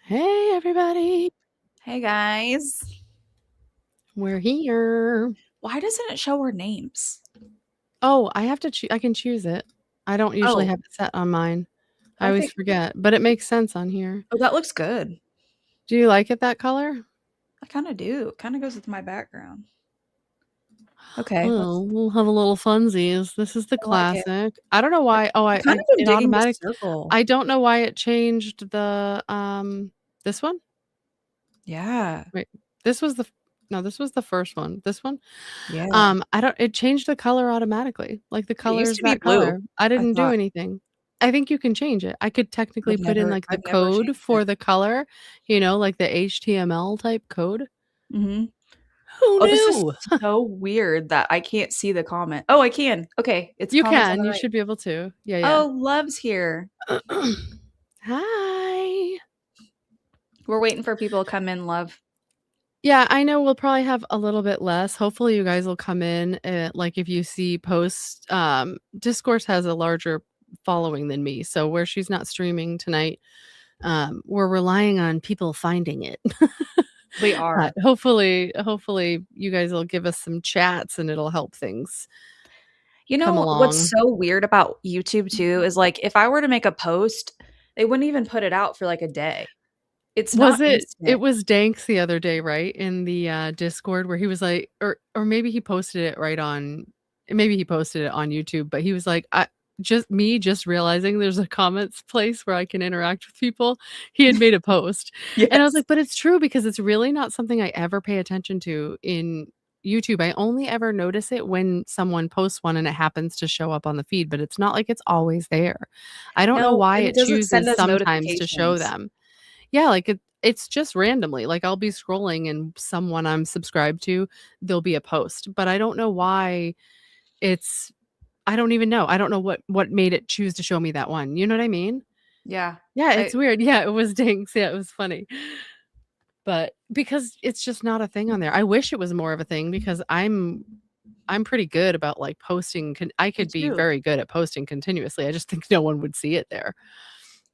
Hey, everybody. Hey guys. We're here. Why doesn't it show our names? Oh, I have to I can choose it. I don't usually Oh, have it set on mine. I always okay. forget, but it makes sense on here. Oh, that looks good. Do you like it that color? I kind of do. It kind of goes with my background. Okay. Oh, we'll have a little funsies. This is the I like it. classic. I don't know why. Oh, I've kind I of been it digging the automatic. circle. I don't know why it changed the this one. Yeah. Wait, this was the no, this was the first one. This one. Yeah. I don't it changed the color automatically. Like the It color used is to be that blue, color. I I didn't do thought. anything. I think you can change it. I could technically put in like the I've never code changed it. for the color, like the HTML type code. Mm-hmm. Who Oh, this is knew? so weird that I can't see the comment. Oh, I can. Okay. It's You comments on can. the You right. should be able to. Yeah, Oh, Love's here. yeah. Hi. We're waiting for people to come in, Love. Yeah, I know we'll probably have a little bit less. Hopefully you guys will come in, like if you see posts, Discourse has a larger following than me. So where she's not streaming tonight, we're relying on people finding it. We But are. hopefully you guys will give us some chats and it'll help things You come know what's along. so weird about YouTube too is like if I were to make a post, they wouldn't even put it out for like a day. It's Was not it instant. was Danks the other day, right? In the Discord where he was like or maybe he posted it right on maybe he posted it on YouTube, but he was like, I just realizing there's a comments place where I can interact with people. He had made a post. And I was Yes. like, but it's true because it's really not something I ever pay attention to in YouTube. I only ever notice it when someone posts one and it happens to show up on the feed, but it's not like it's always there. I don't know No, why and it it doesn't send chooses us sometimes to show notifications. them. Yeah, like it's just randomly. Like I'll be scrolling and someone I'm subscribed to, there'll be a post, but I don't know why it's I don't even know. I don't know what made it choose to show me that one. You know what I mean? Yeah. Yeah, I it's weird. Yeah, it was Dinks. Yeah, it was funny. But because it's just not a thing on there. I wish it was more of a thing because I'm pretty good about like posting I me could be too. very good at posting continuously. I just think no one would see it there.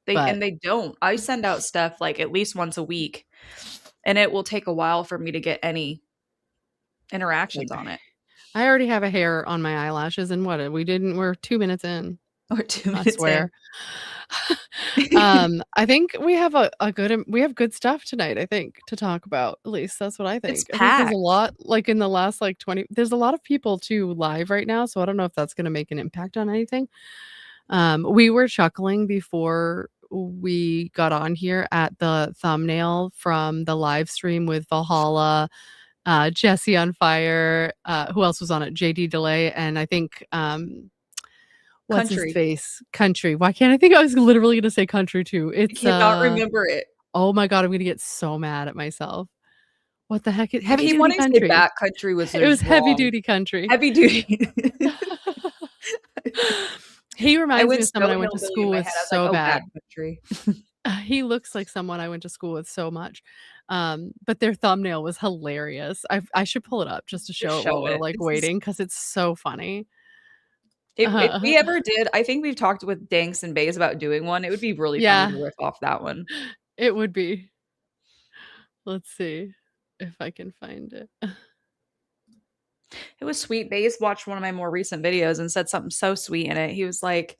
But They don't. I send out stuff like at least once a week, and it will take a while for me to get any interactions on it. I already have a hair on my eyelashes and we're 2 minutes in, Or 2 I minutes in. swear. I think we have a good we have good stuff tonight, I think, to talk about. At least that's what I It's think. I think there's a packed. lot like in the last like 20 there's a lot of people too live right now, so I don't know if that's gonna make an impact on anything. We were chuckling before we got on here at the thumbnail from the live stream with Valhalla, Jesse on Fire, who else was on it? JD Delay, and I think, what's his Country. face? Country. Why can't I think I was literally gonna say country too. I It's, cannot remember it. oh my god, I'm gonna get so mad at myself. What the heck I Heavy keep Duty wanting to say Country. backcountry was It was just Heavy wrong. Duty Country. Heavy duty. He I reminds me went of someone so I went to hillbilly in school my with head. I was like, so "Oh, bad. backcountry." He looks like someone I went to school with so much. But their thumbnail was hilarious. I should pull it up just to Just show it while show we're, it. like, It's waiting because it's so funny. if we ever did, I think we've talked with Danks and Bays about doing one. It would be really funny Yeah, to riff off that one. it would be. Let's see if I can find it. It was sweet. Bays watched one of my more recent videos and said something so sweet in it. He was like,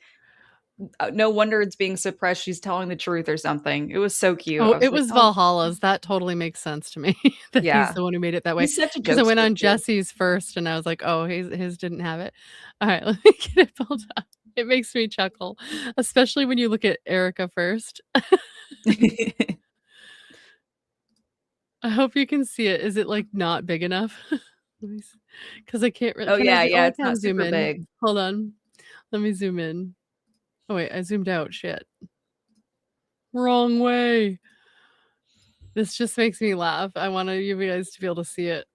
"No wonder it's being suppressed. She's telling the truth or something." It was so cute. Oh, I was it like, was "Oh, Valhalla's. That totally makes sense to me that he's yeah." the one who made it that way. He's such a Because I went jokester on too. Jesse's first and I was like, "Oh, his didn't have it." Alright, let me get it pulled up. It makes me chuckle, especially when you look at Erica first. I hope you can see it. Is it, like, not big enough? Because I can't really Oh, can I yeah, zoom oh, yeah, I it's can not zoom super in. big. Hold on. Let me zoom in. Oh, wait, I zoomed out. Shit. Wrong way. This just makes me laugh. I want you guys to be able to see it.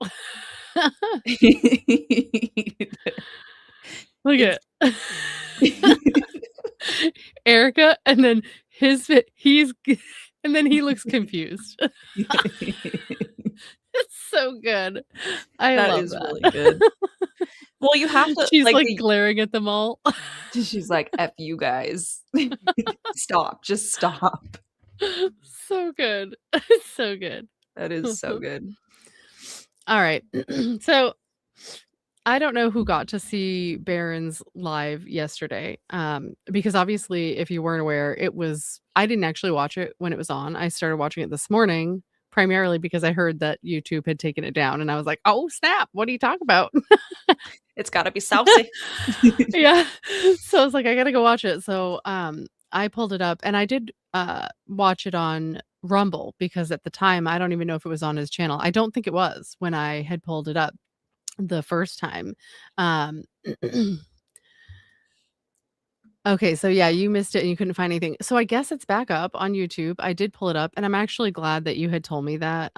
Look It's at Erica, and then he's and then he looks confused. It's so good. I that love is really that. good. Well, you have to She's, like, like, the glaring at them all. she's like, "F you guys. Stop, just stop." So good. So good. That is so good. All right. So I don't know who got to see Baron's live yesterday. Because obviously, if you weren't aware, I didn't actually watch it when it was on. I started watching it this morning, primarily because I heard that YouTube had taken it down, and I was like, "Oh, snap. What are you talking about?" It's gotta be saucy. Yeah. So I was like, "I gotta go watch it." So, I pulled it up, and I did, watch it on Rumble because at the time, I don't even know if it was on his channel. I don't think it was when I had pulled it up the first time. Um, okay, so yeah, you missed it and you couldn't find anything. So I guess it's back up on YouTube. I did pull it up, and I'm actually glad that you had told me that,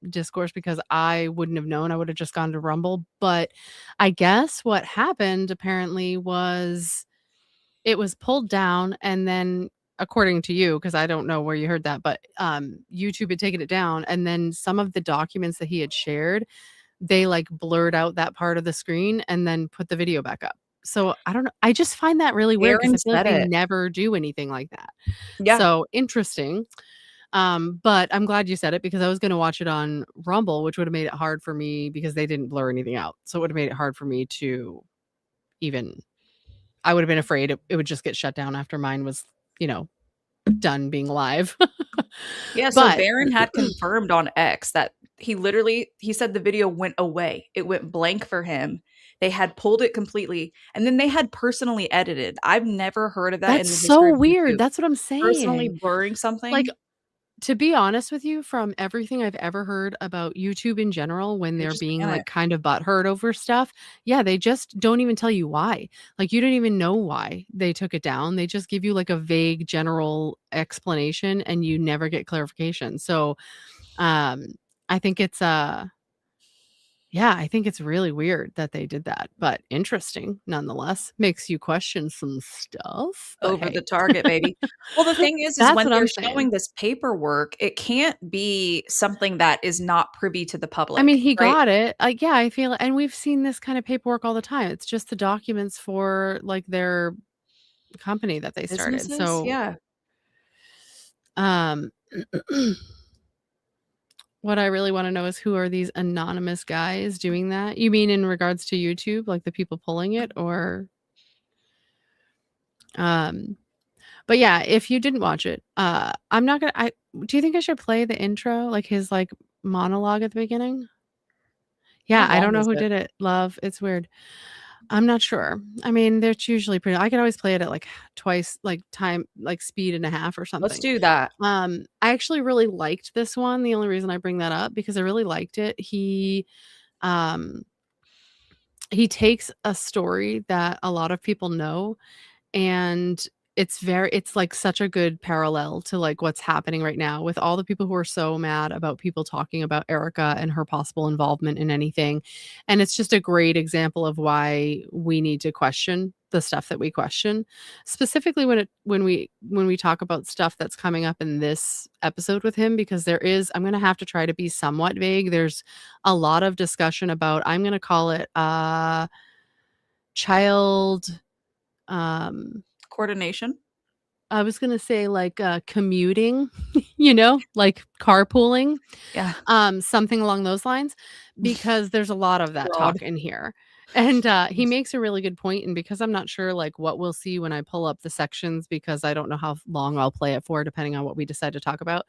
discourse because I wouldn't have known. I would have just gone to Rumble, but I guess what happened apparently was it was pulled down and then according to you, because I don't know where you heard that, but, YouTube had taken it down, and then some of the documents that he had shared, they, like, blurred out that part of the screen and then put the video back up. So, I don't know, I just find that really weird because Aaron I feel like said they it. never do anything like that. Yeah. So, interesting. But I'm glad you said it because I was gonna watch it on Rumble, which would've made it hard for me because they didn't blur anything out. So, it would've made it hard for me to even I would've been afraid it would just get shut down after mine was, you know, done being live. Yeah, so But Baron had confirmed on X that he said the video went away. It went blank for him. They had pulled it completely, and then they had personally edited. I've never heard of that in that's the history so of weird, YouTube. that's what I'm Personally saying. blurring Like, something, to be honest with you, from everything I've ever heard about YouTube in general, when they they're just being, panic. like, kind of butthurt over stuff, yeah, they just don't even tell you why. Like, you don't even know why they took it down. They just give you, like, a vague general explanation, and you never get clarification. So, um, I think it's, yeah, I think it's really weird that they did that, but interesting nonetheless. Makes you question some stuff, but Over the hey. target, baby. Well, the thing is That's when what they're I'm showing saying. this paperwork, it can't be something that is not privy to the I mean, public, he right? got it. Like, yeah, I feel and we've seen this kind of paperwork all the time. It's just the documents for, like, their company that they started. Businesses? So, Yeah. um, what I really wanna know is who are these anonymous guys doing that? You mean in regards to YouTube, like the people pulling it or um but yeah, if you didn't watch it, I'm not gonna I do you think I should play the intro, like his, like, monologue at the beginning? How Yeah, I don't long know is who it? did it, love, it's weird. I'm not sure. I mean, they're usually pretty I could always play it at, like, twice, like, time like, speed and a half or Let's something. do that. I actually really liked this one, the only reason I bring that up because I really liked it. Um, he takes a story that a lot of people know and it's like such a good parallel to like what's happening right now with all the people who are so mad about people talking about Erica and her possible involvement in anything. And it's just a great example of why we need to question the stuff that we question. Specifically when we talk about stuff that's coming up in this episode with him because I'm going to have to try to be somewhat vague. There's a lot of discussion about I'm going to call it child Coordination? I was gonna say, like, commuting, you know, like carpooling, Yeah. something along those lines, because there's a lot of that Broad. talk in here, and, he makes a really good point, and because I'm not sure, like, what we'll see when I pull up the sections because I don't know how long I'll play it for depending on what we decide to talk about,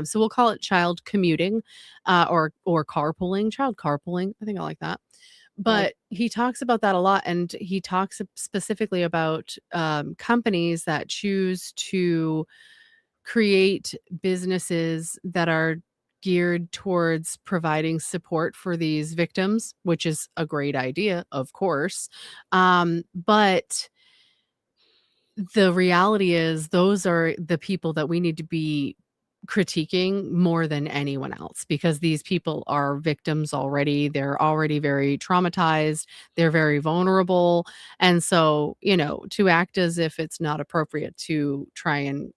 so we'll call it child commuting, or carpooling, child carpooling, I think I like that. Like But he talks about that a lot, and he talks specifically about, companies that choose to create businesses that are geared towards providing support for these victims, which is a great idea, of course. But the reality is those are the people that we need to be critiquing more than anyone else because these people are victims already. They're already very traumatized. They're very vulnerable. And so, to act as if it's not appropriate to try and,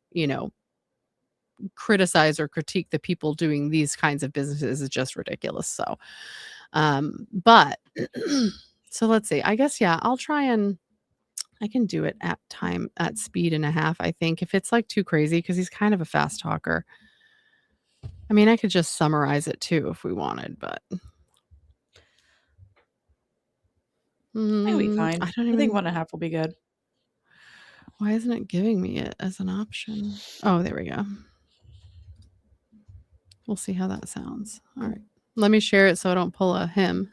criticize or critique the people doing these kinds of businesses is just ridiculous. So, but so let's see. I guess, yeah, I'll try and I can do it at speed and a half, I think. If it's like too crazy, because he's kind of a fast talker. I mean, I could just summarize it too if we wanted, but It'll be fine. I don't I think even. 1.5 will be good. Why isn't it giving me it as an option? Oh, there we go. We'll see how that sounds. All right. Let me share it so I don't pull a him.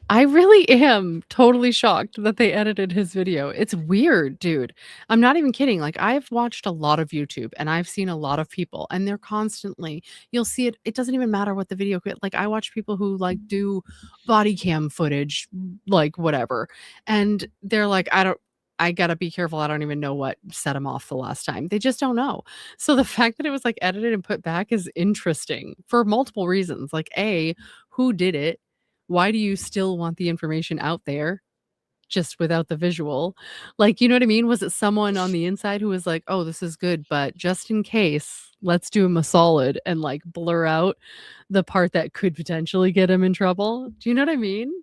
I really am totally shocked that they edited his video. It's weird, dude. I'm not even kidding. Like, I've watched a lot of YouTube and I've seen a lot of people, and they're constantly, you'll see it. It doesn't even matter what the video, like, I watch people who like do body cam footage, like whatever. And they're like, I gotta be careful. I don't even know what set him off the last time. They just don't know. So the fact that it was like edited and put back is interesting for multiple reasons. Like, A, who did it? Why do you still want the information out there just without the visual? Like, you know what I mean? Was it someone on the inside who was like, oh, this is good, but just in case, let's do him a solid and like blur out the part that could potentially get him in trouble? Do you know what I mean?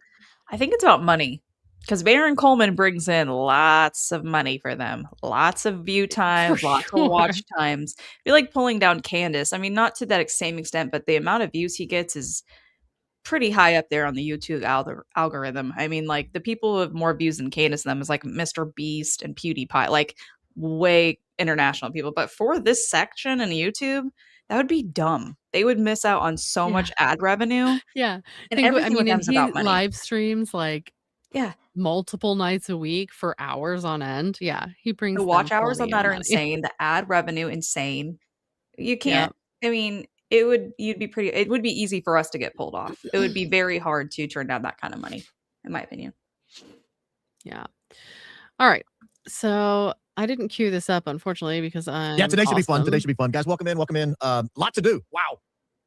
I think it's about money. Because Baron Coleman brings in lots of money for them. Lots of view times, lots of watch times. I feel like pulling down Candace. I mean, not to that same extent, but the amount of views he gets is pretty high up there on the YouTube algorithm. I mean, like, the people who have more views than Candace them is like Mr. Beast and PewDiePie, like way international people. But for this section in YouTube, that would be dumb. They would miss out on so much ad revenue. Yeah. And everything with them is he about money. live streams like Yeah. multiple nights a week for hours on end. Yeah. He brings The watch them hours on plenty that of are money. insane. The ad revenue, insane. You Yeah. can't, I mean, it would be easy for us to get pulled off. It would be very hard to turn down that kind of money, in my opinion. Yeah. All right. So I didn't queue this up, unfortunately, because today should be fun. Today should be fun. Guys, welcome in. Welcome in. Lot to do. Wow.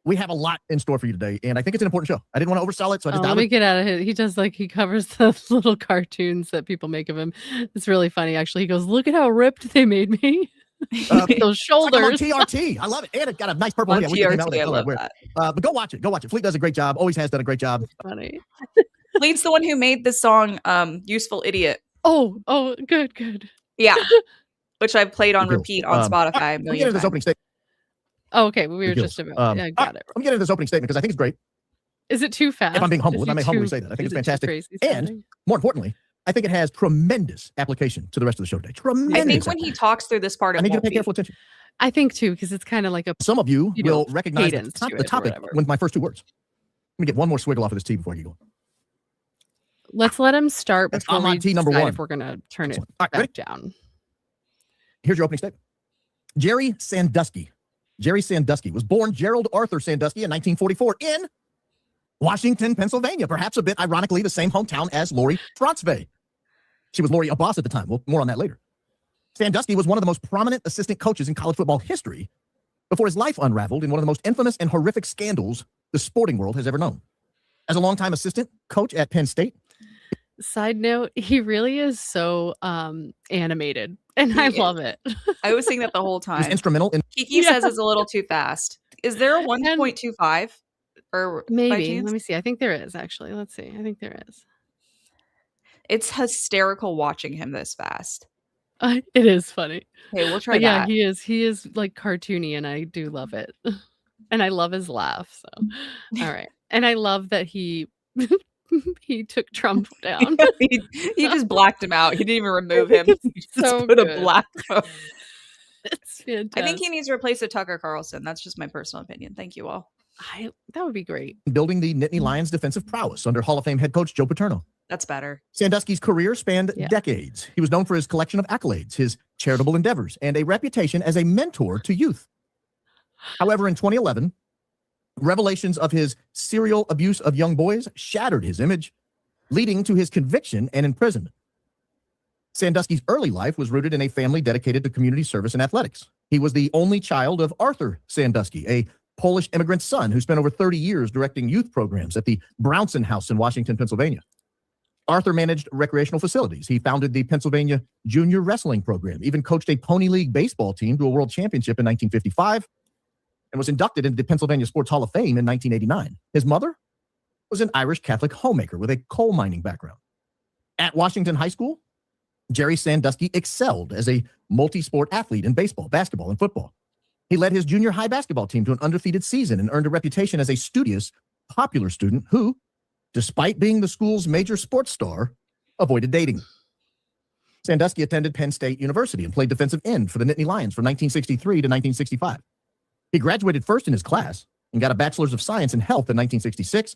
We have a lot in store for you today, and I think it's an important show. I didn't want to oversell it, so I just let me get out of it. He does, like, he covers the little cartoons that people make of him. It's really funny, actually. He goes, look at how ripped they made me. Those shoulders. Like TRT. I love it. And it got a nice purple. On TRT, I love that. But go watch it. Go watch it. Fleet does a great job. Always has done a great job. Funny. Fleet's the one who made the song Useful Idiot. Oh, good. Yeah. Which I've played on repeat on Spotify a million times. This opening statement. Oh, okay. We were just about. Yeah, got it. I'm getting into this opening statement because I think it's great. Is it too fast? If I'm being humble, if I may humbly say that, I think it's fantastic. And more importantly, I think it has tremendous application to the rest of the show today. Tremendous. I think when he talks through this part, I need you to pay careful attention. I think too, because it's kind of like some of you will recognize the topic with my first two words. Let me get one more swiggle off of this tea before you go. Let's let him start before we tea number decide one. If we're gonna turn it back down. Here's your opening statement. Jerry Sandusky was born Gerald Arthur Sandusky in 1944 in Washington, Pennsylvania, perhaps a bit ironically the same hometown as Lori Frantzve. She was Lori Abbas at the time. Well, more on that later. Sandusky was one of the most prominent assistant coaches in college football history before his life unraveled in one of the most infamous and horrific scandals the sporting world has ever known. As a longtime assistant coach at Penn State. Side note, he really is so animated, and I love it. I was saying that the whole time. He's instrumental in. Kiki says it's a little too fast. Is there a 1.25? Or maybe. Let me see. I think there is, actually. Let's see. I think there is. It's hysterical watching him this fast. It is funny. Okay, we'll try that. Yeah, he is like cartoony, and I do love it. And I love his laugh. So, all right. And I love that he took Trump down. he just blacked him out. He didn't even remove him. He just put a black phone. It's fantastic. I think he needs to replace a Tucker Carlson. That's just my personal opinion. Thank you all. That would be great. Building the Nittany Lions defensive prowess under Hall of Fame head coach Joe Paterno. That's better. Sandusky's career spanned decades. He was known for his collection of accolades, his charitable endeavors, and a reputation as a mentor to youth. However, in 2011, revelations of his serial abuse of young boys shattered his image, leading to his conviction and imprisonment. Sandusky's early life was rooted in a family dedicated to community service and athletics. He was the only child of Arthur Sandusky, a Polish immigrant son who spent over 30 years directing youth programs at the Brownson House in Washington, Pennsylvania. Arthur managed recreational facilities. He founded the Pennsylvania Junior Wrestling Program, even coached a Pony League baseball team to a world championship in 1955. and was inducted into the Pennsylvania Sports Hall of Fame in 1989. His mother was an Irish Catholic homemaker with a coal mining background. At Washington High School, Jerry Sandusky excelled as a multi-sport athlete in baseball, basketball, and football. He led his junior high basketball team to an undefeated season and earned a reputation as a studious, popular student who, despite being the school's major sports star, avoided dating. Sandusky attended Penn State University and played defensive end for the Nittany Lions from 1963 to 1965. He graduated first in his class and got a Bachelor's of Science in Health in 1966,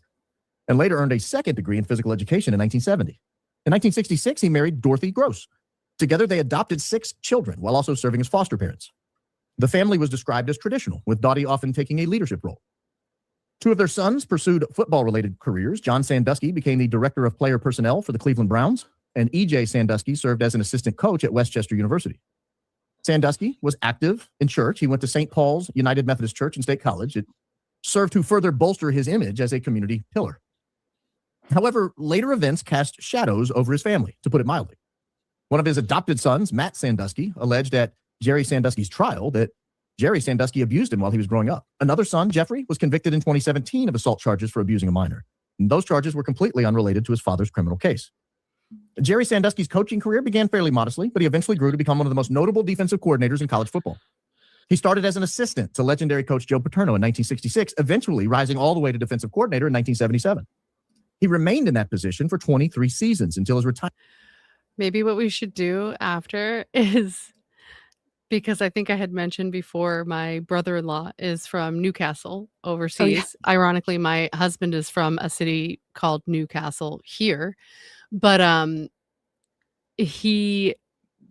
and later earned a second degree in physical education in 1970. In 1966, he married Dorothy Gross. Together, they adopted 6 children while also serving as foster parents. The family was described as traditional, with Dottie often taking a leadership role. 2 of their sons pursued football-related careers. John Sandusky became the director of player personnel for the Cleveland Browns, and E.J. Sandusky served as an assistant coach at Westchester University. Sandusky was active in church. He went to St. Paul's United Methodist Church and State College. It served to further bolster his image as a community pillar. However, later events cast shadows over his family, to put it mildly. One of his adopted sons, Matt Sandusky, alleged at Jerry Sandusky's trial that Jerry Sandusky abused him while he was growing up. Another son, Jeffrey, was convicted in 2017 of assault charges for abusing a minor. And those charges were completely unrelated to his father's criminal case. Jerry Sandusky's coaching career began fairly modestly, but he eventually grew to become one of the most notable defensive coordinators in college football. He started as an assistant to legendary coach Joe Paterno in 1966, eventually rising all the way to defensive coordinator in 1977. He remained in that position for 23 seasons until his retirement. Maybe what we should do after is, because I think I had mentioned before, my brother-in-law is from Newcastle overseas. Oh, yeah. Ironically, my husband is from a city called Newcastle here, but he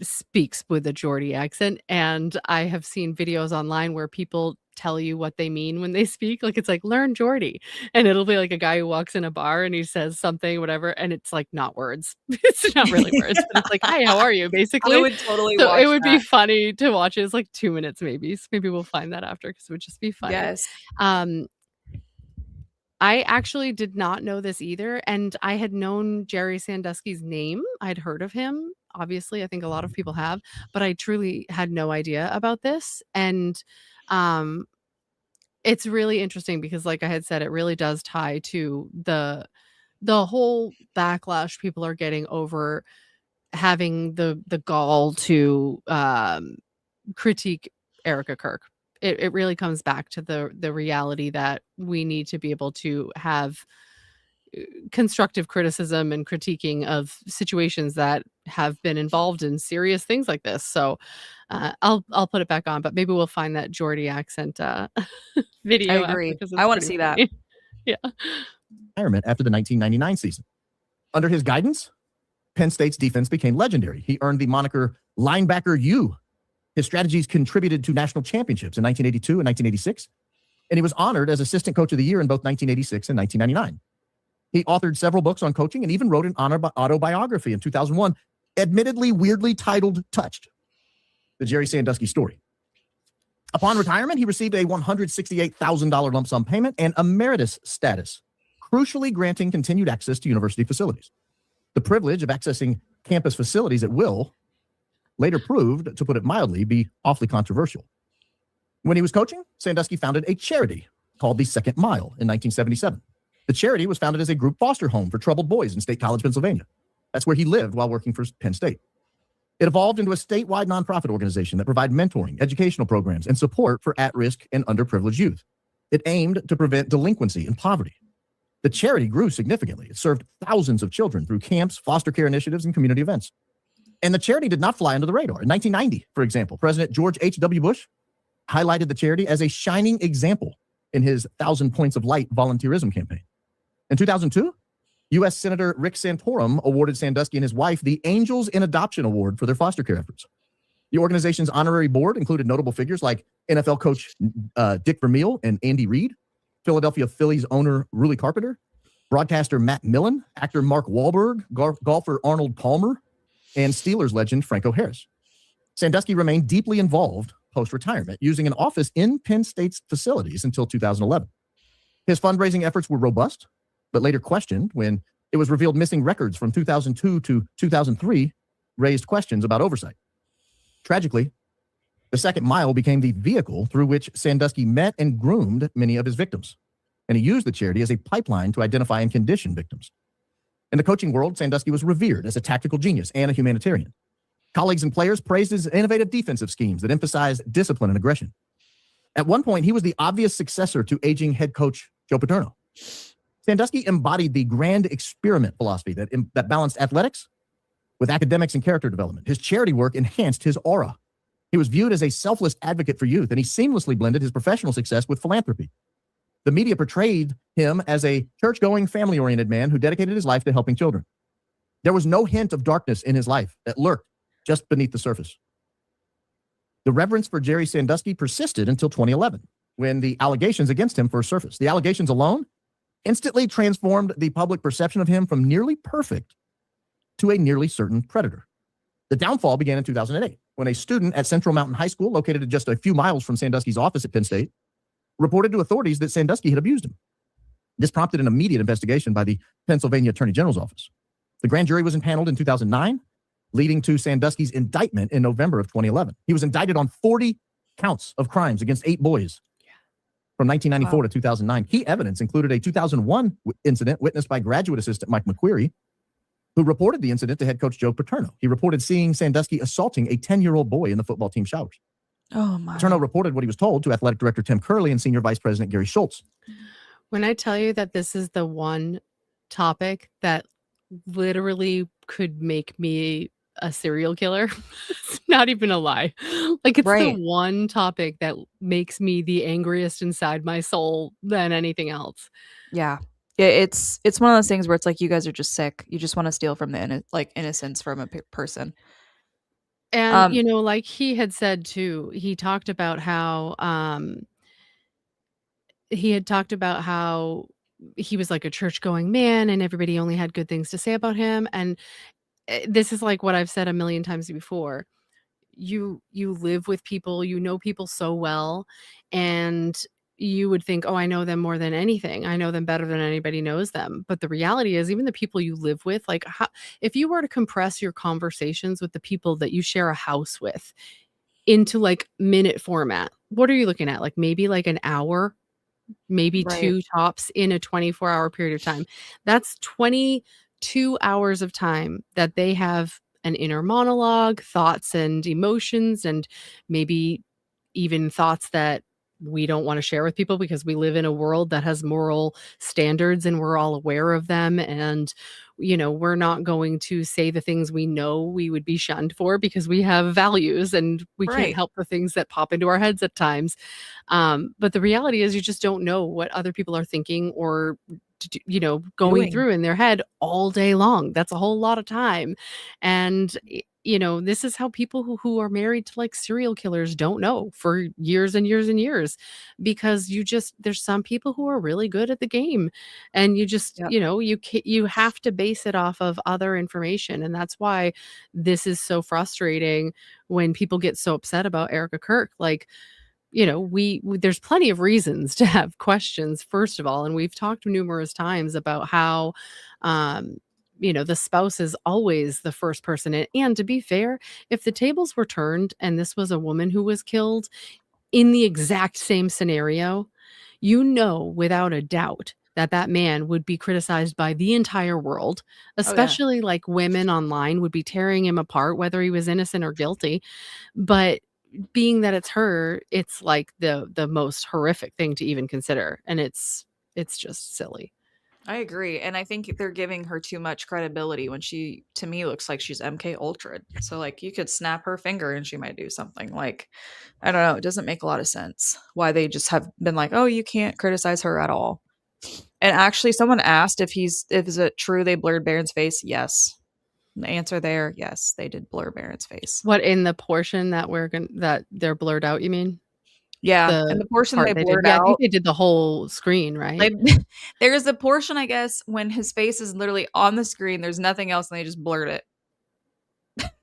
speaks with a Geordie accent, and I have seen videos online where people tell you what they mean when they speak. Like, it's like, learn Geordie, and it'll be like a guy who walks in a bar and he says something, whatever, and it's like not words. It's not really words, but it's like, hi, how are you, basically. I would totally so watch it would that. be funny to watch it. It's like 2 minutes maybe, so maybe we'll find that after, because it would just be funny. Yes. I actually did not know this either, and I had known Jerry Sandusky's name. I'd heard of him, obviously. I think a lot of people have, but I truly had no idea about this. And it's really interesting because, like I had said, it really does tie to the whole backlash people are getting over having the gall to critique Erica Kirk. It really comes back to the reality that we need to be able to have constructive criticism and critiquing of situations that have been involved in serious things like this. So I'll put it back on, but maybe we'll find that Geordie accent video. I agree. I want to see that. Yeah. Retirement after the 1999 season. Under his guidance, Penn State's defense became legendary. He earned the moniker Linebacker U. His strategies contributed to national championships in 1982 and 1986, and he was honored as Assistant Coach of the Year in both 1986 and 1999. He authored several books on coaching and even wrote an autobiography in 2001, admittedly weirdly titled Touched, the Jerry Sandusky story. Upon retirement, he received a $168,000 lump sum payment and emeritus status, crucially granting continued access to university facilities. The privilege of accessing campus facilities at will later proved, to put it mildly, be awfully controversial. When he was coaching, Sandusky founded a charity called the Second Mile in 1977. The charity was founded as a group foster home for troubled boys in State College, Pennsylvania. That's where he lived while working for Penn State. It evolved into a statewide nonprofit organization that provided mentoring, educational programs, and support for at-risk and underprivileged youth. It aimed to prevent delinquency and poverty. The charity grew significantly. It served thousands of children through camps, foster care initiatives, and community events. And the charity did not fly under the radar. In 1990, for example, President George H.W. Bush highlighted the charity as a shining example in his 1,000 Points of Light volunteerism campaign. In 2002, U.S. Senator Rick Santorum awarded Sandusky and his wife the Angels in Adoption Award for their foster care efforts. The organization's honorary board included notable figures like NFL coach Dick Vermeil and Andy Reid, Philadelphia Phillies owner Ruly Carpenter, broadcaster Matt Millen, actor Mark Wahlberg, golfer Arnold Palmer, and Steelers legend Franco Harris. Sandusky remained deeply involved post-retirement, using an office in Penn State's facilities until 2011. His fundraising efforts were robust, but later questioned when it was revealed missing records from 2002 to 2003 raised questions about oversight. Tragically, The second mile became the vehicle through which Sandusky met and groomed many of his victims. And he used the charity as a pipeline to identify and condition victims. In the coaching world, Sandusky was revered as a tactical genius and a humanitarian. Colleagues and players praised his innovative defensive schemes that emphasized discipline and aggression. At one point, he was the obvious successor to aging head coach Joe Paterno. Sandusky embodied the grand experiment philosophy that balanced athletics with academics and character development. His charity work enhanced his aura. He was viewed as a selfless advocate for youth, and he seamlessly blended his professional success with philanthropy. The media portrayed him as a church-going, family-oriented man who dedicated his life to helping children. There was no hint of darkness in his life that lurked just beneath the surface. The reverence for Jerry Sandusky persisted until 2011, when the allegations against him first surfaced. The allegations alone instantly transformed the public perception of him from nearly perfect to a nearly certain predator. The downfall began in 2008, when a student at Central Mountain High School, located just a few miles from Sandusky's office at Penn State, reported to authorities that Sandusky had abused him. This prompted an immediate investigation by the Pennsylvania Attorney General's office. The grand jury was impaneled in 2009, leading to Sandusky's indictment in November of 2011. He was indicted on 40 counts of crimes against 8 boys from 1994 to 2009. Key evidence included a 2001 incident witnessed by graduate assistant Mike McQuarrie, who reported the incident to head coach Joe Paterno. He reported seeing Sandusky assaulting a 10-year-old boy in the football team showers. Oh my. Paterno reported what he was told to athletic director Tim Curley and senior vice president Gary Schultz. When I tell you that this is the one topic that literally could make me a serial killer, it's not even a lie. Like, it's the one topic that makes me the angriest inside my soul than anything else. Yeah. It's one of those things where it's like, you guys are just sick. You just want to steal from the innocence from a person. And you know, like he had said too, he talked about how he was like a church-going man and everybody only had good things to say about him. And this is like what I've said a million times before. You live with people, you know people so well, and you would think, oh, I know them more than anything. I know them better than anybody knows them. But the reality is, even the people you live with, like if you were to compress your conversations with the people that you share a house with into like minute format, what are you looking at? Like maybe like an hour, maybe 2 tops in a 24-hour period of time. That's 22 hours of time that they have an inner monologue, thoughts and emotions, and maybe even thoughts that we don't want to share with people because we live in a world that has moral standards and we're all aware of them. And, you know, we're not going to say the things we know we would be shunned for because we have values and we can't help the things that pop into our heads at times. But the reality is you just don't know what other people are thinking or, you know, going through in their head all day long. That's a whole lot of time. And you know, this is how people who are married to like serial killers don't know for years and years and years, because there's some people who are really good at the game, and you just, you know, you have to base it off of other information. And that's why this is so frustrating when people get so upset about Erica Kirk. Like, you know, there's plenty of reasons to have questions, first of all. And we've talked numerous times about how, you know, the spouse is always the first person in. And to be fair, if the tables were turned and this was a woman who was killed in the exact same scenario, you know, without a doubt that man would be criticized by the entire world, especially like women online would be tearing him apart, whether he was innocent or guilty. But being that it's her, it's like the most horrific thing to even consider. And it's just silly. I agree. And I think they're giving her too much credibility when she, to me, looks like she's MK Ultra. So like you could snap her finger and she might do something. Like, I don't know. It doesn't make a lot of sense why they just have been like, oh, you can't criticize her at all. And actually someone asked if is it true they blurred Baron's face? Yes. The answer there, yes, they did blur Baron's face. What, in the portion that that they're blurred out, you mean? Yeah, and the portion they blurred out. I think they did the whole screen, right? There's a portion, I guess, when his face is literally on the screen. There's nothing else, and they just blurred it.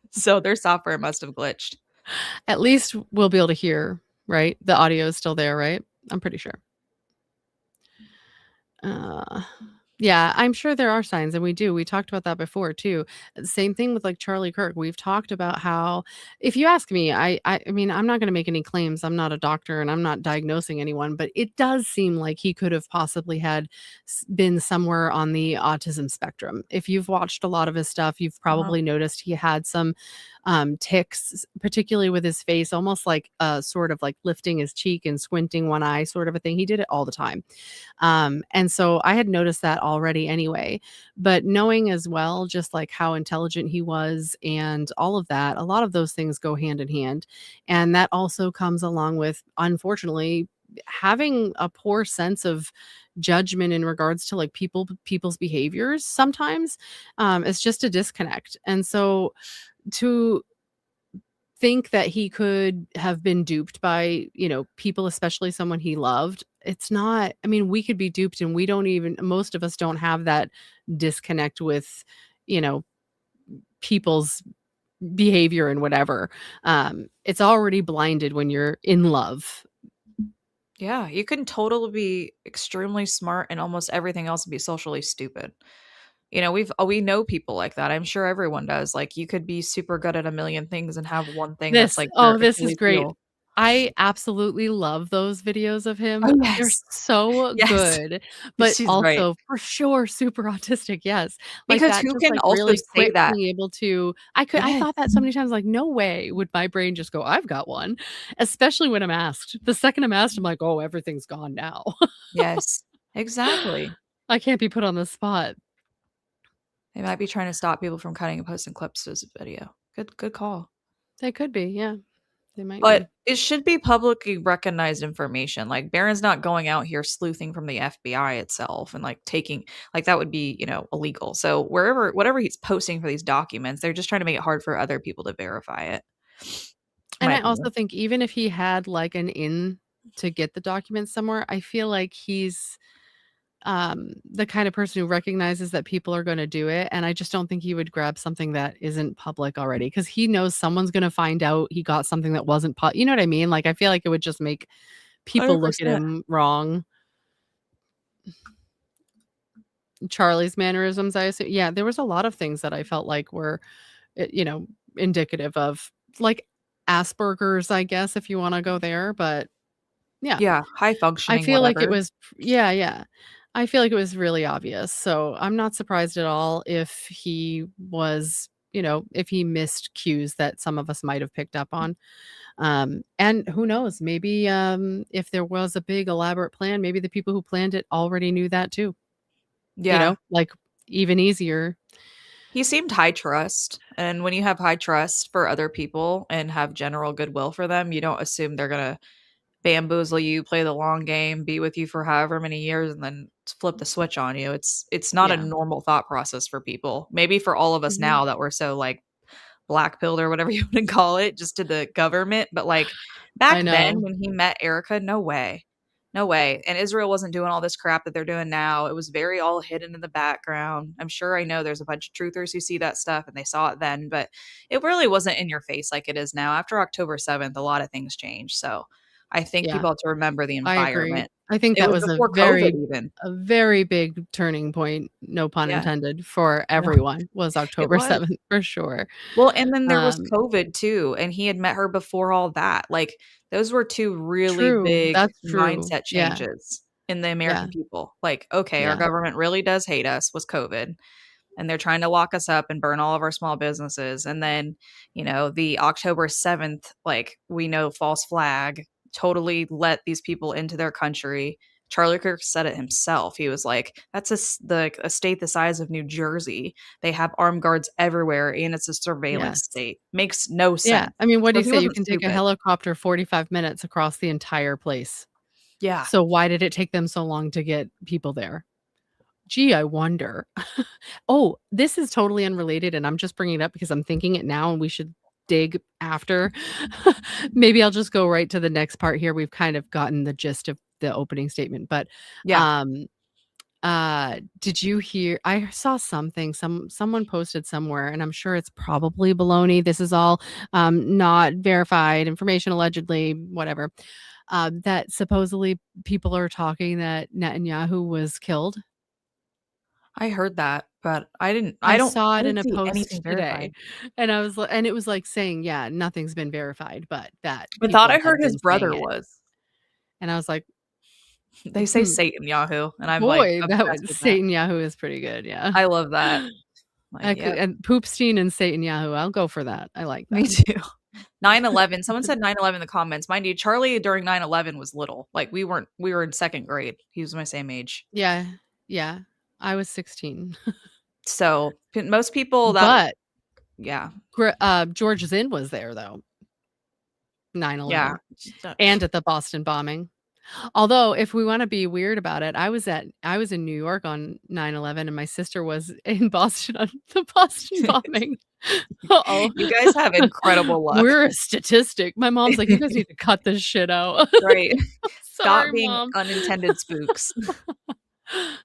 So their software must have glitched. At least we'll be able to hear, right? The audio is still there, right? I'm pretty sure. Yeah, I'm sure there are signs, and we do. We talked about that before too. Same thing with like Charlie Kirk. We've talked about how, if you ask me, I mean, I'm not going to make any claims. I'm not a doctor, and I'm not diagnosing anyone, but it does seem like he could have possibly had been somewhere on the autism spectrum. If you've watched a lot of his stuff, you've probably noticed he had some tics, particularly with his face, almost like sort of like lifting his cheek and squinting one eye, sort of a thing. He did it all the time. And so I had noticed that already anyway, but knowing as well, just like how intelligent he was and all of that, a lot of those things go hand in hand. And that also comes along with, unfortunately, having a poor sense of judgment in regards to like people's behaviors sometimes. It's just a disconnect. And so to think that he could have been duped by, people, especially someone he loved. It's not, I mean, we could be duped and we don't even, most of us don't have that disconnect with, you know, people's behavior and whatever. It's already blinded when you're in love. Yeah, you can totally be extremely smart and almost everything else be socially stupid. We know people like that. I'm sure everyone does. Like you could be super good at a million things and have one thing that's like your This is Achilles great. heel. I absolutely love those videos of him. Oh, They're yes. so Yes. good, but She's right. also for sure super autistic, yes. Like Because that who just can like also really say quick that? being able to I Yes. thought that so many times, like, no way would my brain just go, "I've got one," especially when I'm asked. The second I'm asked, I'm like, "Oh, everything's gone now." Yes. Exactly. I can't be put on the spot. They might be trying to stop people from cutting and posting clips to this video. Good call. They could be, yeah. They might But be. it should be publicly recognized information. Like Baron's not going out here sleuthing from the FBI itself and like taking like that would be, illegal. So whatever he's posting for these documents, they're just trying to make it hard for other people to verify it. And My I also opinion. think even if he had like an in to get the documents somewhere, I feel like he's the kind of person who recognizes that people are going to do it, and I just don't think he would grab something that isn't public already because he knows someone's going to find out he got something that wasn't you know what I mean? Like I feel like it would just make people look at 100%. him wrong. Charlie's mannerisms, I assume. Yeah, there was a lot of things that I felt like were, you know, indicative of like Asperger's, I guess, if you want to go there. But yeah, Yeah, high I functioning, feel like it whatever. was, yeah, yeah. I feel like it was really obvious. So I'm not surprised at all if he was, if he missed cues that some of us might have picked up on. And who knows, maybe if there was a big elaborate plan, maybe the people who planned it already knew that too. Yeah. Like even easier. He seemed high trust, and when you have high trust for other people and have general goodwill for them, you don't assume they're gonna bamboozle you, play the long game, be with you for however many years, and then flip the switch on you. It's not a Yeah. normal thought process for people. Maybe for all of us Mhm. now that we're so like black pilled or whatever you want to call it, just to the government. But like I back then know. when he met Erica, no way. No way. And Israel wasn't doing all this crap that they're doing now. It was very all hidden in the background. I know there's a bunch of truthers who see that stuff and they saw it then, but it really wasn't in your face like it is now. After October 7th, a lot of things changed. So I think Yeah, people have to remember the I agree. environment. I think It that was was before COVID even. a very big turning point, no pun Yeah. intended, for No, everyone was it October was. 7th for sure. Well, and then there was Um, COVID too, and he had met her before all that. Like, those were 2 really True, big that's true. mindset Yeah, changes in the yeah, American people. Like, okay, our yeah, government really does hate us was COVID, and they're trying to lock us up and burn all of our small businesses. And then, the October 7th, like, we know false flag totally let these people into their country. Charlie Kirk said it himself. He was like, "That's a state the size of New Jersey. They have armed guards everywhere, and it's a surveillance yes. state. Makes no Yeah, sense." I mean, what do So you he say? You wasn't can take a stupid. helicopter 45 minutes across the entire place. Yeah. So why did it take them so long to get people there? Gee, I wonder. Oh, this is totally unrelated, and I'm just bringing it up because I'm thinking it now, and we should dig after. Maybe I'll just go right to the next part here. We've kind of gotten the gist of the opening statement, but, Yeah. um, did you hear I saw something, someone posted somewhere, and I'm sure it's probably baloney. This is all, not verified information, allegedly, whatever, that supposedly people are talking that Netanyahu was killed. I heard that, but I didn't. I don't. saw I it in didn't a see post anything today, verified. and I was and it was like saying, yeah, nothing's been verified, but that I thought people I had heard his been saying brother it. was. And I was like, They say Satan Yahoo, and I'm like boy, that obsessed was with that. Satan Yahoo is pretty good. Yeah. I love that. Like, yep. And Poopstein and Satan Yahoo. I'll go for that. I like that. Me too. 9/11. Someone said 9/11 in the comments. Mind you, Charlie during 9/11 was little. Like we were in second grade. He was my same age. Yeah. Yeah. I was 16. So most people But yeah. George Zinn was there though. 9/11. Yeah. And at the Boston bombing. Although if we want to be weird about it, I was in New York on 9/11 and my sister was in Boston on the Boston bombing. Uh-oh. You guys have incredible luck. We're a statistic. My mom's like, you guys need to cut this shit out. Right. Sorry, Stop being Mom. unintended spooks.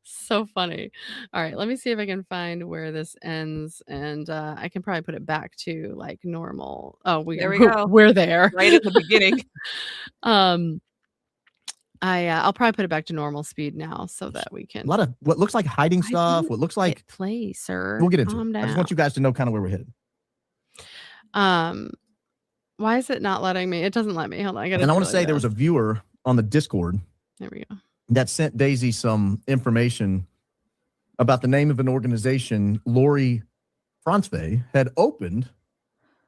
So funny. All right, let me see if I can find where this ends, and I can probably put it back to like normal. Oh, There we go. We're there. Right at the beginning. I'll probably put it back to normal speed now so that we can. A lot of what looks like hiding stuff. What looks like play, sir. We'll get into it. I just want you guys to know kind of where we're headed. Why is it not letting me? It doesn't let me. Hold on. And I want to say there was a viewer on the Discord. There we go. That sent Daisy some information about the name of an organization Lori Frantzve had opened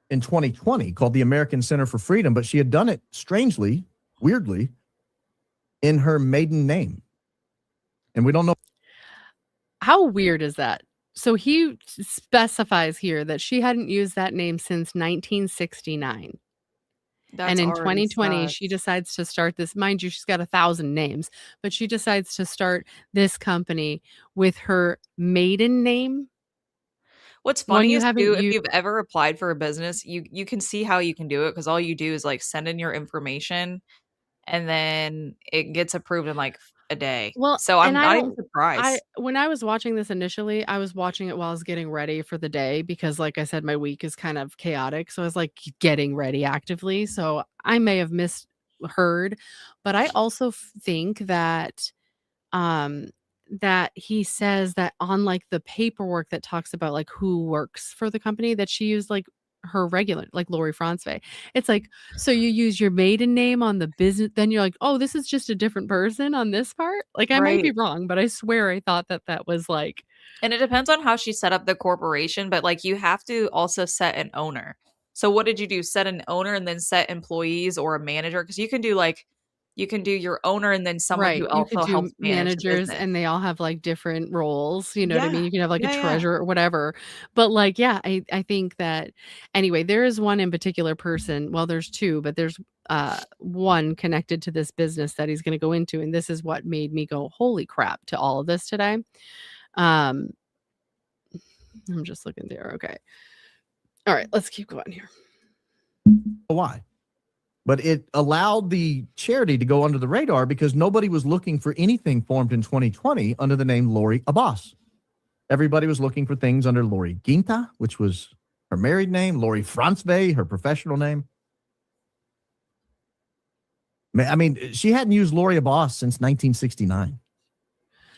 in 2020 called the American Center for Freedom, but she had done it strangely, weirdly, in her maiden name. And we don't know. How weird is that? So he specifies here that she hadn't used that name since 1969. And in 2020, she decides to start this. Mind you, she's got 1,000 names, but she decides to start this company with her maiden name. What's funny is too, if you've ever applied for a business, you can see how you can do it because all you do is like send in your information and then it gets approved in like a day. Well, so I'm not even surprised. When I was watching this initially, I was watching it while I was getting ready for the day because, like I said, my week is kind of chaotic. So I was like getting ready actively. So I may have misheard, but I also think that that he says that on like the paperwork that talks about like who works for the company that she used like her regular, like Lori Frantzve. It's like, so you use your maiden name on the business, then you're like, oh, this is just a different person on this part. Like I might be wrong, but I swear I thought that was like. And it depends on how she set up the corporation, but like you have to also set an owner. So what did you do? Set an owner and then set employees or a manager? Because you can do like, you can do your owner and then someone who also helps manage managers and they all have like different roles. You know what I mean? You can have like a treasurer or whatever. But like, yeah, I think that anyway, there is one in particular person. Well, there's two, but there's one connected to this business that he's going to go into. And this is what made me go, holy crap, to all of this today. I'm just looking there. Okay. All right, let's keep going here. Why? But it allowed the charity to go under the radar because nobody was looking for anything formed in 2020 under the name Lori Abbas. Everybody was looking for things under Lori Ginta, which was her married name, Lori Frantzve, her professional name. I mean, she hadn't used Lori Abbas since 1969.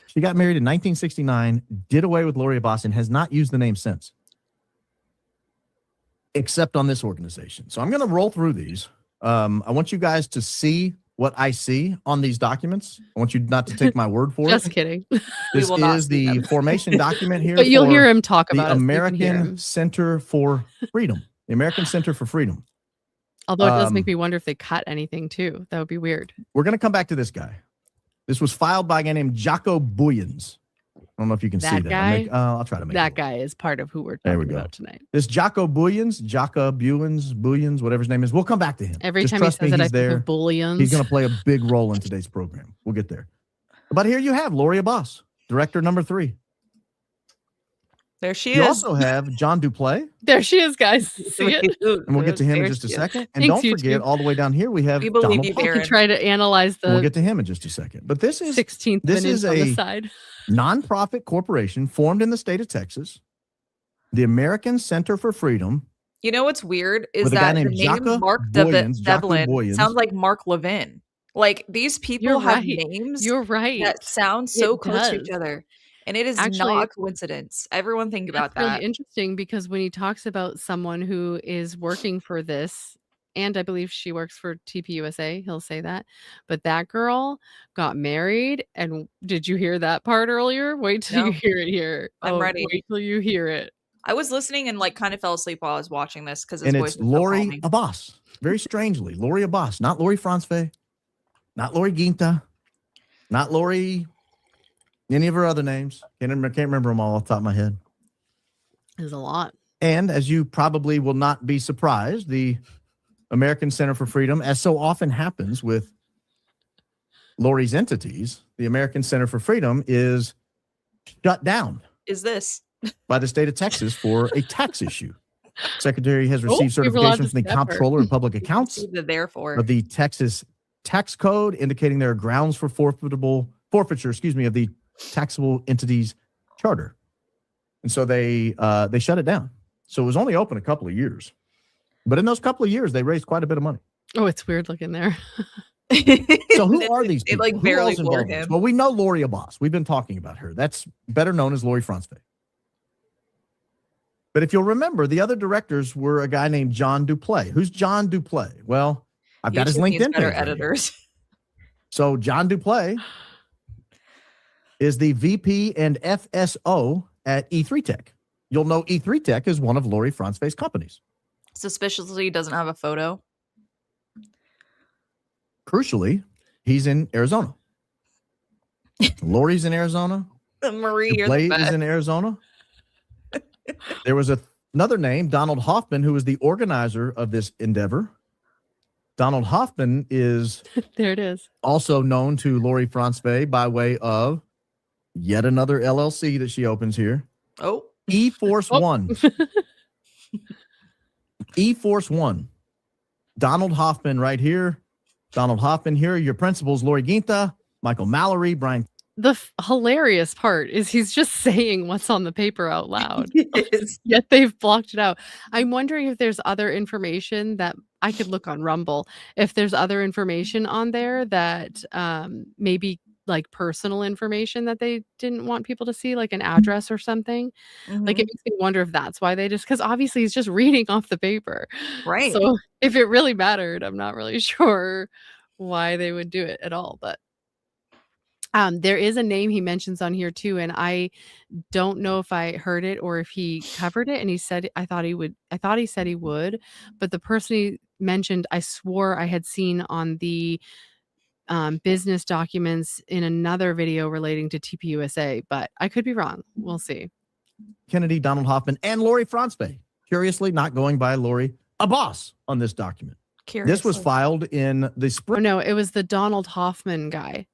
She got married in 1969, did away with Lori Abbas, and has not used the name since, except on this organization. So I'm going to roll through these. I want you guys to see what I see on these documents. I want you not to take my word for it. Just kidding. This is the formation document here. But you'll hear him talk about the American Center for Freedom. The American Center for Freedom. Although it does make me wonder if they cut anything too. That would be weird. We're going to come back to this guy. This was filed by a guy named Jaco Booyens. I don't know if you can see that. I'll try to make that guy is part of who we're talking about tonight. This Jaco Booyens, whatever his name is. We'll come back to him. Every time he says it, I think of Booyens. He's going to play a big role in today's program. We'll get there. But here you have Lori Abbas, director number 3. There she is. You also have John Duplay. There she is, guys. See it? And we'll get to him in just a second. And don't forget, all the way down here, we have Donald Trump. We can try to analyze the. We'll get to him in just a second. But this is 16th. This is on a the side. nonprofit corporation formed in the state of Texas, the American Center for Freedom. You know what's weird is that the name Mark Devlin sounds like Mark Levin. Like these people have names. You're right. That sound so close to each other. And it is Actually, not a coincidence. Everyone think about that's really that. interesting because when he talks about someone who is working for this, and I believe she works for TPUSA, he'll say that. But that girl got married, and did you hear that part earlier? Wait till you No, hear it here. I'm Oh, ready. wait till you hear it. I was listening and like kind of fell asleep while I was watching this because his And voice it's was so Lori calming. Abbas. Very strangely, Lori Abbas, not Lori Frantzve, not Lori Ginta, not Lori, any of her other names. Can't remember them all off the top of my head. There's a lot. And as you probably will not be surprised, the American Center for Freedom, as so often happens with Lori's entities, the American Center for Freedom is shut down. Is this by the state of Texas for a tax issue. Secretary has received we were allowed certification to from the step her. Comptroller of Public Accounts the therefore of the Texas Tax Code, indicating there are grounds for forfeiture, of the taxable entities charter. And so they shut it down. So it was only open a couple of years. But in those couple of years, they raised quite a bit of money. Oh, it's weird looking there. So who are these people? It like Who barely all's involved floored in this? him. Well, we know Lori Abbas. We've been talking about her. That's better known as Lori Frantzve. But if you'll remember, the other directors were a guy named John Duplay. Who's John Duplay? Well, I've got his YouTube needs LinkedIn better page right here. editors. So John Duplay is the VP and FSO at E3 Tech. You'll know E3 Tech is one of Lori Frantzve's companies. Suspiciously doesn't have a photo. Crucially, he's in Arizona. Lori's in Arizona. Marie, you're Duplay the is best. in Arizona. There was another name, Donald Hoffman, who was the organizer of this endeavor. Donald Hoffman is There it is. also known to Lori Frantzve by way of yet another LLC that she opens here. Oh, E-Force Oh. One. E-Force One. Donald Hoffman right here. Donald Hoffman here. Your principals, Lori Ginta, Michael Mallory, Brian. The hilarious part is he's just saying what's on the paper out loud. yes. Yet they've blocked it out. I'm wondering if there's other information that I could look on Rumble. If there's other information on there that maybe like personal information that they didn't want people to see, like an address or something. Like it makes me wonder if that's why they just, because obviously he's just reading off the paper. Right. So if it really mattered, I'm not really sure why they would do it at all. But there is a name he mentions on here too, and I don't know if I heard it or if he covered it. And he said I thought he said he would, but the person he mentioned, I swore I had seen on the business documents in another video relating to TPUSA, but I could be wrong. We'll see. Kennedy, Donald Hoffman, and Lori Frantzve. Curiously, not going by Lori Abbas on this document. This was filed in the spring. Oh no, it was the Donald Hoffman guy.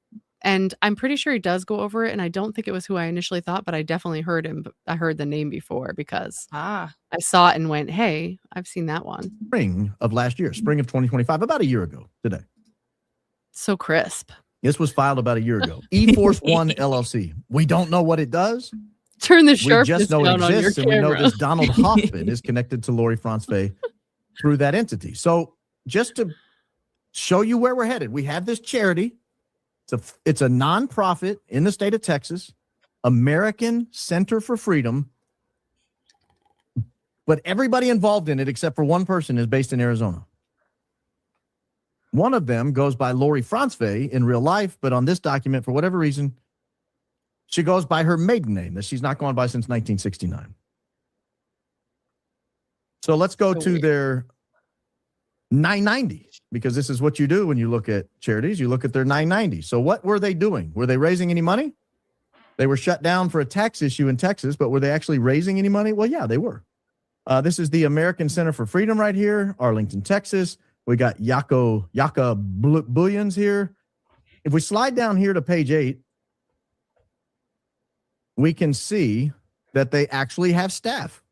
And I'm pretty sure he does go over it. And I don't think it was who I initially thought, but I definitely heard him. I heard the name before because I saw it and went, hey, I've seen that one. Spring of last year, spring of 2025, about a year ago today. So crisp. This was filed about a year ago. E-Force One LLC. We don't know what it does. Turn the We sharpness just know down it on your exists, and we know camera. this Donald Hoffman is connected to Lori Frantzve through that entity. So just to show you where we're headed, we have this charity. It's a nonprofit in the state of Texas, American Center for Freedom. But everybody involved in it, except for one person, is based in Arizona. One of them goes by Lori Frantzve in real life, but on this document, for whatever reason, she goes by her maiden name that she's not gone by since 1969. So let's go to their 990, because this is what you do when you look at charities. You look at their 990. So what were they doing? Were they raising any money? They were shut down for a tax issue in Texas, but were they actually raising any money? Well, yeah, they were. This is the American Center for Freedom right here, Arlington, Texas. We got Jaco Booyens here. If we slide down here to page 8, we can see that they actually have staff.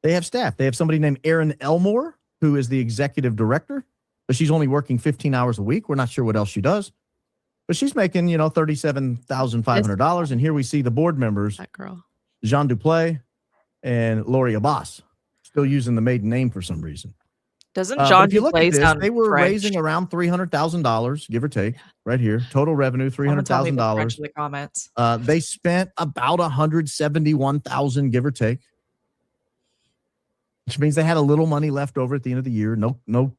They have staff. They have somebody named Erin Elmore, who is the executive director, but she's only working 15 hours a week. We're not sure what else she does, but she's making, $37,500. And here we see the board members, That girl. Jean Duplay and Lori Abbas, still using the maiden name for some reason. Doesn't But John if you look at Clay this, sound they were French? raising around $300,000, give or take, right here. Total revenue, Someone tell me the French $300,000. in the comments. They spent about $171,000, give or take, which means they had a little money left over at the end of the year. No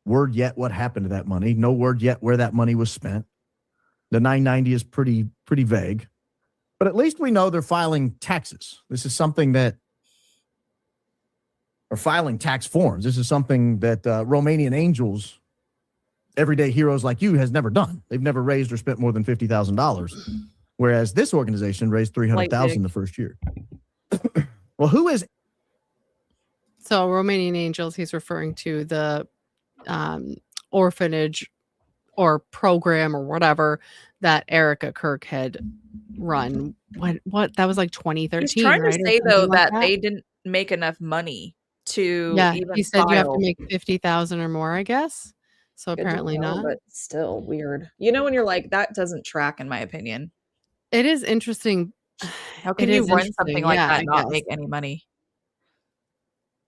word yet what happened to that money. No word yet where that money was spent. The 990 is pretty vague, but at least we know they're filing taxes. This is something that, or filing tax forms. This is something that Romanian angels, everyday heroes like you, has never done. They've never raised or spent more than $50,000, whereas this organization raised $300,000 the first year. Well, who is? So Romanian Angels, he's referring to the orphanage or program or whatever that Erica Kirk had run. What that was like 2013. He's trying right? to say though that they didn't make enough money to even he said you have to file. make 50,000 or more, I guess. So Good to apparently know, not. but still weird. You know, when you're like, that doesn't track, in my opinion. It is interesting. How can It you is run interesting. something like Yeah, that I and not guess. make any money?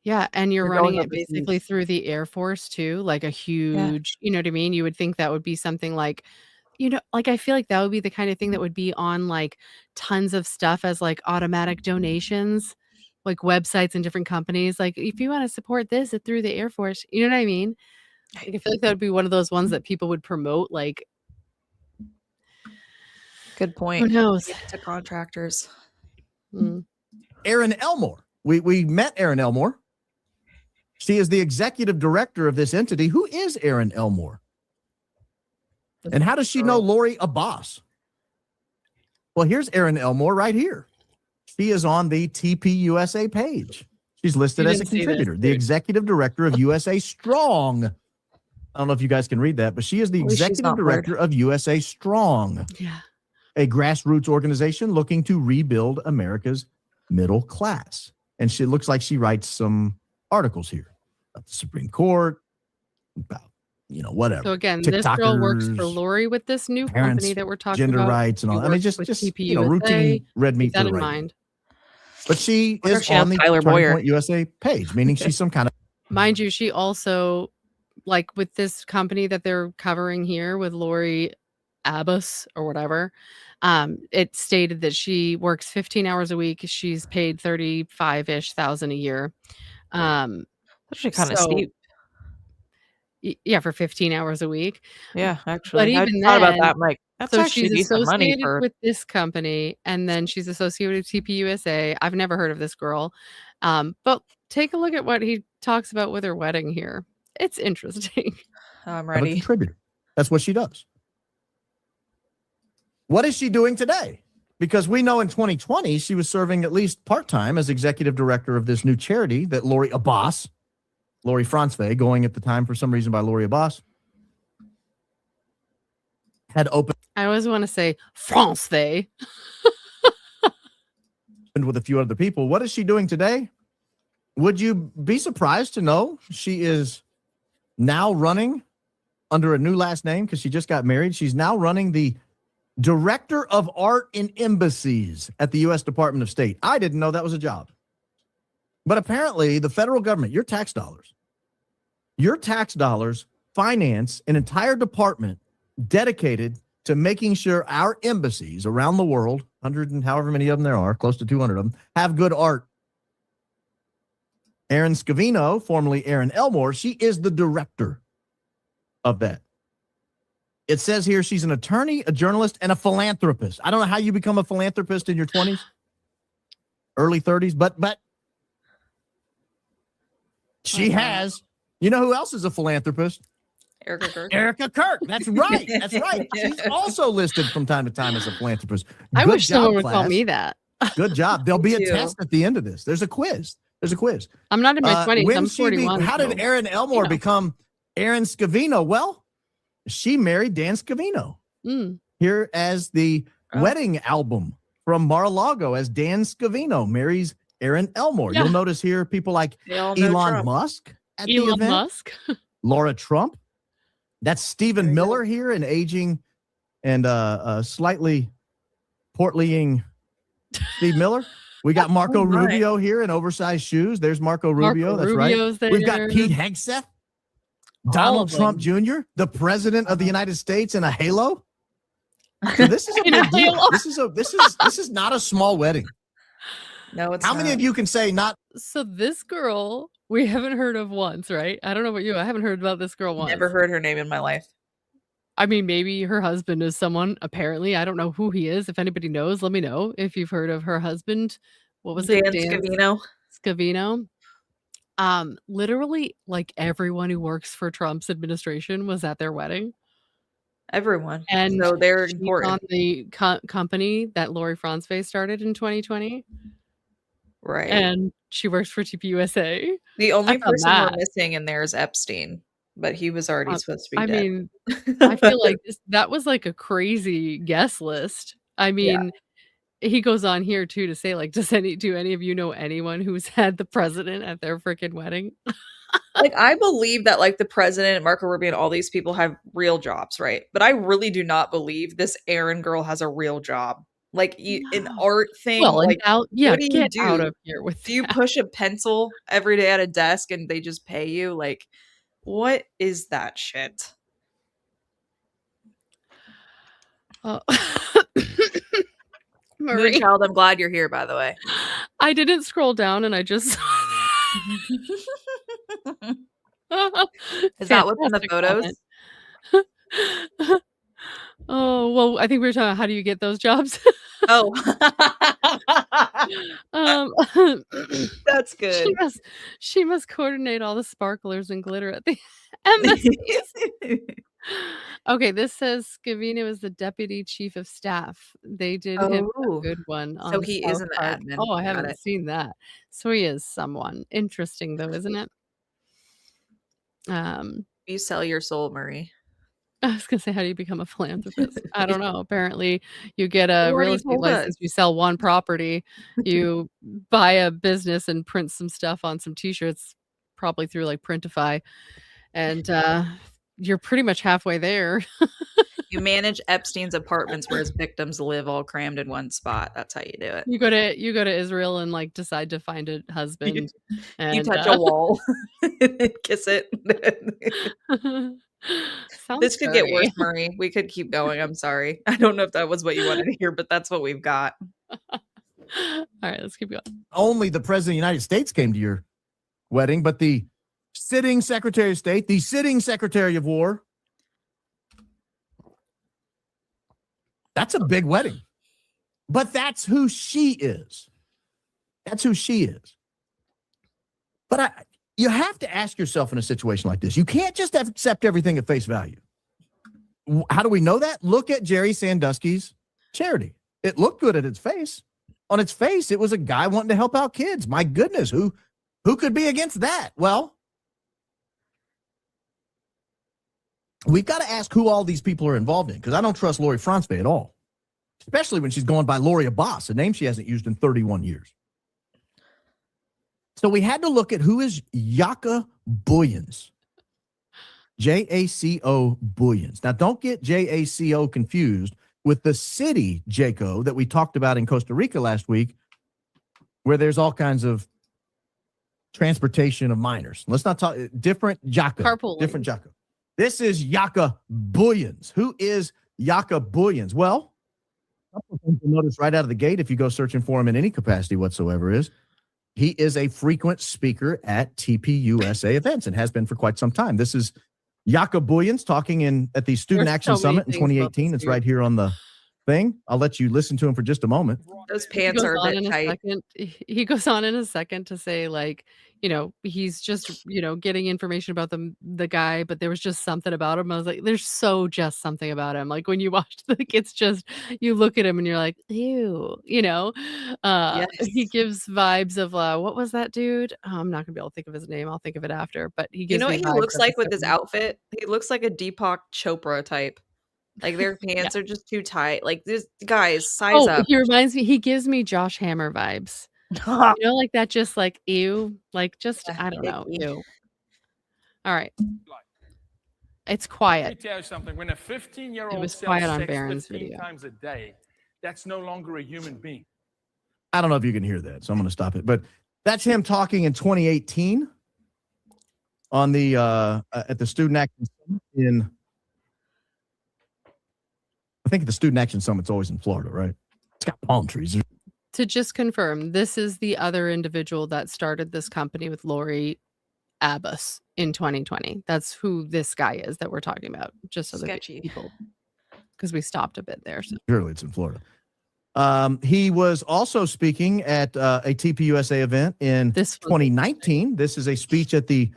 Yeah, and you're You're going running it overseas. basically through the Air Force too, like a huge, you know what I mean? You would think that would be something like, you know, like I feel like that would be the kind of thing that would be on like tons of stuff as like automatic donations, like websites and different companies. Like if you want to support this through the Air Force, you know what I mean? Like, I feel like that would be one of those ones that people would promote. Like, Good point. who knows? To contractors. Erin Elmore. We met Erin Elmore. She is the executive director of this entity. Who is Erin Elmore? And how does she know Lori Abbas? Well, here's Erin Elmore right here. She is on the TPUSA page. She's listed as a contributor, the executive director of USA Strong. I don't know if you guys can read that, but she is the executive director of USA Strong, a grassroots organization looking to rebuild America's middle class. And she looks like she writes some articles here about the Supreme Court, about, you know, whatever. So again, this girl works for Lori with this new company that we're talking gender about. rights and all. I mean, just TPUSA. you know, routine red meat Keep that for in right mind. But she is on the Turning Point USA page, meaning she's some kind of. Mind you, she also, like with this company that they're covering here with Lori Abbas or whatever, it stated that she works 15 hours a week. She's paid 35-ish thousand a year. That's actually kind of steep. Yeah, for 15 hours a week. Yeah, actually. But even thought then, about that. I'm like, that's so actually she's decent money associated for. with this company, and then she's associated with TPUSA. I've never heard of this girl. But take a look at what he talks about with her wedding here. It's interesting. I'm ready. A contributor. That's what she does. What is she doing today? Because we know in 2020, she was serving at least part-time as executive director of this new charity that Lori Abbas, Lori Frantzve, going at the time for some reason by Lori Abbas, had opened. I always want to say Frantzve. With a few other people. What is she doing today? Would you be surprised to know she is now running under a new last name because she just got married? She's now running the Director of Art in Embassies at the U.S. Department of State. I didn't know that was a job. But apparently the federal government, your tax dollars finance an entire department dedicated to making sure our embassies around the world, 100 and however many of them there are, close to 200 of them, have good art. Erin Scavino, formerly Erin Elmore, she is the director of that. It says here she's an attorney, a journalist, and a philanthropist. I don't know how you become a philanthropist in your 20s, early 30s, but she has. You know who else is a philanthropist? Erica Kirk. Erica Kirk. That's right. That's right. She's also listed from time to time as a philanthropist. I wish someone would class. call me that. Good job. There'll be a test at the end of this. There's a quiz. I'm not in my 20s. I'm 41. How did Erin Elmore become Erin Scavino? Well, she married Dan Scavino here as the wedding album from Mar-a-Lago as Dan Scavino marries Erin Elmore. You'll notice here people like Elon Musk at the event. Musk. Laura Trump. That's Stephen Miller here, an aging and slightly portlying Steve Miller. We got Marco Rubio here in oversized shoes. There's Marco Rubio. That's right. We've got Pete Hegseth Donald Trump Jr., the president of the United States, in a halo. So this is a big deal. This is not a small wedding. No, it's How not. many of you can say not? So this girl we haven't heard of once, right? I don't know about you. I haven't heard about this girl once. Never heard her name in my life. I mean, maybe her husband is someone, apparently. I don't know who he is. If anybody knows, let me know if you've heard of her husband. What was it? Dan Scavino. Scavino. Literally, like everyone who works for Trump's administration was at their wedding. Everyone. And so they're she's important. on the company that Lori Frantzve started in 2020. Right. And she works for TPUSA. The only person we're missing in there is Epstein, but he was already supposed to be dead. mean, I feel like that was like a crazy guest list. I mean, he goes on here too to say, like, do any of you know anyone who's had the president at their freaking wedding? Like, I believe that, like, the president, Marco Rubio, and all these people have real jobs, right? But I really do not believe this Aaron girl has a real job. Like, an art thing. Well, like, what do you get do? Out of here with do you push a pencil every day at a desk and they just pay you? Like, what is that shit? Marie. Moonchild, I'm glad you're here, by the way. I didn't scroll down and I just Is that what's in the photos? Oh, well, I think we were talking about how do you get those jobs? Oh. That's good. She must coordinate all the sparklers and glitter at the embassies. Okay, this says Scavino is the deputy chief of staff. They did him a good one. So he is an admin. Oh, I haven't seen that. So he is someone. Interesting though, isn't it? You sell your soul, Marie. I was gonna say, how do you become a philanthropist? I don't know. Apparently, you get a real estate license, you sell one property, you buy a business and print some stuff on some t-shirts, probably through like Printify, and you're pretty much halfway there. You manage Epstein's apartments where his victims live, all crammed in one spot. That's how you do it. You go to Israel and like decide to find a husband. You touch a wall, kiss it. This could get worse, Marie. We could keep going. I'm sorry. I don't know if that was what you wanted to hear, but that's what we've got. All right, let's keep going. Only the president of the United States came to your wedding, but the sitting Secretary of State, the sitting Secretary of War. That's a big wedding. But that's who she is. That's who she is. But you have to ask yourself in a situation like this. You can't just accept everything at face value. How do we know that? Look at Jerry Sandusky's charity. It looked good at its face. On its face, it was a guy wanting to help out kids. My goodness, who could be against that? Well, we've got to ask who all these people are involved in, because I don't trust Lori Frantzve at all, especially when she's going by Lori Abbas, a name she hasn't used in 31 years. So we had to look at who is Jaco Booyens. Jaco Booyens. Now, don't get Jaco confused with the city Jaco that we talked about in Costa Rica last week, where there's all kinds of transportation of minors. Let's not talk different Jaco. Carpooling. Different Jaco. This is Jaco Booyens. Who is Jaco Booyens? Well, a couple of things you'll notice right out of the gate if you go searching for him in any capacity whatsoever is he is a frequent speaker at TPUSA events and has been for quite some time. This is Jaco Booyens talking at the Student Action Summit in 2018. It's right here on the thing. I'll let you listen to him for just a moment. Those pants are a bit tight. He goes on in a second to say, like, he's just, getting information about the guy, but there was just something about him. I was like, there's just something about him. Like when you watch it's just, you look at him and you're like, ew, Yes. He gives vibes of, what was that dude? I'm not gonna be able to think of his name. I'll think of it after, but he gives what he looks like with his outfit? He looks like a Deepak Chopra type. Like their pants are just too tight. Like this guys, size up. He reminds me, he gives me Josh Hammer vibes. Like that, just like ew, like just I don't know, ew. All right, it's quiet. Let me tell you something. When a 15-year-old It was sells quiet on sex Baron's 15 video. times a day, that's no longer a human being. I don't know if you can hear that, so I'm going to stop it. But that's him talking in 2018 on the at the Student Action Summit in. I think the Student Action Summit's always in Florida, right? It's got palm trees. To just confirm, this is the other individual that started this company with Lori Abbas in 2020. That's who this guy is that we're talking about. Just so that people, because we stopped a bit there. So. Surely it's in Florida. He was also speaking at a TPUSA event in 2019. This is a speech at the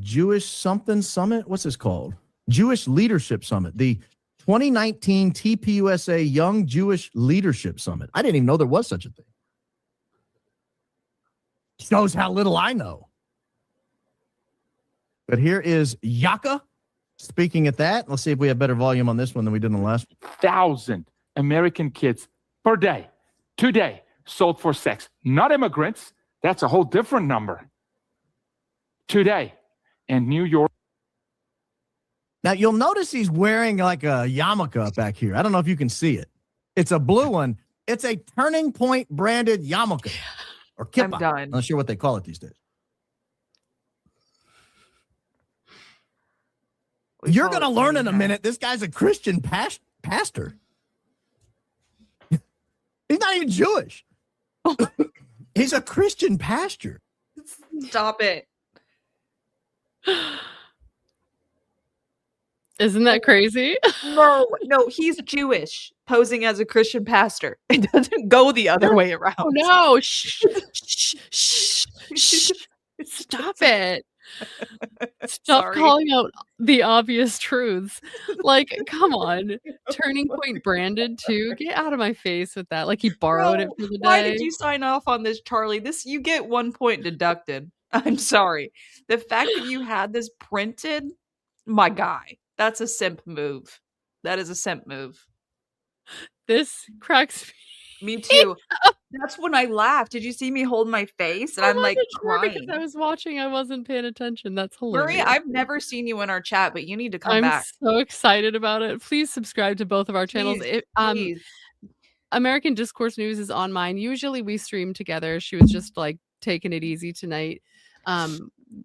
Jewish something summit. What's this called? Jewish Leadership Summit. The 2019 TPUSA Young Jewish Leadership Summit. I didn't even know there was such a thing. Shows how little I know. But here is Jaco speaking at that. Let's see if we have better volume on this one than we did in the last. 1,000 American kids per day, today, sold for sex. Not immigrants. That's a whole different number. Today, in New York. Now, you'll notice he's wearing like a yarmulke back here. I don't know if you can see it. It's a blue one. It's a Turning Point branded yarmulke. Or kippah. I'm done. I'm not sure what they call it these days. You're going to learn in a minute. This guy's a Christian pastor. He's not even Jewish. He's a Christian pastor. Stop it. Isn't that crazy? No, he's Jewish, posing as a Christian pastor. It doesn't go the other way around. Oh, no. Shh. Stop it. Stop calling out the obvious truths. Like, come on. Turning Point branded too. Get out of my face with that. Like he borrowed it for the day. Why did you sign off on this, Charlie? You get 1 point deducted. I'm sorry. The fact that you had this printed, my guy. That's a simp move. That is a simp move. This cracks me too. That's when I laughed. Did you see me hold my face? And I'm like crying. Because I was watching. I wasn't paying attention. That's hilarious. Marie, I've never seen you in our chat, but you need to come back. I'm so excited about it. Please subscribe to both of our channels. Please. American Discourse News is on mine. Usually we stream together. She was just like taking it easy tonight.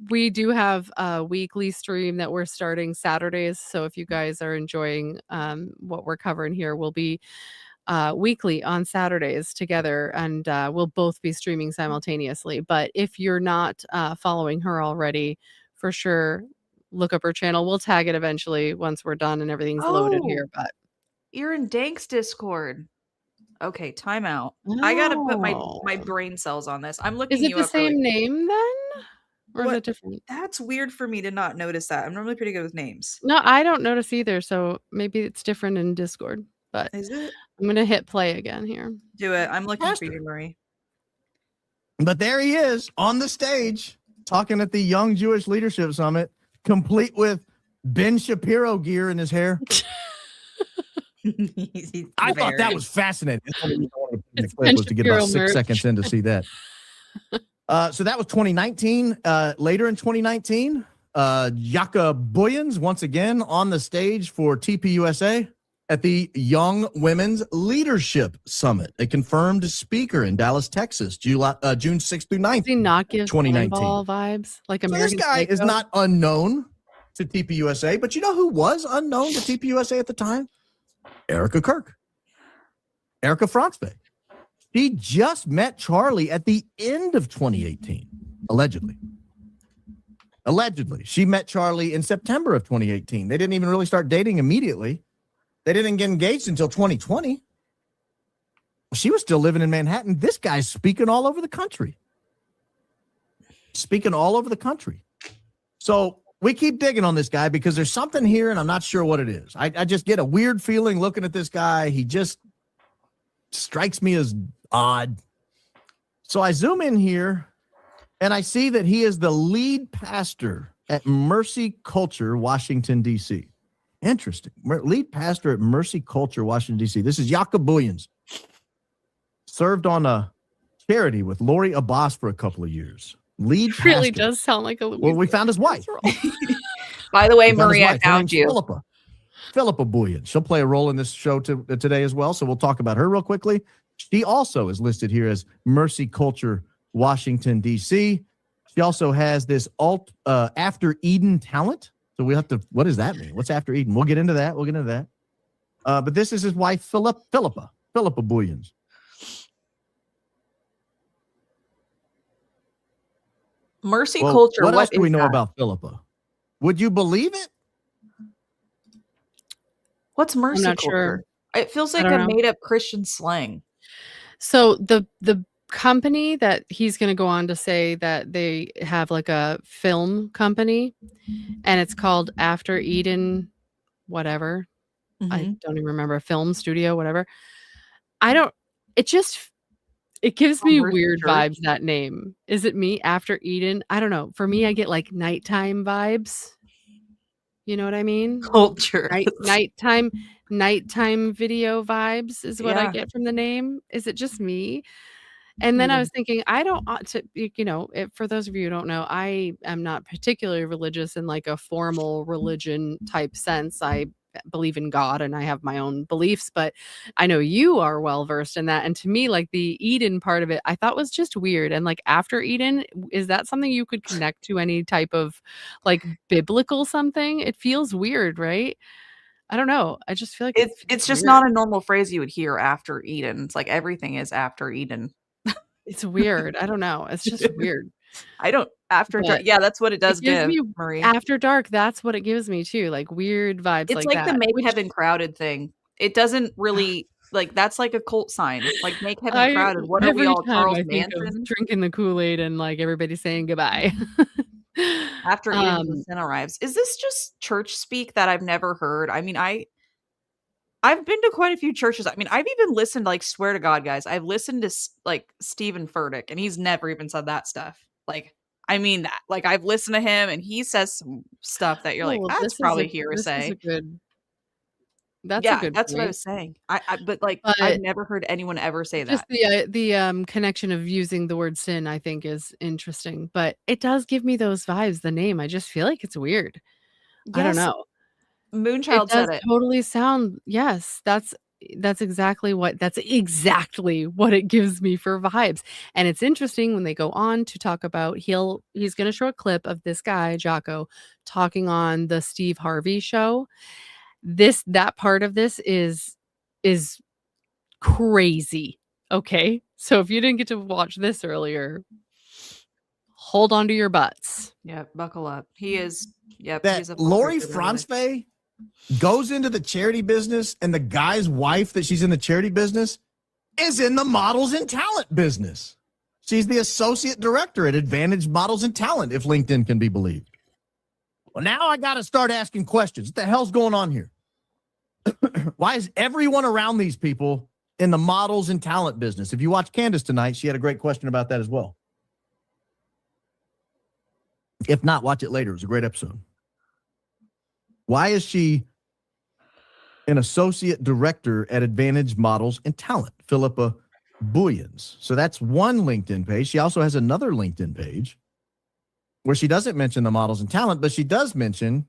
We do have a weekly stream that we're starting Saturdays. So if you guys are enjoying what we're covering here, we'll be weekly on Saturdays together, and we'll both be streaming simultaneously. But if you're not following her already, for sure, look up her channel. We'll tag it eventually once we're done and everything's loaded here. But you're in Dank's Discord. Okay, timeout. I gotta put my brain cells on this. I'm looking. Is it the same name then? Or is it different? That's weird for me to not notice that. I'm normally pretty good with names. No, I don't notice either. So maybe it's different in Discord. But is it? I'm going to hit play again here. Do it. I'm looking for you, Marie. But there he is on the stage talking at the Young Jewish Leadership Summit, complete with Ben Shapiro gear in his hair. I thought that was fascinating. The clip was to get about 6 seconds in to see that. So that was 2019. Later in 2019, Jaco Booyens once again on the stage for TPUSA at the Young Women's Leadership Summit. A confirmed speaker in Dallas, Texas, June 6th through 9th. Does he not give 2019 ball vibes like American? This guy is not unknown to TPUSA, but you know who was unknown to TPUSA at the time? Erica Kirk. Lori Frantzve. She just met Charlie at the end of 2018, allegedly. Allegedly. She met Charlie in September of 2018. They didn't even really start dating immediately. They didn't get engaged until 2020. She was still living in Manhattan. This guy's speaking all over the country. Speaking all over the country. So we keep digging on this guy because there's something here and I'm not sure what it is. I just get a weird feeling looking at this guy. He just strikes me as odd. So I zoom in here and I see that he is the lead pastor at Mercy Culture, Washington, D.C. Interesting. Lead pastor at Mercy Culture, Washington, D.C. This is Jaco Booyens. Served on a charity with Lori Abbas for a couple of years. Lead pastor. Really does sound like a Well, we found his wife. By the way, Marie, I found you. Philippa Booyens. She'll play a role in this show today as well, so we'll talk about her real quickly. She also is listed here as Mercy Culture, Washington, D.C. She also has this After Eden talent. So we have to, what does that mean? What's After Eden? We'll get into that. But this is his wife, Philippa Booyens. Mercy culture. What else do we know about Philippa? Would you believe it? What's mercy I'm not culture? sure. It feels like a made-up Christian slang. So the company that he's going to go on to say that they have like a film company, and it's called After Eden, whatever. I don't even remember, a film studio, whatever. It gives me weird vibes, that name. Is it me? After Eden? I don't know. For me, I get like nighttime vibes. You know what I mean? Culture. Nighttime video vibes is what I get from the name. Is it just me? And then I was thinking, I don't ought to, for those of you who don't know, I am not particularly religious in like a formal religion type sense. I believe in God and I have my own beliefs, but I know you are well versed in that. And to me, like the Eden part of it, I thought was just weird. And like After Eden, is that something you could connect to any type of like biblical something? It feels weird, right? I don't know. I just feel like it's just not a normal phrase you would hear after Eden. It's like everything is after Eden. It's weird. I don't know. It's just weird. After dark. Yeah, that's what it does give me, Marie. After dark, that's what it gives me too. Like weird vibes. It's like the Make Heaven Crowded thing. It doesn't really like that's like a cult sign. Like Make Heaven Crowded. What are we all, Charles Manson? Drinking the Kool-Aid and like everybody saying goodbye. After Eden sin arrives. Is this just church speak that I've never heard? I mean, I've been to quite a few churches. I mean, I've even listened, like, swear to God, guys, I've listened to like Stephen Furtick, and he's never even said that stuff. Like, I mean that. Like, I've listened to him, and he says some stuff that you're like, that's probably hearsay. That's a good that's point. what I was saying. But I've never heard anyone ever say that. Just the connection of using the word sin, I think, is interesting. But it does give me those vibes. The name, I just feel like it's weird. Yes. I don't know. Moonchild said it. Totally sound. Yes, that's exactly what it gives me for vibes. And it's interesting when they go on to talk about he's going to show a clip of this guy Jaco talking on the Steve Harvey show. That part of this is crazy. Okay, so if you didn't get to watch this earlier, hold on to your butts. Yeah, buckle up. He is. Yep. That Lori Frantzve goes into the charity business, and the guy's wife that she's in the charity business is in the models and talent business. She's the associate director at Advantage Models and Talent, if LinkedIn can be believed. Well, now I got to start asking questions. What the hell's going on here? Why is everyone around these people in the models and talent business? If you watch Candace tonight, she had a great question about that as well. If not, watch it later. It was a great episode. Why is she an associate director at Advantage Models and Talent, Philippa Booyens? So that's one LinkedIn page. She also has another LinkedIn page where she doesn't mention the models and talent, but she does mention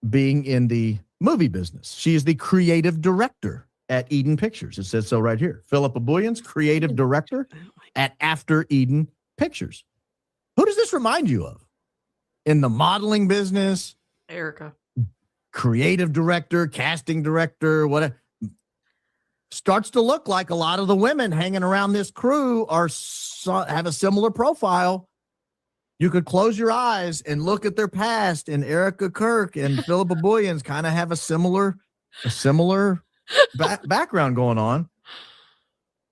being in the movie business. She is the creative director at Eden Pictures. It says so right here. Philippa Booyens, creative director at After Eden Pictures. Who does this remind you of? In the modeling business? Erica. Creative director, casting director, whatever. Starts to look like a lot of the women hanging around this crew have a similar profile. You could close your eyes and look at their past, and Erica Kirk and Philippa Booyens kind of have a similar background going on.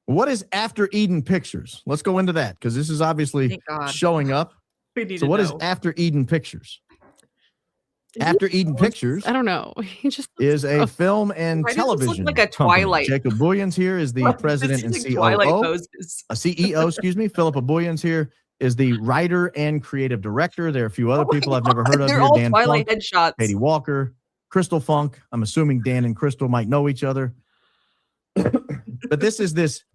What is After Eden Pictures? Let's go into that because this is obviously showing up. So what is After Eden Pictures? After Eden Pictures, I don't know. He just is a film and television. Like a Twilight. Jacob Booyens here is the president and CEO. Excuse me. Philippa Booyens here is the writer and creative director. There are a few other people I've never heard of. They're here. all Dan Twilight Funk, headshots. Katie Walker, Crystal Funk. I'm assuming Dan and Crystal might know each other. But this is this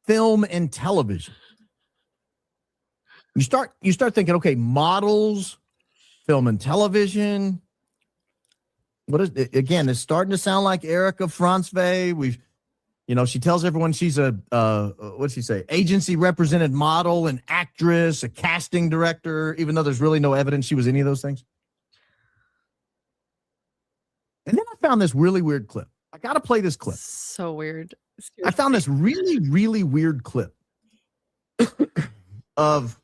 film and television. You start thinking, okay, models, film and television. What is it? Again, it's starting to sound like Erica Frantzve. You know, she tells everyone she's a, what'd she say? Agency represented model, an actress, a casting director, even though there's really no evidence she was any of those things. And then I found this really weird clip. I got to play this clip. So weird. Seriously. I found this really, really weird clip of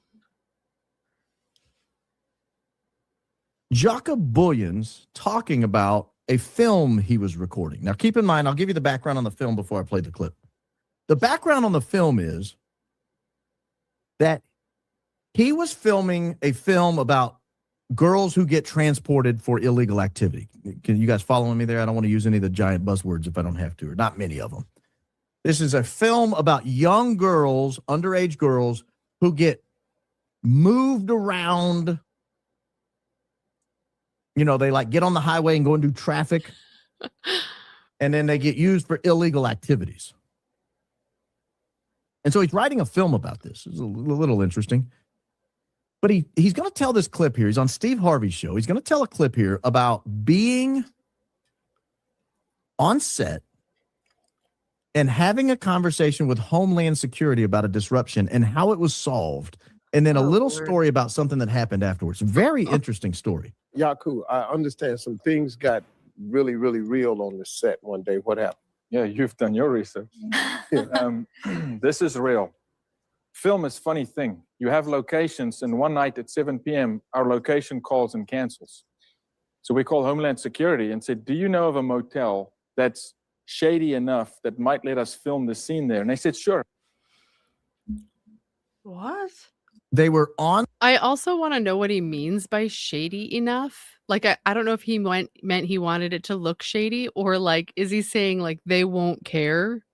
Jaco Booyens talking about a film he was recording. Now, keep in mind, I'll give you the background on the film before I play the clip. The background on the film is that he was filming a film about girls who get transported for illegal activity. Can you guys following me there? I don't want to use any of the giant buzzwords if I don't have to, or not many of them. This is a film about young girls, underage girls, who get moved around. You know, they like get on the highway and go and do traffic, and then they get used for illegal activities. And so he's writing a film about this. It's a little interesting. But he's going to tell this clip here. He's on Steve Harvey's show. He's going to tell a clip here about being on set and having a conversation with Homeland Security about a disruption and how it was solved. And then a little story about something that happened afterwards. Very interesting story. Jaco, I understand some things got really, really real on the set one day. What happened? Yeah, you've done your research. This is real. Film is a funny thing. You have locations, and one night at 7 p.m., our location calls and cancels. So we call Homeland Security and said, do you know of a motel that's shady enough that might let us film the scene there? And they said, sure. What? They were on. I also want to know what he means by shady enough. Like, I don't know if he meant he wanted it to look shady, or like, is he saying like they won't care?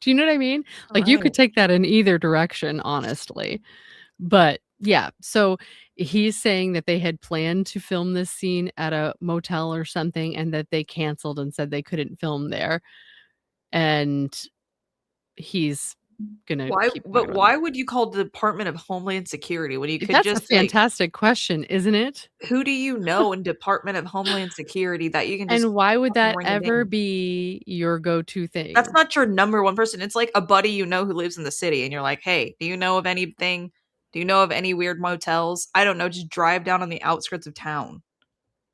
Do you know what I mean? Like, you could take that in either direction, honestly. But yeah, so he's saying that they had planned to film this scene at a motel or something, and that they canceled and said they couldn't film there. And he's gonna why would you call the Department of Homeland Security when you could That's just a fantastic question, isn't it? Who do you know in Department of Homeland Security that you can just And why would that ring ever be your go-to thing? That's not your number one person. It's like a buddy you know who lives in the city, and you're like, hey, do you know of anything? Do you know of any weird motels? I don't know. Just drive down on the outskirts of town.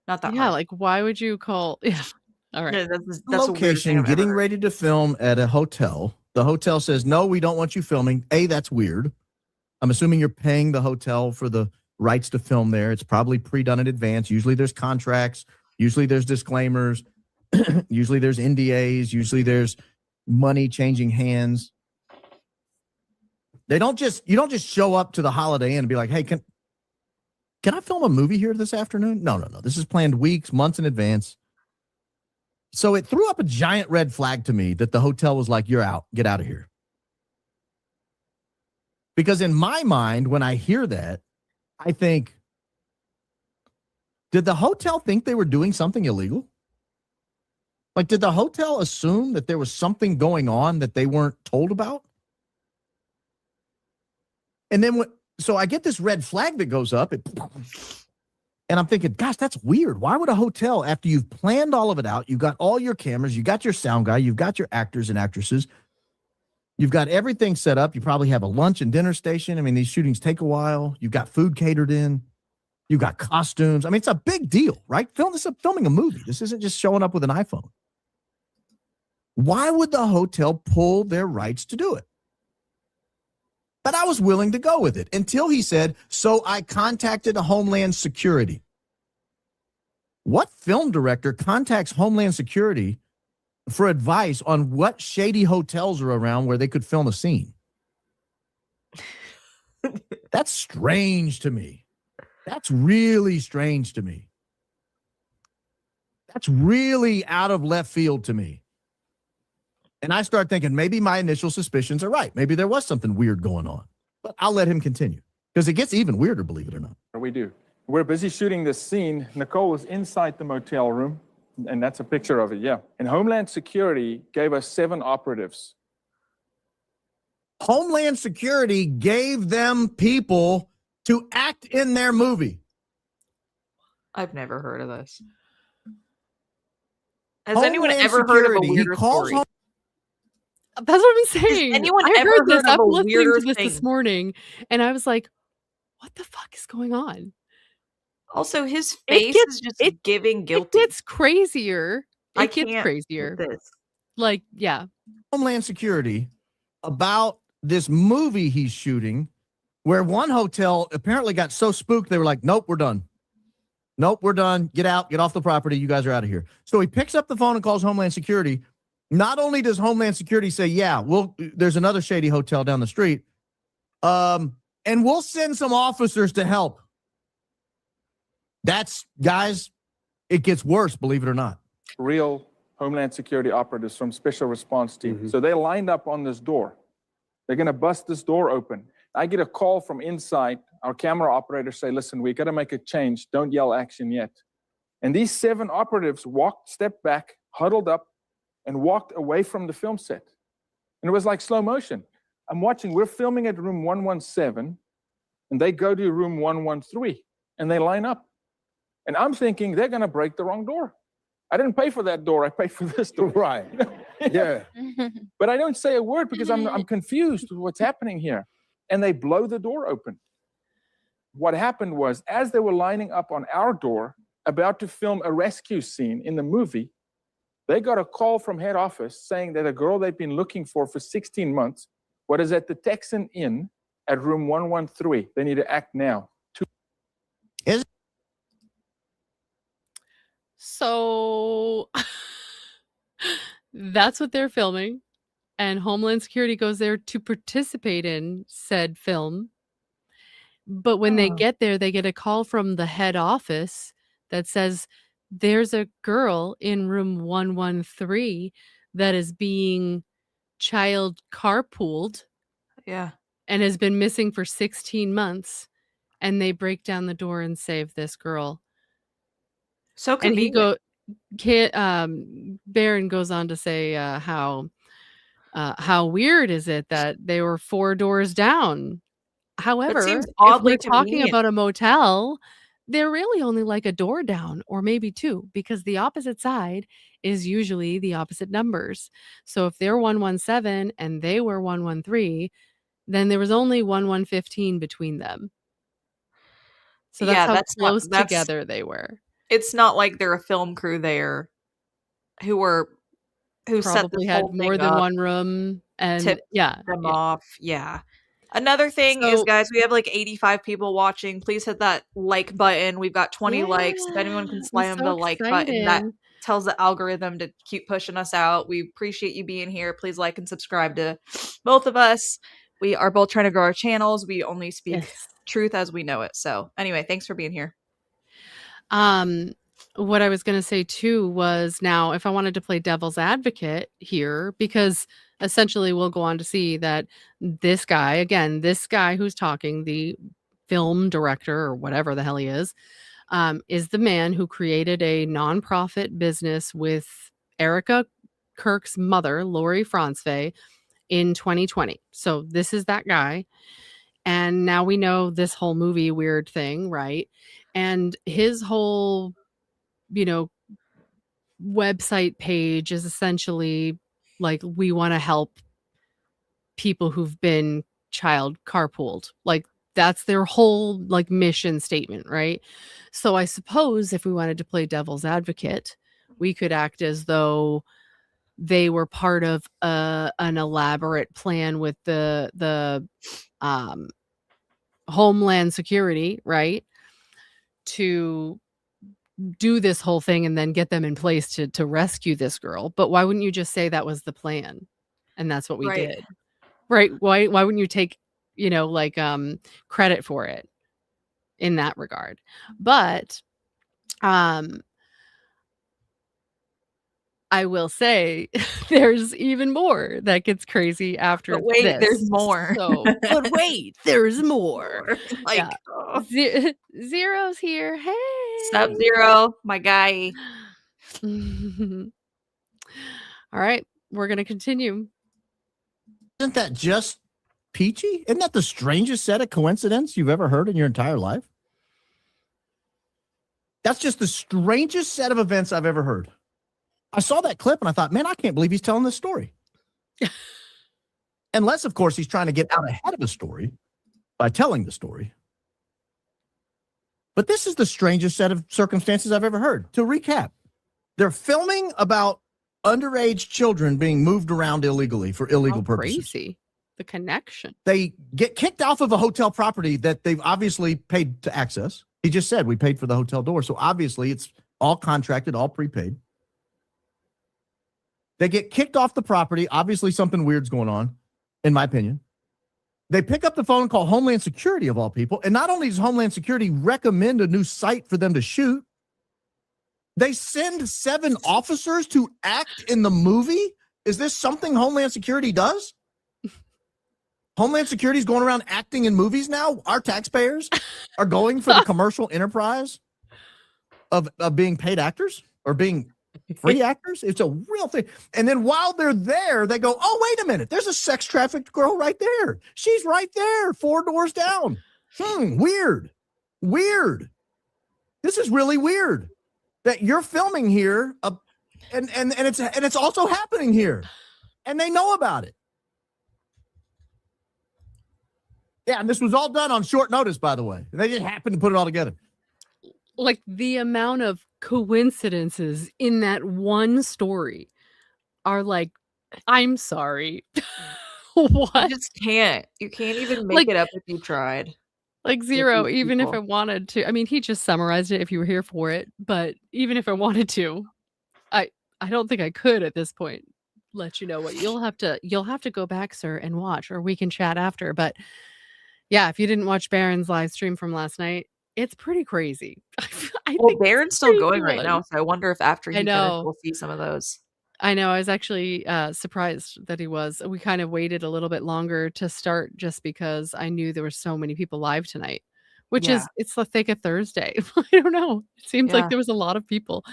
Not that hard. Like, why would you call? Yeah. All right. Yeah, that's location getting ready to film at a hotel. The hotel says, no, we don't want you filming. That's weird. I'm assuming you're paying the hotel for the rights to film there. It's probably pre-done in advance. Usually there's contracts. Usually there's disclaimers. Usually there's NDAs. Usually there's money changing hands. You don't just show up to the Holiday Inn and be like, hey, can I film a movie here this afternoon? No. This is planned weeks, months in advance. So it threw up a giant red flag to me that the hotel was like, you're out, get out of here. Because in my mind, when I hear that, I think, did the hotel think they were doing something illegal? Like, did the hotel assume that there was something going on that they weren't told about? And then so I get this red flag that goes up. And I'm thinking, gosh, that's weird. Why would a hotel, after you've planned all of it out, you've got all your cameras, you got your sound guy, you've got your actors and actresses, you've got everything set up. You probably have a lunch and dinner station. I mean, these shootings take a while. You've got food catered in. You've got costumes. I mean, it's a big deal, right? Filming a movie. This isn't just showing up with an iPhone. Why would the hotel pull their rights to do it? But I was willing to go with it until he said, so I contacted Homeland Security. What film director contacts Homeland Security for advice on what shady hotels are around where they could film a scene? That's strange to me. That's really strange to me. That's really out of left field to me. And I start thinking maybe my initial suspicions are right. Maybe there was something weird going on. But I'll let him continue because it gets even weirder, believe it or not. We do. We're busy shooting this scene. Nicole is inside the motel room, and that's a picture of it, yeah. And Homeland Security gave us 7 operatives. Homeland Security gave them people to act in their movie. I've never heard of this. Has anyone ever heard of a weirder story? That's what I'm saying. anyone I ever heard this. heard of I'm a listening weirder to this thing? morning, and I was like, "What the fuck is going on?" Also, his It face gets is just it giving it guilty. gets crazier. I It gets can't with crazier. this. Like, yeah. Homeland Security about this movie he's shooting where one hotel apparently got so spooked they were like, nope, we're done. Nope, we're done. Get out. Get off the property. You guys are out of here. So he picks up the phone and calls Homeland Security. Not only does Homeland Security say, yeah, there's another shady hotel down the street, and we'll send some officers to help. That's, guys, it gets worse, believe it or not. Real Homeland Security operatives from Special Response Team. So they lined up on this door. They're going to bust this door open. I get a call from inside. Our camera operators say, listen, we got to make a change. Don't yell action yet. And these 7 operatives stepped back, huddled up, and walked away from the film set. And it was like slow motion. I'm watching, we're filming at room 117, and they go to room 113, and they line up. And I'm thinking, they're going to break the wrong door. I didn't pay for that door. I paid for this door. Right. Yeah. But I don't say a word because I'm confused with what's happening here. And they blow the door open. What happened was, as they were lining up on our door, about to film a rescue scene in the movie, they got a call from head office saying that a girl they've been looking for 16 months, what is at the Texan Inn at room 113. They need to act now. So that's what they're filming. And Homeland Security goes there to participate in said film. But when they get there, they get a call from the head office that says there's a girl in room 113 that is being child carpooled. Yeah. And has been missing for 16 months. And they break down the door and save this girl. So convenient. Baron goes on to say how weird is it that they were 4 doors down. However, seems if oddly we're talking convenient. about a motel, they're really only like a door down or maybe 2 because the opposite side is usually the opposite numbers. So if they're 117 and they were 113, then there was only 115 between them. So that's how close together they were. It's not like they're a film crew there who probably had more than one room and tipped them off. Yeah. Another thing is, guys, we have like 85 people watching. Please hit that like button. We've got 20 likes. If anyone can slam the like button, that tells the algorithm to keep pushing us out. We appreciate you being here. Please like and subscribe to both of us. We are both trying to grow our channels. We only speak truth as we know it. So anyway, thanks for being here. What I was going to say too was, now if I wanted to play devil's advocate here, because essentially we'll go on to see that this guy who's talking, the film director or whatever the hell he is the man who created a nonprofit business with Erica Kirk's mother, Lori Frantzve, in 2020. So this is that guy. And now we know this whole movie weird thing, right? And his whole, website page is essentially like, we want to help people who've been child carpooled. Like, that's their whole like mission statement, right? So I suppose if we wanted to play devil's advocate, we could act as though they were part of an elaborate plan with the Homeland Security, right? To do this whole thing and then get them in place to rescue this girl. But why wouldn't you just say that was the plan? And that's what we did. Right? Why wouldn't you take, credit for it in that regard? But I will say there's even more that gets crazy after but wait, this. There's more. But wait, there's more. Like, Zero's here. Hey. Sub-Zero, my guy. All right, we're going to continue. Isn't that just peachy? Isn't that the strangest set of coincidence you've ever heard in your entire life? That's just the strangest set of events I've ever heard. I saw that clip and I thought, man, I can't believe he's telling this story. Unless, of course, he's trying to get out ahead of a story by telling the story. But this is the strangest set of circumstances I've ever heard. To recap, they're filming about underage children being moved around illegally for illegal purposes. Crazy. The connection. They get kicked off of a hotel property that they've obviously paid to access. He just said we paid for the hotel door. So obviously it's all contracted, all prepaid. They get kicked off the property. Obviously something weird's going on, in my opinion. They pick up the phone and call Homeland Security, of all people. And not only does Homeland Security recommend a new site for them to shoot, they send 7 officers to act in the movie. Is this something Homeland Security does? Homeland Security is going around acting in movies now? Our taxpayers are going for the commercial enterprise of being paid actors or being free actors? It's a real thing. And then while they're there, they go, oh, wait a minute. There's a sex trafficked girl right there. She's right there, 4 doors down. Weird. This is really weird that you're filming here and it's also happening here. And they know about it. Yeah, and this was all done on short notice, by the way. They just happened to put it all together. Like the amount of coincidences in that one story are like, I'm sorry. What? You just can't. You can't even make it up if you tried. Like zero, even if I wanted to. I mean, he just summarized it if you were here for it. But even if I wanted to, I don't think I could at this point let you know what you'll have to go back, sir, and watch, or we can chat after. But yeah, if you didn't watch Baron's live stream from last night, it's pretty crazy. I think Baron's still going right now, so I wonder if after he finished, we'll see some of those. I know. I was actually surprised that he was. We kind of waited a little bit longer to start just because I knew there were so many people live tonight, which it's the thick of Thursday. I don't know. It seems like there was a lot of people.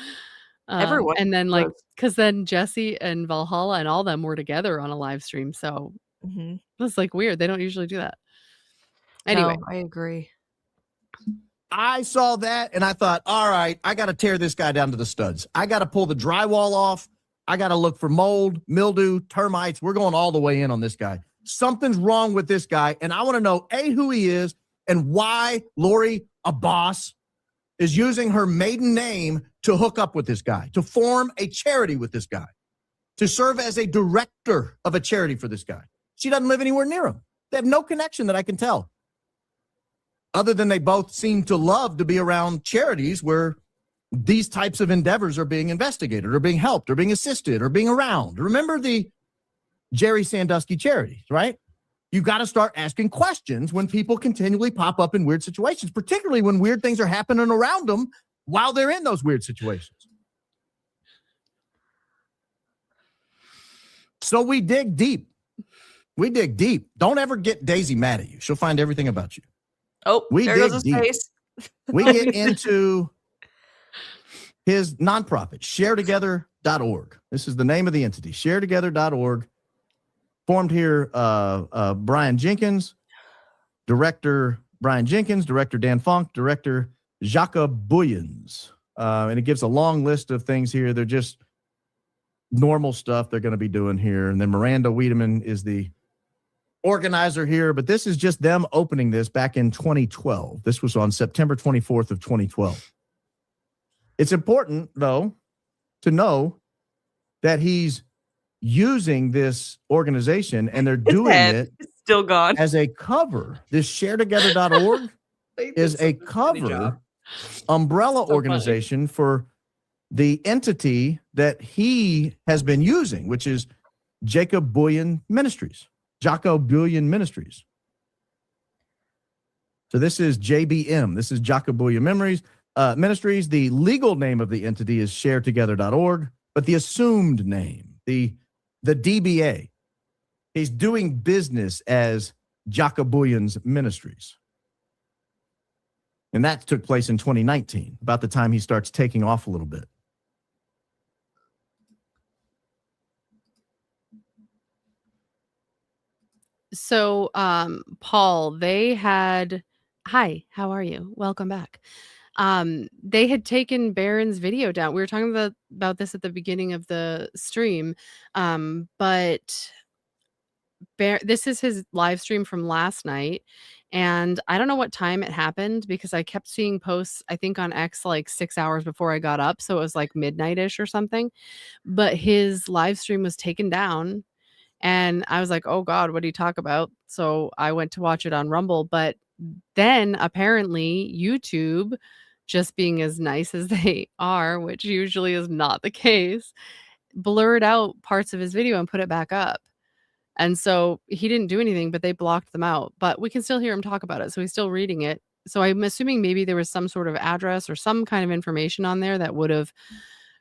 Everyone. And then because then Jesse and Valhalla and all them were together on a live stream. So that's like weird. They don't usually do that. Anyway, no, I agree. I saw that and I thought, all right, I got to tear this guy down to the studs. I got to pull the drywall off. I got to look for mold, mildew, termites. We're going all the way in on this guy. Something's wrong with this guy. And I want to know, A, who he is and why Lori, a boss, is using her maiden name to hook up with this guy, to form a charity with this guy, to serve as a director of a charity for this guy. She doesn't live anywhere near him. They have no connection that I can tell. Other than they both seem to love to be around charities where these types of endeavors are being investigated or being helped or being assisted or being around. Remember the Jerry Sandusky charities, right? You got to start asking questions when people continually pop up in weird situations, particularly when weird things are happening around them while they're in those weird situations. So we dig deep. We dig deep. Don't ever get Daisy mad at you. She'll find everything about you. Oh, there goes his face. We get into his nonprofit, sharetogether.org. This is the name of the entity, sharetogether.org. Formed here, Brian Jenkins, director Dan Funk, director Jaco Booyens. And it gives a long list of things here. They're just normal stuff they're going to be doing here. And then Miranda Wiedemann is the organizer here, but this is just them opening this back in 2012. This was on September 24th of 2012. It's important, though, to know that he's using this organization and they're doing it still gone as a cover. This sharetogether.org is a cover umbrella organization for the entity that he has been using, which is Jaco Booyen Ministries. So this is JBM. This is Jaco Booyen Ministries. The legal name of the entity is sharetogether.org, but the assumed name, the DBA, he's doing business as Jaco Booyen's Ministries. And that took place in 2019, about the time he starts taking off a little bit. So, Paul, they had, hi, how are you? Welcome back. They had taken Baron's video down. We were talking about this at the beginning of the stream. But This is his live stream from last night, and I don't know what time it happened because I kept seeing posts, I think on X, like 6 hours before I got up, so it was like midnight-ish or something, but his live stream was taken down, and I was like, "Oh god, what did he talk about?" So I went to watch it on Rumble, but then apparently YouTube, just being as nice as they are, which usually is not the case, blurred out parts of his video and put it back up. And so he didn't do anything, but they blocked them out. But we can still hear him talk about it. So he's still reading it. So I'm assuming maybe there was some sort of address or some kind of information on there that would have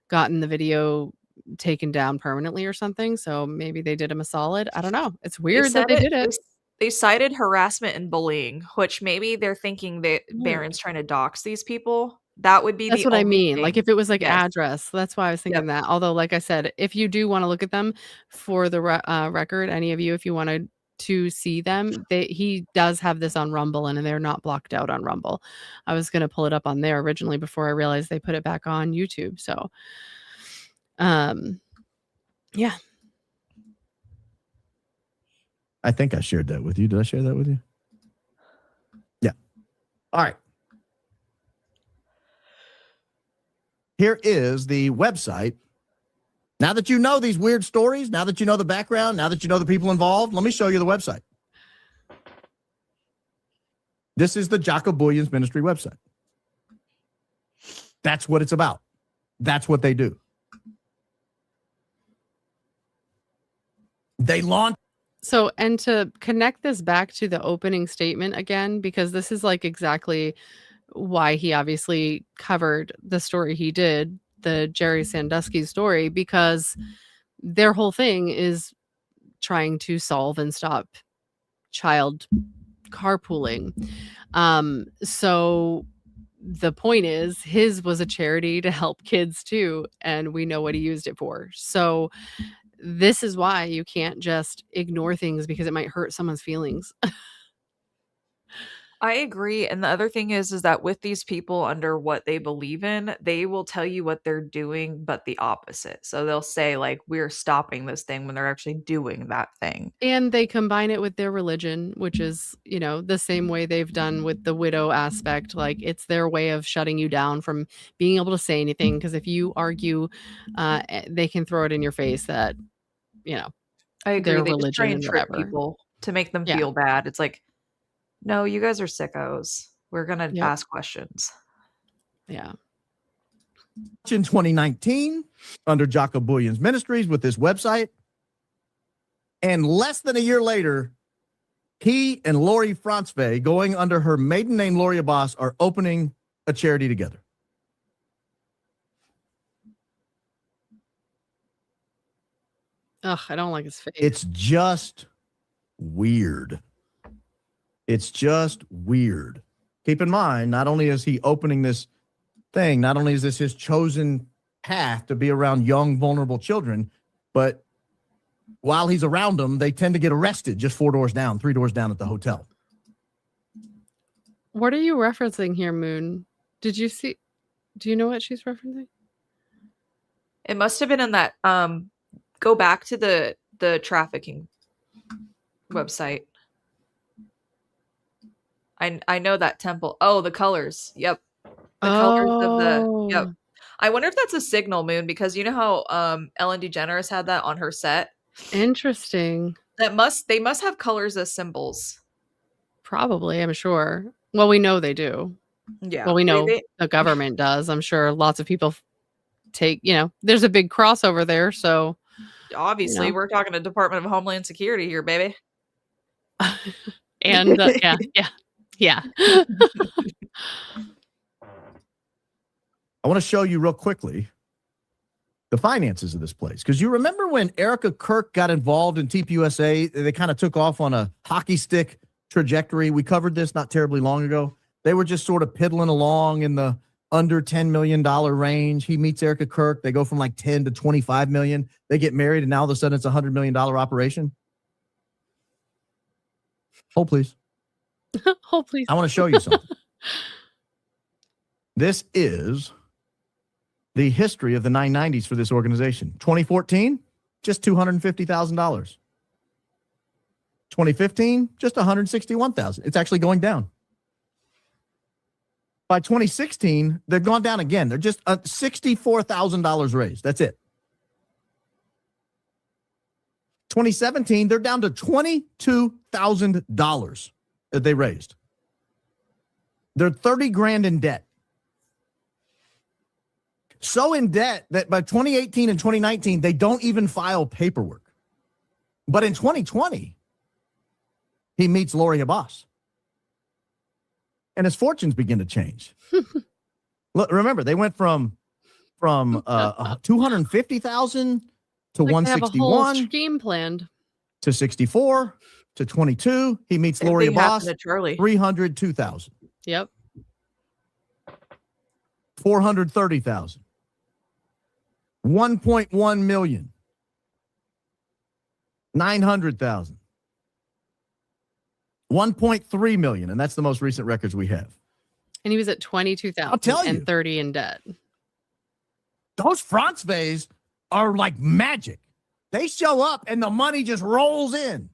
gotten the video taken down permanently or something. So maybe they did him a solid. I don't know. It's weird that they did it. They cited harassment and bullying, which maybe they're thinking that Yeah. Baron's trying to dox these people. That would be That's the what I only mean. thing. Like if it was like Yes. address, that's why I was Yep. thinking that. Although, like I said, if you do want to look at them for the record, any of you, if you wanted to see them, he does have this on Rumble, and they're not blocked out on Rumble. I was going to pull it up on there originally before I realized they put it back on YouTube. So, yeah. I think I shared that with you. Did I share that with you? Yeah. All right. Here is the website. Now that you know these weird stories, now that you know the background, now that you know the people involved, let me show you the website. This is the Jaco Booyens Ministry website. That's what it's about. That's what they do. They launch. So, and to connect this back to the opening statement again, because this is like exactly why he obviously covered the story he did, the Jerry Sandusky story, because their whole thing is trying to solve and stop child carpooling. So the point is his was a charity to help kids too, and we know what he used it for. So this is why you can't just ignore things because it might hurt someone's feelings. I agree. And the other thing is that with these people under what they believe in, they will tell you what they're doing, but the opposite. So they'll say, like, we're stopping this thing when they're actually doing that thing. And they combine it with their religion, which is, you know, the same way they've done with the widow aspect. Like it's their way of shutting you down from being able to say anything. Because if you argue, they can throw it in your face that, you know, I agree. their They just try religion and and trick whatever. people to make them Yeah. feel bad. It's like, no, you guys are sickos. We're going to Yep. ask questions. Yeah. In 2019 under Jaco Booyens Ministries with this website. And less than a year later, he and Lori Frantzve, going under her maiden name, Lori Abbas, are opening a charity together. Ugh, I don't like his face. It's just weird. It's just weird. Keep in mind, not only is he opening this thing, not only is this his chosen path to be around young, vulnerable children, but while he's around them, they tend to get arrested just 4 doors down, 3 doors down at the hotel. What are you referencing here, Moon? Did you see? Do you know what she's referencing? It must have been in that go back to the trafficking website. I know that temple. Oh, the colors. Yep. The colors of the yep. I wonder if that's a signal, Moon, because you know how Ellen DeGeneres had that on her set? Interesting. They must have colors as symbols. Probably, I'm sure. Well, we know they do. Yeah. Well, we know the government does. I'm sure lots of people take, you know, there's a big crossover there. So obviously, we're talking to Department of Homeland Security here, baby. And yeah. I want to show you real quickly the finances of this place. Because you remember when Erica Kirk got involved in TPUSA, they kind of took off on a hockey stick trajectory. We covered this not terribly long ago. They were just sort of piddling along in the under $10 million range. He meets Erica Kirk. They go from like 10 to 25 million. They get married, and now all of a sudden it's a $100 million operation. Hold, please. Hold, please. I want to show you something. This is the history of the 990s for this organization. 2014, just $250,000. 2015, just 161,000. It's actually going down. By 2016, they've gone down again. They're just $64,000 raised. That's it. 2017, they're down to $22,000 that they raised. They're 30 grand in debt. So in debt that by 2018 and 2019, they don't even file paperwork. But in 2020, he meets Lori Abbas. And his fortunes begin to change. Look, remember, they went from 250,000 to Like they have a whole 161 scheme planned. to 64 to 22. He meets Same Lori thing happened Abbas. to Charlie. 302,000. Yep. 430,000. 1.1 million. 900,000. 1.3 million, and that's the most recent records we have. And he was at 22,000 I'll tell you. and 30 in debt. Those Frantzves are like magic. They show up and the money just rolls in.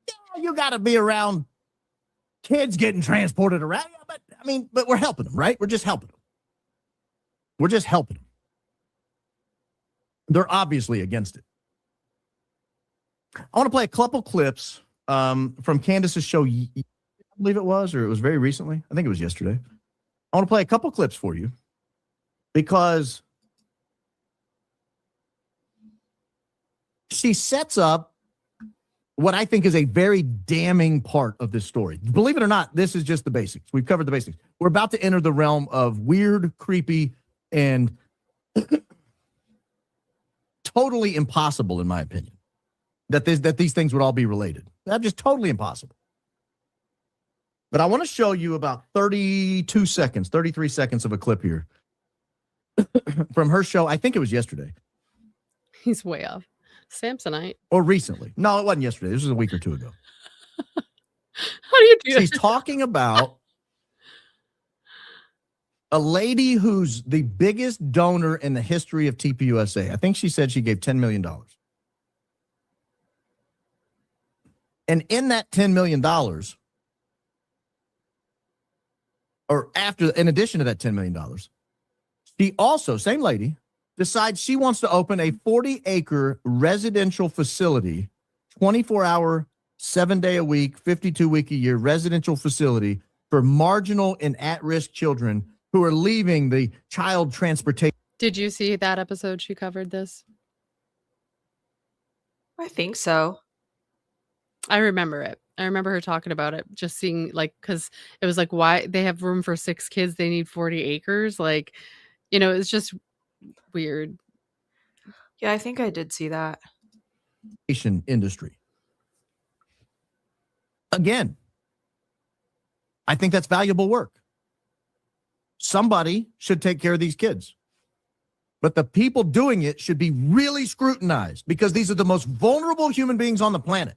Yeah, you got to be around kids getting transported around. Yeah, but we're helping them, right? We're just helping them. We're just helping them. They're obviously against it. I want to play a couple clips from Candace's show. I believe it was, or it was very recently. I think it was yesterday. I want to play a couple clips for you because she sets up what I think is a very damning part of this story. Believe it or not, this is just the basics. We've covered the basics. We're about to enter the realm of weird, creepy, and totally impossible, in my opinion, that these things would all be related. That's just totally impossible. But I want to show you about 32 seconds, 33 seconds of a clip here from her show. I think it was yesterday. He's way off. Samsonite. Or recently. No, it wasn't yesterday. This was a week or two ago. How do you do She's talking about a lady who's the biggest donor in the history of TPUSA. I think she said she gave $10 million. And in that $10 million, or in addition to that $10 million, she also, same lady, decides she wants to open a 40-acre residential facility, 24-hour, 7-day-a-week, 52-week-a-year residential facility for marginal and at-risk children who are leaving the child transportation. Did you see that episode she covered this? I think so. I remember it. I remember her talking about it, just seeing because it was why they have room for 6 kids, they need 40 acres. It's just weird. Yeah, I think I did see that. Industry. Again, I think that's valuable work. Somebody should take care of these kids. But the people doing it should be really scrutinized because these are the most vulnerable human beings on the planet.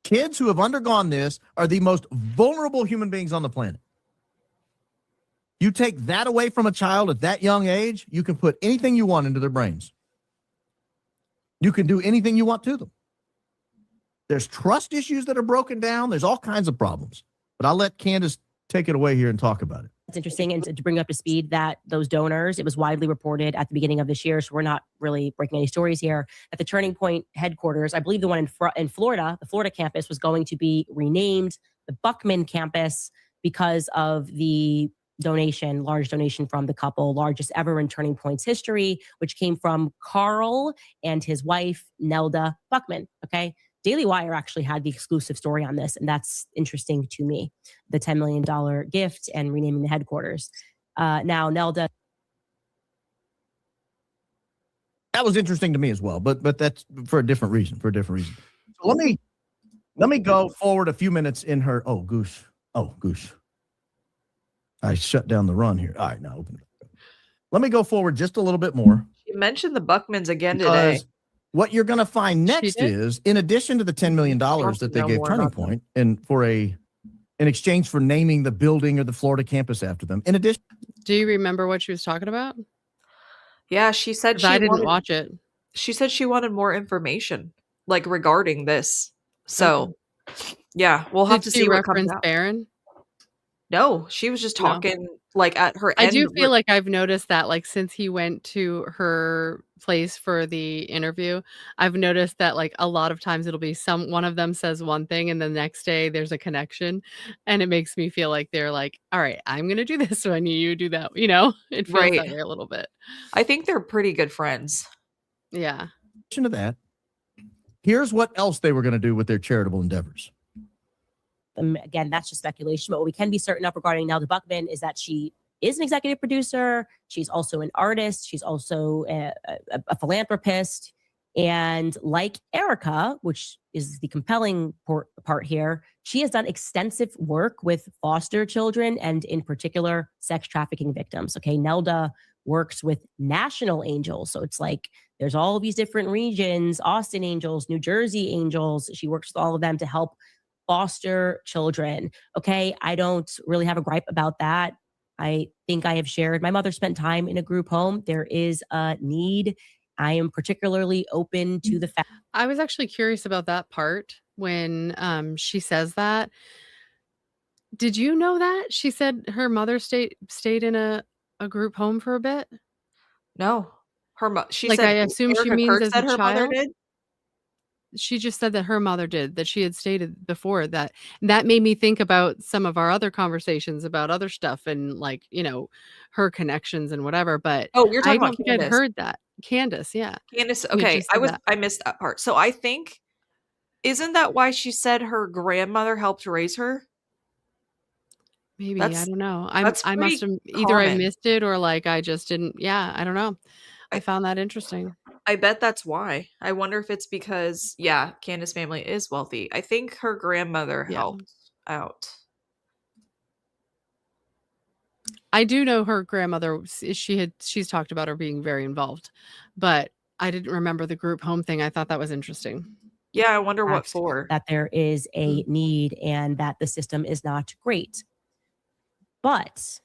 Kids who have undergone this are the most vulnerable human beings on the planet. You take that away from a child at that young age, you can put anything you want into their brains. You can do anything you want to them. There's trust issues that are broken down. There's all kinds of problems. But I'll let Candace take it away here and talk about it. It's interesting, and to bring up to speed that those donors, it was widely reported at the beginning of this year, so we're not really breaking any stories here, that the Turning Point headquarters, I believe the one in Florida, the Florida campus, was going to be renamed the Buckman campus because of the large donation from the couple, largest ever in Turning Point's history, which came from Carl and his wife, Nelda Buckman, okay? Daily Wire actually had the exclusive story on this, and that's interesting to me. The $10 million gift and renaming the headquarters. Now, Nelda. That was interesting to me as well, but that's for a different reason. So let me go forward a few minutes in her. Oh, goose. I shut down the run here. All right, now open it up. Let me go forward just a little bit more. She mentioned the Buckmans again today. What you're going to find next is, in addition to the $10 million that they gave Turning Point, and in exchange for naming the building or the Florida campus after them, in addition. Do you remember what she was talking about? Yeah, she said I didn't watch it. She said she wanted more information, regarding this So, yeah, we'll have Did to she see what comes reference out. Baron? No, she was just No. talking like at her I end. do feel like I've noticed that, like, since he went to her place for the interview, I've noticed that, like, a lot of times it'll be one of them says one thing and the next day there's a connection, and it makes me feel like they're like, "All right, I'm gonna do this one, you do that," you know? It feels that Right. way a little bit. I think they're pretty good friends. Yeah. In addition to that, here's what else they were going to do with their charitable endeavors. Again, that's just speculation. But what we can be certain of regarding Nelda Buckman is that she is an executive producer. She's also an artist. She's also a philanthropist. And like Erica, which is the compelling part here, she has done extensive work with foster children and in particular sex trafficking victims. Okay, Nelda works with National Angels. So it's like there's all of these different regions, Austin Angels, New Jersey Angels. She works with all of them to help foster children. Okay, I don't really have a gripe about that. I think I have shared. My mother spent time in a group home. There is a need. I am particularly open to the fact. I was actually curious about that part when she says that. Did you know that? She said her mother stayed in a group home for a bit? No, she Like, said. I assume she Erica means Kirk as a said her mother child? did. She just said that her mother did, that she had stated before that. That made me think about some of our other conversations about other stuff and, like, you know, her connections and whatever, but Oh, you're I talking about don't think I'd Candace. heard that. Candace, yeah. Candace. You had Okay, just said that. I missed that part. So I think, isn't that why she said her grandmother helped raise her? Maybe, I That's don't know. that's I must pretty have either I common. missed it or, like, I just didn't yeah, I don't know. I I found that interesting. I bet that's why. I wonder if it's because, yeah, Candace's family is wealthy. I think her grandmother Yeah. helped out. I do know her grandmother, she's talked about her being very involved, but I didn't remember the group home thing. I thought that was interesting. Yeah, I wonder what for. That there is a need and that the system is not great. But,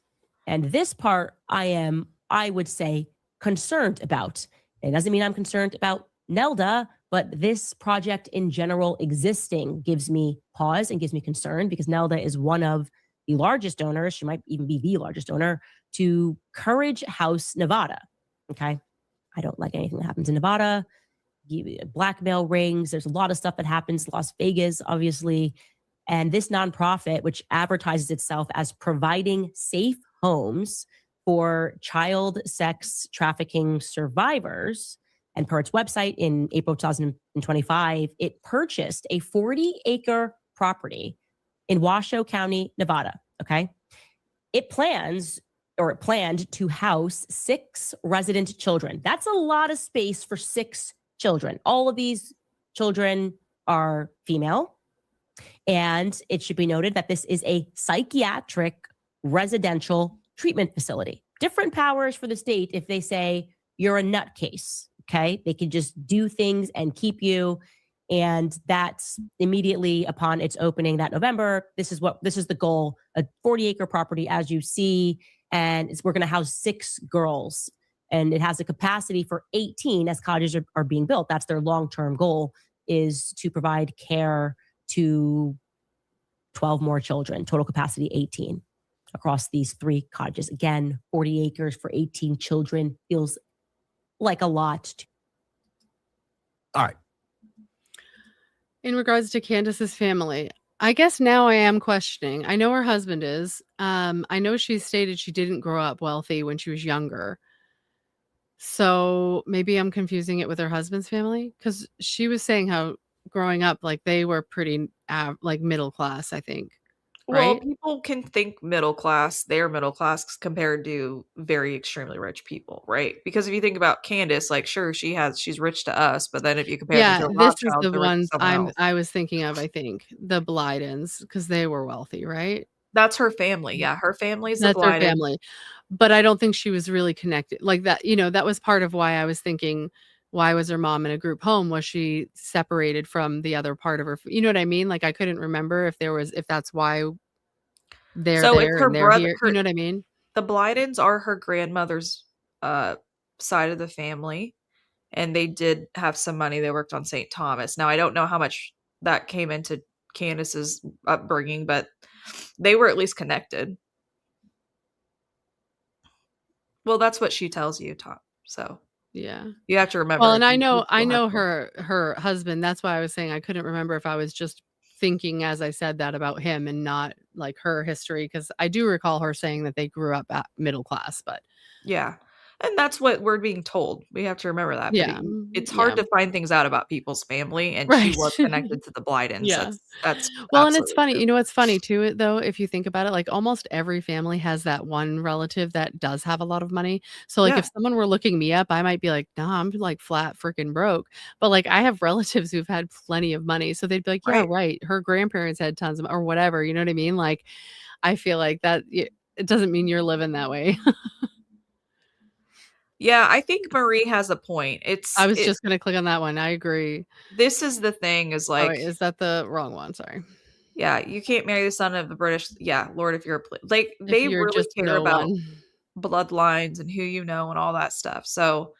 and this part I would say, concerned about. It doesn't mean I'm concerned about Nelda, but this project in general existing gives me pause and gives me concern because Nelda is one of the largest donors. She might even be the largest donor to Courage House, Nevada. Okay. I don't like anything that happens in Nevada. Blackmail rings. There's a lot of stuff that happens. Las Vegas, obviously. And this nonprofit, which advertises itself as providing safe homes for child sex trafficking survivors, and per its website in April 2025, it purchased a 40-acre property in Washoe County, Nevada. Okay. It planned to house 6 resident children. That's a lot of space for 6 children. All of these children are female. And it should be noted that this is a psychiatric residential treatment facility. Different powers for the state if they say you're a nutcase. Okay. They can just do things and keep you. And that's immediately upon its opening that November. This is the goal, a 40-acre property, as you see. And we're going to house 6 girls. And it has a capacity for 18 as cottages are being built. That's their long-term goal, is to provide care to 12 more children, total capacity 18 across these 3 cottages. Again, 40 acres for 18 children feels like a lot. All right. In regards to Candace's family, I guess now I am questioning. I know her husband is. I know she stated she didn't grow up wealthy when she was younger. So maybe I'm confusing it with her husband's family because she was saying how growing up, like they were pretty like middle class, I think. Well, Right? people can think middle class, they're middle class compared to very extremely rich people, right? Because if you think about Candace, like sure, she's rich to us, but then if you compare them to Yeah, a this is Rothschild, the they're rich to ones someone else. I was thinking of, I think. The Blydens, because they were wealthy, right? That's her family. Yeah, her family's the That's her Blyden. family. But I don't think she was really connected. Like that, you know, that was part of why I was thinking, why was her mom in a group home? Was she separated from the other part of her? You know what I mean? Like I couldn't remember if that's why they're So it's there her and they're brother. here. You know what I mean? The Blydens are her grandmother's side of the family, and they did have some money. They worked on St. Thomas. Now I don't know how much that came into Candace's upbringing, but they were at least connected. Well, that's what she tells you, Tom. So Yeah. you have to remember. Well, and I know her husband. That's why I was saying I couldn't remember if I was just thinking as I said that about him and not like her history, because I do recall her saying that they grew up at middle class, but yeah. And that's what we're being told. We have to remember that. yeah, But it's hard to find things out about people's family, and she was connected to the Blydens. Yeah. That's well, and it's absolutely funny. true. You know what's funny too, though, if you think about it, like almost every family has that one relative that does have a lot of money. So like Yeah. if someone were looking me up, I might be like, nah, I'm like flat freaking broke. But like I have relatives who've had plenty of money. So they'd be like, yeah, right. Her grandparents had tons of, or whatever. You know what I mean? Like I feel like that it doesn't mean you're living that way. Yeah, I think Marie has a point. I was just gonna click on that one. I agree. This is the thing is Oh, like, wait, is that the wrong one? Sorry. yeah, you can't marry the son of the British. Yeah, Lord, if you're like, If they you're really just care no about one. bloodlines and who you know and all that stuff. So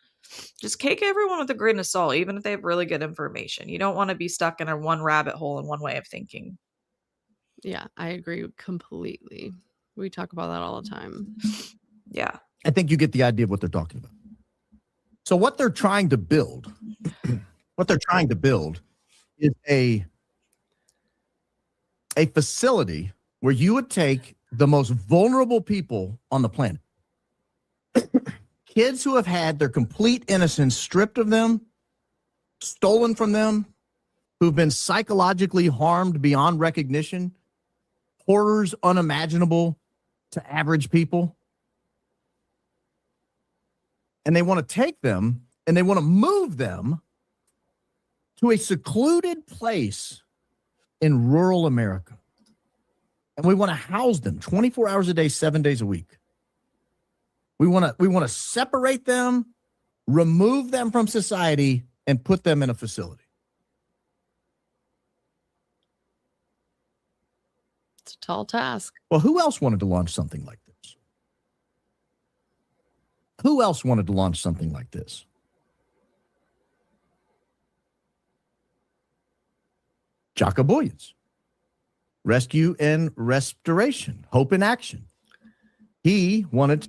just take everyone with a grain of salt, even if they have really good information. You don't want to be stuck in a one rabbit hole and one way of thinking. Yeah, I agree completely. We talk about that all the time. Yeah. I think you get the idea of what they're talking about. So what they're trying to build, is a facility where you would take the most vulnerable people on the planet, kids who have had their complete innocence stripped of them, stolen from them, who've been psychologically harmed beyond recognition, horrors unimaginable to average people. And they want to take them and they want to move them to a secluded place in rural America. And we want to house them 24 hours a day, 7 days a week. We want to separate them, remove them from society, and put them in a facility. It's a tall task. Well, who else wanted to launch something like this? Who else wanted to launch something like this? Jaco Booyens. Rescue and Restoration. Hope in Action. He wanted...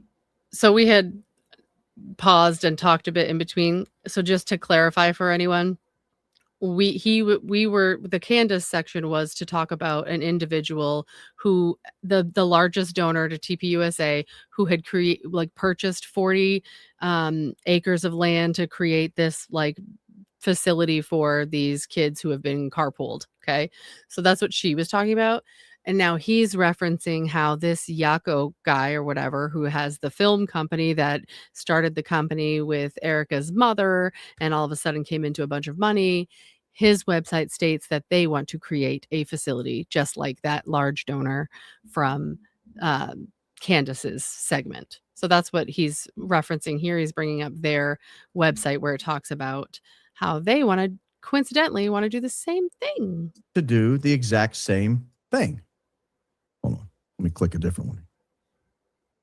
So we had paused and talked a bit in between. So just to clarify for anyone, the Candace section was to talk about an individual who the largest donor to TPUSA who had purchased 40 acres of land to create this like facility for these kids who have been carpooled. Okay. So that's what she was talking about. And now he's referencing how this Jaco guy or whatever, who has the film company that started the company with Erica's mother and all of a sudden came into a bunch of money. His website states that they want to create a facility just like that large donor from Candace's segment. So that's what he's referencing here. He's bringing up their website where it talks about how they coincidentally want to do the same thing. To do the exact same thing. Hold on. Let me click a different one.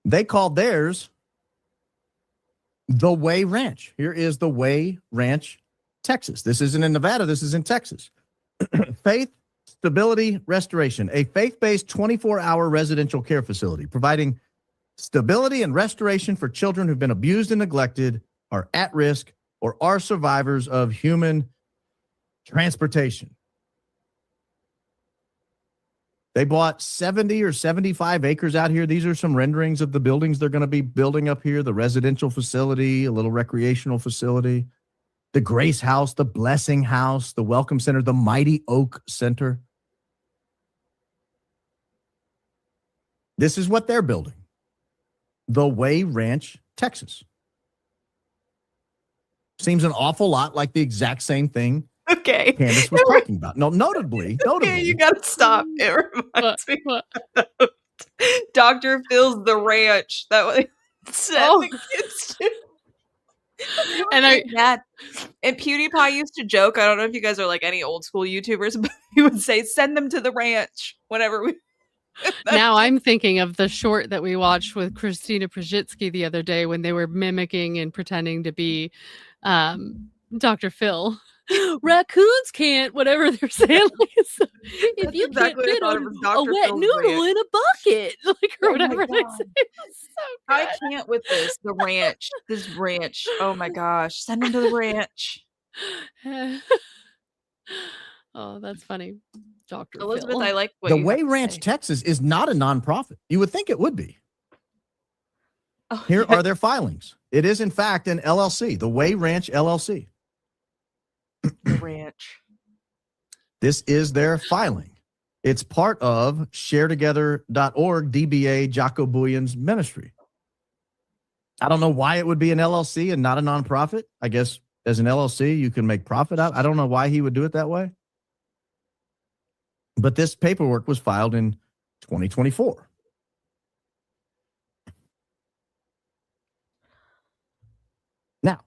They called theirs The Way Ranch. Here is The Way Ranch, Texas. This isn't in Nevada. This is in Texas. Faith, Stability, Restoration, a faith-based 24-hour residential care facility providing stability and restoration for children who've been abused and neglected, are at risk, or are survivors of human transportation. They bought 70 or 75 acres out here. These are some renderings of the buildings they're going to be building up here, the residential facility, a little recreational facility, the Grace House, the Blessing House, the Welcome Center, the Mighty Oak Center. This is what they're building. The Way Ranch, Texas. Seems an awful lot like the exact same thing Okay. Candace was talking about. No, notably. Okay, you gotta stop. It reminds me of Dr. Phil's The Ranch. That was the kids to. And PewDiePie used to joke. I don't know if you guys are like any old school YouTubers, but he would say, "Send them to the ranch." Whenever we. Now I'm thinking of the short that we watched with Christina Przitsky the other day when they were mimicking and pretending to be Dr. Phil. Raccoons can't, whatever they're saying. Like, so if That's you exactly can't what I fit thought. It was a Dr. wet Phil's noodle rant. in a bucket, like, or Oh my whatever they God. say. It's so I good. can't with this. The ranch. This ranch. Oh my gosh. Send him to the ranch. Oh, that's funny. Dr. Elizabeth, Phil. I like what The you Way have to Ranch, say. Texas is not a nonprofit. You would think it would be. Oh, Here yeah. are their filings. It is, in fact, an LLC, the Way Ranch LLC. The ranch. This is their filing. It's part of sharetogether.org, DBA Jaco Booyens ministry. I don't know why it would be an LLC and not a nonprofit. I guess as an LLC, you can make profit out. I don't know why he would do it that way. But this paperwork was filed in 2024. Now,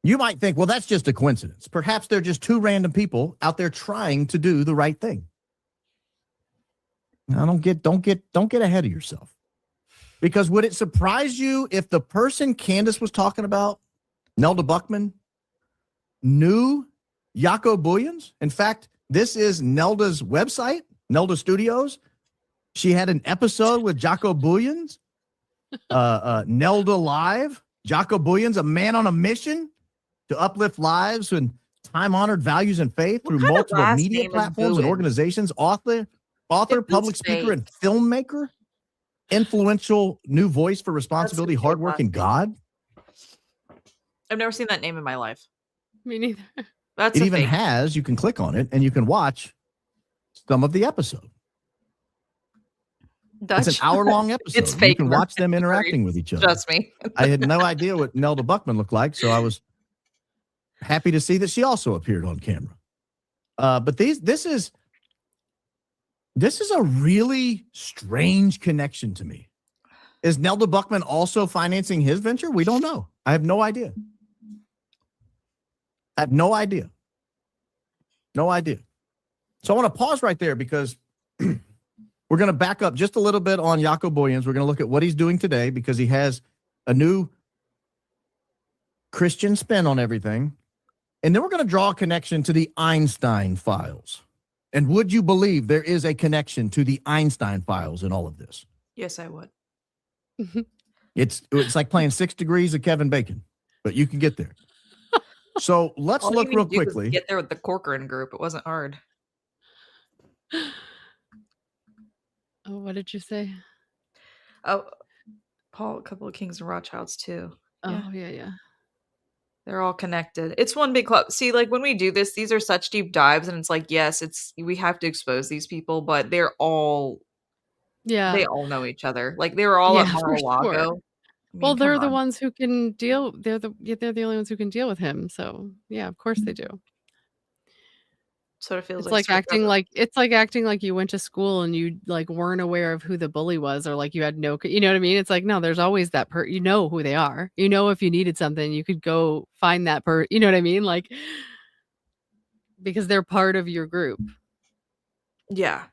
you might think, well, that's just a coincidence. Perhaps they're just two random people out there trying to do the right thing. Now, don't get ahead of yourself. Because would it surprise you if the person Candace was talking about, Nelda Buckman, knew Jaco Booyens? In fact, this is Nelda's website, Nelda Studios. She had an episode with Jaco Booyens, Nelda Live. Jaco Booyens, a man on a mission to uplift lives and time-honored values and faith through kind of multiple last media name is public and Booyens? organizations, author, It public is speaker, fake. and filmmaker, influential new voice for responsibility, That's a hard fake work, last and name. God. I've never seen that name in my life. Me neither. That's It a even fake. has, you can click on it and you can watch some of the episode. It's an Dutch. hour-long episode. It's fake. You can watch them interacting with each other. Trust me. I had no idea what Nelda Buckman looked like, so I was happy to see that she also appeared on camera. But this is a really strange connection to me. Is Nelda Buckman also financing his venture? We don't know. I have no idea. No idea. So I want to pause right there because we're going to back up just a little bit on Jaco Booyens. We're going to look at what he's doing today because he has a new Christian spin on everything. And then we're going to draw a connection to the Einstein files. And would you believe there is a connection to the Einstein files in all of this? Yes, I would. It's like playing 6 Degrees of Kevin Bacon, but you can get there. So let's All you look need real to do is quickly. Get there with the Corcoran group. It wasn't hard. Oh, what did you say? Oh, Paul, a couple of Kings and Rothschilds too. Oh, yeah. They're all connected. It's one big club. See, like when we do this, these are such deep dives, and it's like, yes, we have to expose these people, but they're all Yeah. they all know each other. Like they were all at Yeah, for Mar-a-Lago. sure. I mean, Well, they're come the on. ones who can deal. They're the only ones who can deal with him. So yeah, of course they do. Sort of feels It's like acting like you went to school and you like weren't aware of who the bully was, or like you had no, you know what I mean? It's like, no, there's always that you know who they are. You know, if you needed something, you could go find that you know what I mean? Like, because they're part of your group. Yeah.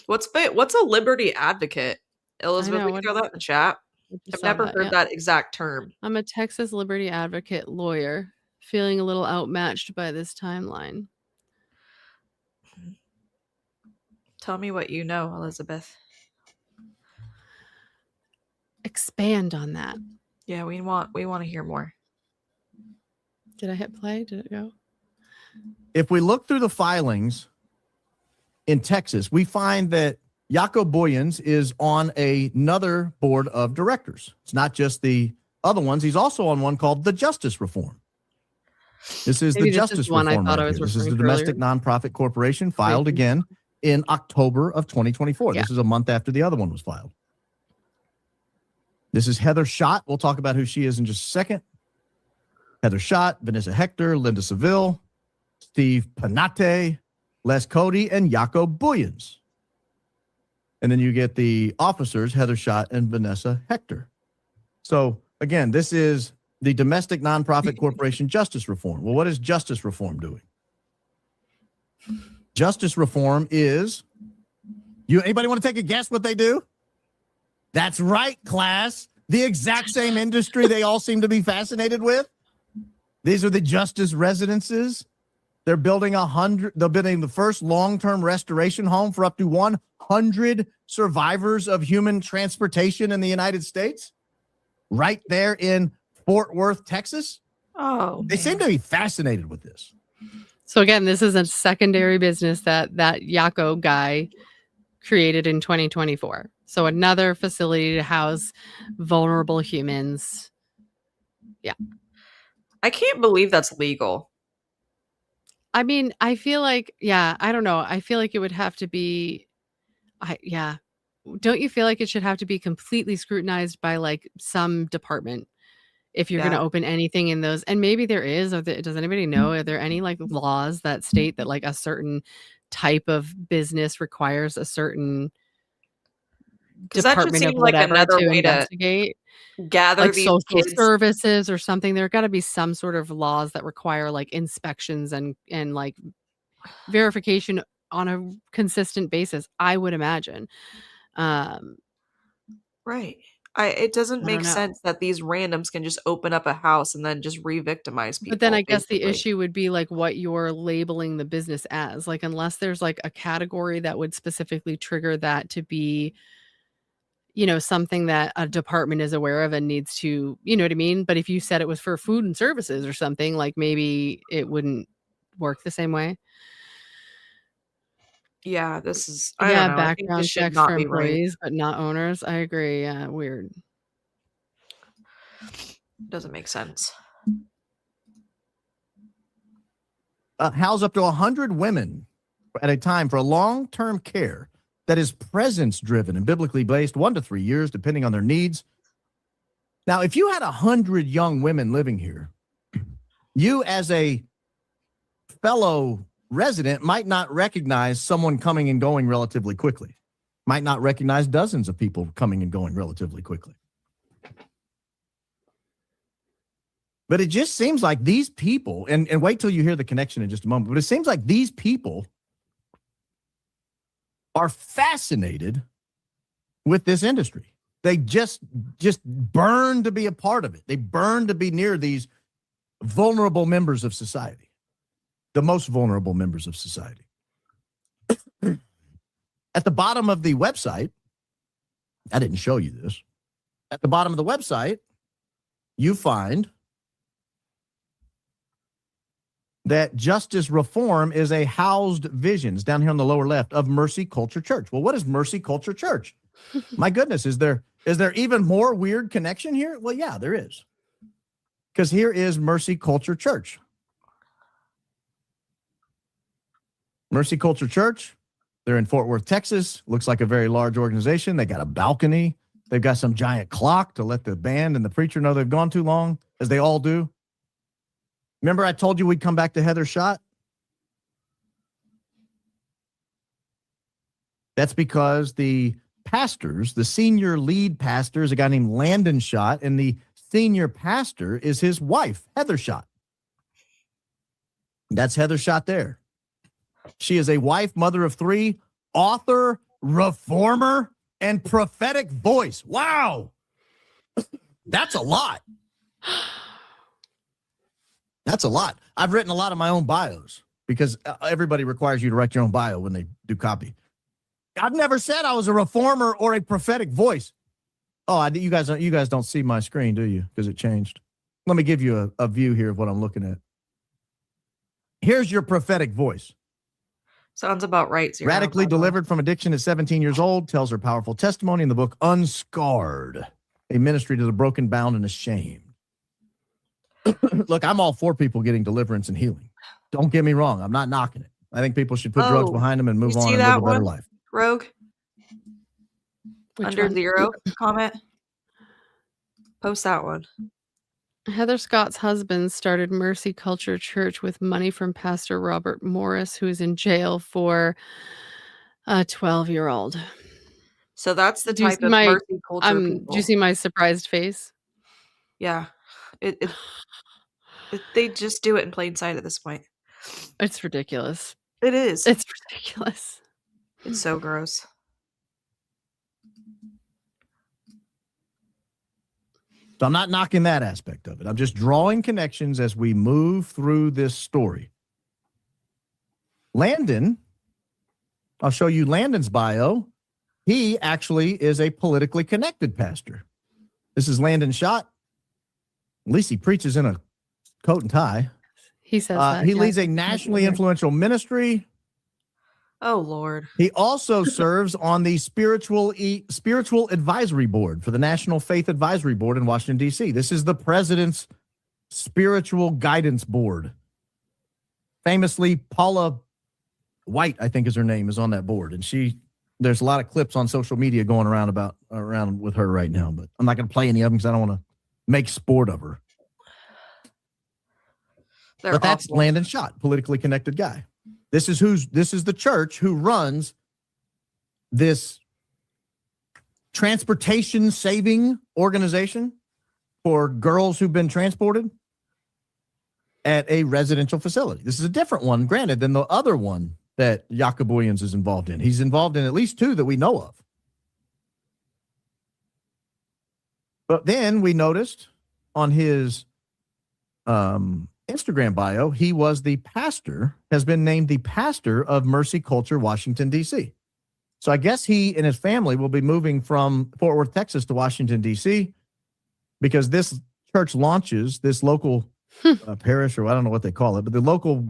What's a liberty advocate? Elizabeth, know, we can throw that in the chat. I just I've saw never that, heard yeah. that exact term. I'm a Texas liberty advocate lawyer, feeling a little outmatched by this timeline. Tell me what you know, Elizabeth. Expand on that. Yeah, we want to hear more. Did I hit play? Did it go? If we look through the filings in Texas, we find that Jaco Booyens is on another board of directors. It's not just the other ones. He's also on one called the Justice Reform. This is Maybe the this is Justice the one I Reform. thought Right I was here. This is the referring to domestic earlier. nonprofit corporation filed Maybe. again in October of 2024. Yeah. This is a month after the other one was filed. This is Heather Schott. We'll talk about who she is in just a second. Heather Schott, Vanessa Hector, Linda Seville, Steve Panate, Les Cody, and Jaco Booyens. And then you get the officers, Heather Schott and Vanessa Hector. So again, this is the domestic nonprofit corporation Justice Reform. Well, what is Justice Reform doing? Justice Reform is, anybody want to take a guess what they do? That's right, class. The exact same industry they all seem to be fascinated with. These are the justice residences. They're building they're building the first long-term restoration home for up to 100 survivors of human transportation in the United States. Right there in Fort Worth, Texas. Oh, They seem to be fascinated with this. So again, this is a secondary business that Jaco guy created in 2024. So another facility to house vulnerable humans. Yeah. I can't believe that's legal. I mean, I feel like, I don't know. I feel like it would have to be, Don't you feel like it should have to be completely scrutinized by like some department if you're going to open anything in those? And maybe there is, or does anybody know? Are there any like laws that state that like a certain type of business requires a certain department of whatever like another to way investigate? Gather Like these social kids. services or something. There got to be some sort of laws that require like inspections and like verification on a consistent basis, I would imagine. Right. It doesn't I make don't know. sense that these randoms can just open up a house and then just re-victimize people. But then I guess the basically. issue would be like what you're labeling the business as. Like unless there's like a category that would specifically trigger that to be, you know, something that a department is aware of and needs to, you know what I mean? But if you said it was for food and services or something, like maybe it wouldn't work the same way. Yeah, this is, I don't know. I think background this should checks not for be right. employees, but not owners. I agree. Yeah, weird. Doesn't make sense. House up to 100 women at a time for long-term care that is presence-driven and biblically based, 1 to 3 years, depending on their needs. Now, if you had 100 young women living here, you as a fellow resident might not recognize someone coming and going relatively quickly, might not recognize dozens of people coming and going relatively quickly. But it just seems like these people, and wait till you hear the connection in just a moment, but it seems like these people are fascinated with this industry. They just burn to be a part of it. They burn to be near these vulnerable members of society, the most vulnerable members of society. At the bottom of the website, I didn't show you this. At the bottom of the website, you find that justice reform is a housed vision. It's down here on the lower left of Mercy Culture Church. Well, what is Mercy Culture Church? My goodness, is there even more weird connection here? Well, yeah, there is. Because here is Mercy Culture Church. Mercy Culture Church, they're in Fort Worth, Texas. Looks like a very large organization. They got a balcony. They've got some giant clock to let the band and the preacher know they've gone too long, as they all do. Remember I told you we'd come back to Heather Schott? That's because the pastors, the senior lead pastor is a guy named Landon Schott, and the senior pastor is his wife, Heather Schott. That's Heather Schott there. She is a wife, mother of 3, author, reformer, and prophetic voice. Wow. That's a lot. That's a lot. I've written a lot of my own bios because everybody requires you to write your own bio when they do copy. I've never said I was a reformer or a prophetic voice. Oh, you guys don't see my screen, do you? Because it changed. Let me give you a view here of what I'm looking at. Here's your prophetic voice. Sounds about right. Zero. Radically delivered from addiction at 17 years old, tells her powerful testimony in the book Unscarred, a ministry to the broken, bound, and ashamed. Look, I'm all for people getting deliverance and healing. Don't get me wrong. I'm not knocking it. I think people should put drugs behind them and move on and live a better life. Rogue? Which Under one? 0 comment? Post that one. Heather Scott's husband started Mercy Culture Church with money from Pastor Robert Morris, who is in jail for a 12-year-old. So that's the type of Mercy Culture people. Do you see my surprised face? Yeah. They just do it in plain sight at this point. It's ridiculous. It is. It's ridiculous. It's so gross. So I'm not knocking that aspect of it. I'm just drawing connections as we move through this story. Landon, I'll show you Landon's bio. He actually is a politically connected pastor. This is Landon Schott. At least he preaches in a coat and tie. He says that. He leads a nationally influential ministry. Oh, Lord. He also serves on the spiritual advisory board for the National Faith Advisory Board in Washington, D.C. This is the president's spiritual guidance board. Famously, Paula White, I think is her name, is on that board. And there's a lot of clips on social media going around with her right now, but I'm not going to play any of them because I don't want to make sport of her. But that's awful. Landon Schott, politically connected guy. This is the church who runs this transportation saving organization for girls who've been transported at a residential facility. This is a different one, granted, than the other one that Jaco Booyens is involved in. He's involved in at least two that we know of. But then we noticed on his Instagram bio, he was has been named the pastor of Mercy Culture, Washington, D.C. So I guess he and his family will be moving from Fort Worth, Texas to Washington, D.C. because this church launches, this local parish, or I don't know what they call it, but the local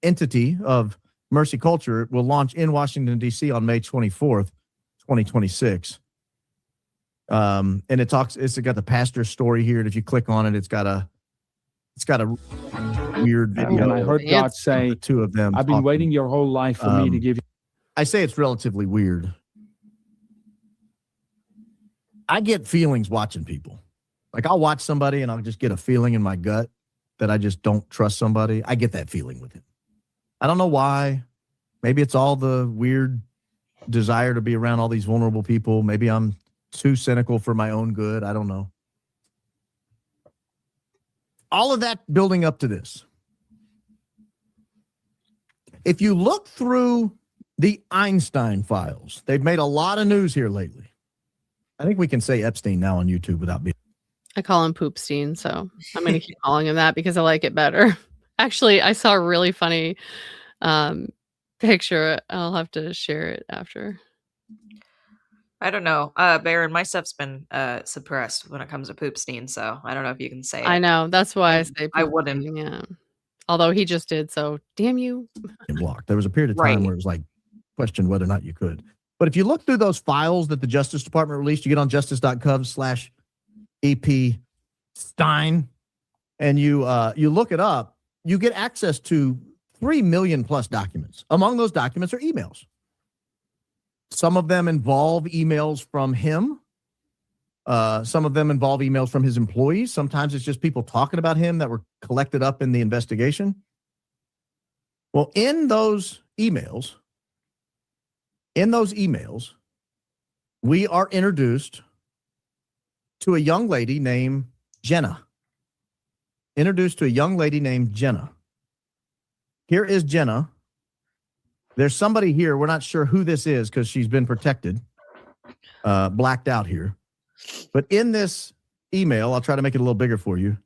entity of Mercy Culture will launch in Washington, D.C. on May 24th, 2026. And it's got the pastor's story here. And if you click on it, it's got a weird video. And I heard God say, the two of them. I've been waiting your whole life for me to give you. I say it's relatively weird. I get feelings watching people. Like I'll watch somebody and I'll just get a feeling in my gut that I just don't trust somebody. I get that feeling with him. I don't know why. Maybe it's all the weird desire to be around all these vulnerable people. Maybe I'm too cynical for my own good. I don't know. All of that building up to this. If you look through the Einstein files, they've made a lot of news here lately. I think we can say Epstein now on YouTube without being. I call him Poopstein, so I'm going to keep calling him that because I like it better. Actually, I saw a really funny picture. I'll have to share it after. I don't know. Baron, my stuff's been suppressed when it comes to Poopstein, so I don't know if you can say it. I know. That's why I say I wouldn't. Yeah. Although he just did, so damn you. Blocked. There was a period of time where it was like questioned whether or not you could. But if you look through those files that the Justice Department released, you get on justice.gov/EP Stein, and you look it up, you get access to 3 million plus documents. Among those documents are emails. Some of them involve emails from him. Some of them involve emails from his employees. Sometimes it's just people talking about him that were collected up in the investigation. Well, in those emails, we are introduced to a young lady named Jenna. Here is Jenna. There's somebody here. We're not sure who this is because she's been protected, blacked out here. But in this email, I'll try to make it a little bigger for you.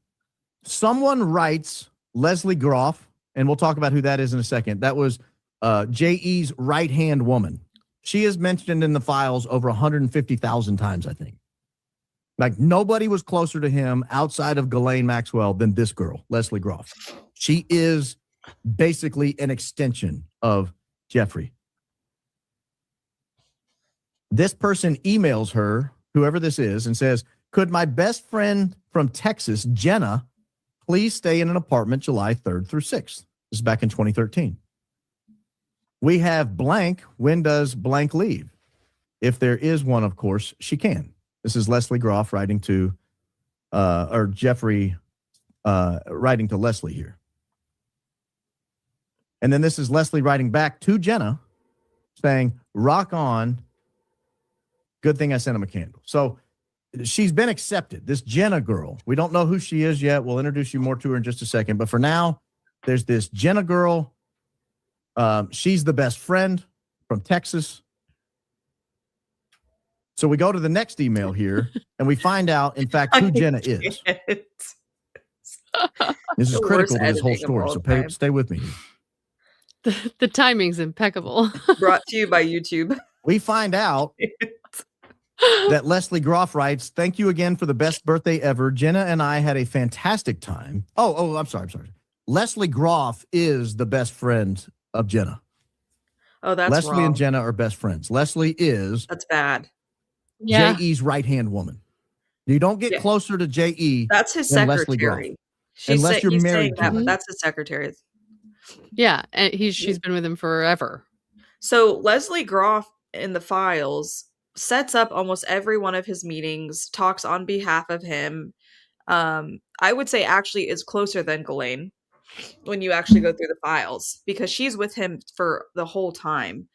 Someone writes Leslie Groff, and we'll talk about who that is in a second. That was J.E.'s right-hand woman. She is mentioned in the files over 150,000 times, I think. Like nobody was closer to him outside of Ghislaine Maxwell than this girl, Leslie Groff. She is basically an extension of Jeffrey. This person emails her, whoever this is, and says, could my best friend from Texas, Jenna, please stay in an apartment July 3rd through 6th? This is back in 2013. We have blank. When does blank leave? If there is one, of course, she can. This is Leslie Groff writing to, or Jeffrey writing to Leslie here. And then this is Leslie writing back to Jenna saying, rock on. Good thing I sent him a candle. So she's been accepted. This Jenna girl, we don't know who she is yet. We'll introduce you more to her in just a second. But for now, there's this Jenna girl. She's the best friend from Texas. So we go to the next email here, and we find out, in fact, who Jenna is. This is The critical worst to this whole editing of story, all so time. stay with me. The timing's impeccable. Brought to you by YouTube. We find out that Leslie Groff writes, "Thank you again for the best birthday ever. Jenna and I had a fantastic time." I'm sorry. Leslie Groff is the best friend of Jenna. Oh, that's Leslie wrong. and Jenna are best friends. Leslie is That's bad. Yeah. J.E.'s right-hand woman. You don't get closer to J.E. That's his than Leslie Groff. secretary. Unless you're he's married saying to that, her. but that's his secretary. Yeah, and she's been with him forever. So Leslie Groff in the files sets up almost every one of his meetings, talks on behalf of him. I would say actually is closer than Ghislaine when you actually go through the files, because she's with him for the whole time.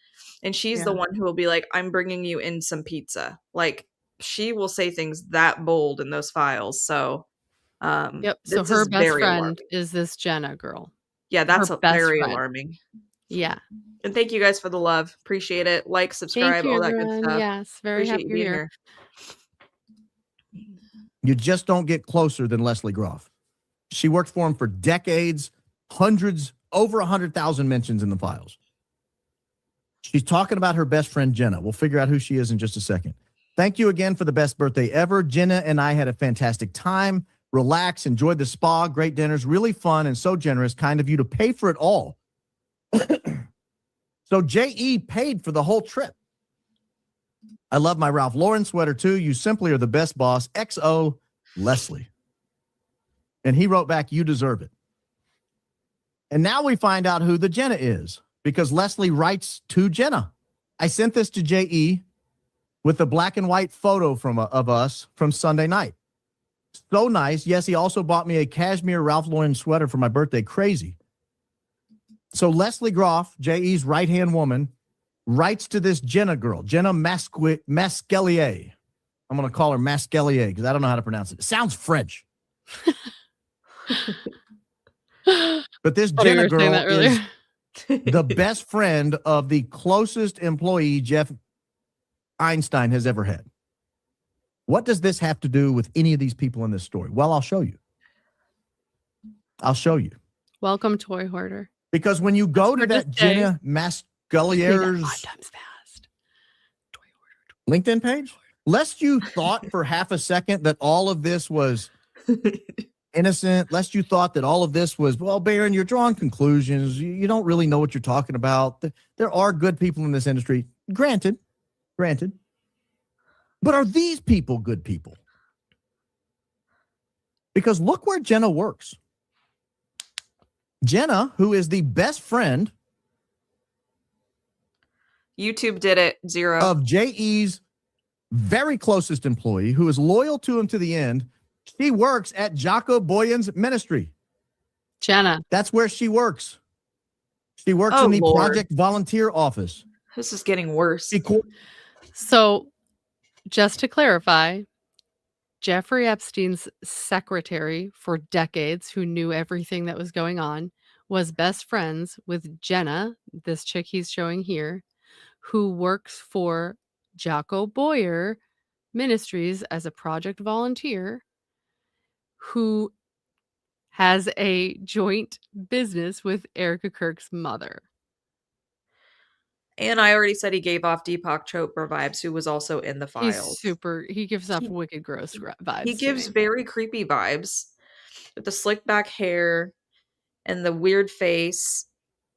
And she's the one who will be like, I'm bringing you in some pizza. Like, she will say things that bold in those files. So, Yep. So her best friend is this Jenna girl. Yeah, that's very friend. alarming. Yeah. And thank you guys for the love. Appreciate it. Like, subscribe, all that good stuff. Yes, very Appreciate happy you you're being here. You just don't get closer than Leslie Groff. She worked for him for decades, over 100,000 mentions in the files. She's talking about her best friend, Jenna. We'll figure out who she is in just a second. Thank you again for the best birthday ever. Jenna and I had a fantastic time. Relax, enjoyed the spa, great dinners, really fun and so generous, kind of you to pay for it all. So J.E. paid for the whole trip. I love my Ralph Lauren sweater too. You simply are the best boss. XO Leslie. And he wrote back, you deserve it. And now we find out who the Jenna is, because Leslie writes to Jenna. I sent this to J.E. with the black and white photo of us from Sunday night. So nice. Yes, he also bought me a cashmere Ralph Lauren sweater for my birthday. Crazy. So Leslie Groff, J.E.'s right-hand woman, writes to this Jenna girl, Jenna Masquelier. I'm going to call her Masquelier because I don't know how to pronounce it. It sounds French. But this Jenna girl is the best friend of the closest employee Jeff Einstein has ever had. What does this have to do with any of these people in this story? Well, I'll show you. Welcome, Toy Hoarder. Because when you go to that Jenna Masquelier's LinkedIn page, lest you thought for half a second that all of this was innocent, lest you thought that all of this was, well, Baron, you're drawing conclusions. You don't really know what you're talking about. There are good people in this industry. Granted. But are these people good people? Because look where Jenna works. Jenna, who is the best friend YouTube did it. 0 of J.E.'s very closest employee, who is loyal to him to the end. She works at Jaco Booyens Ministry. Jenna. That's where she works. She works in the Project Volunteer Office. This is getting worse. So, just to clarify, Jeffrey Epstein's secretary for decades, who knew everything that was going on, was best friends with Jenna, this chick he's showing here, who works for Jaco Boyer Ministries as a project volunteer, who has a joint business with Erica Kirk's mother. And I already said he gave off Deepak Chopra vibes, who was also in the files. He gives off wicked gross vibes. He gives very creepy vibes with the slick back hair and the weird face.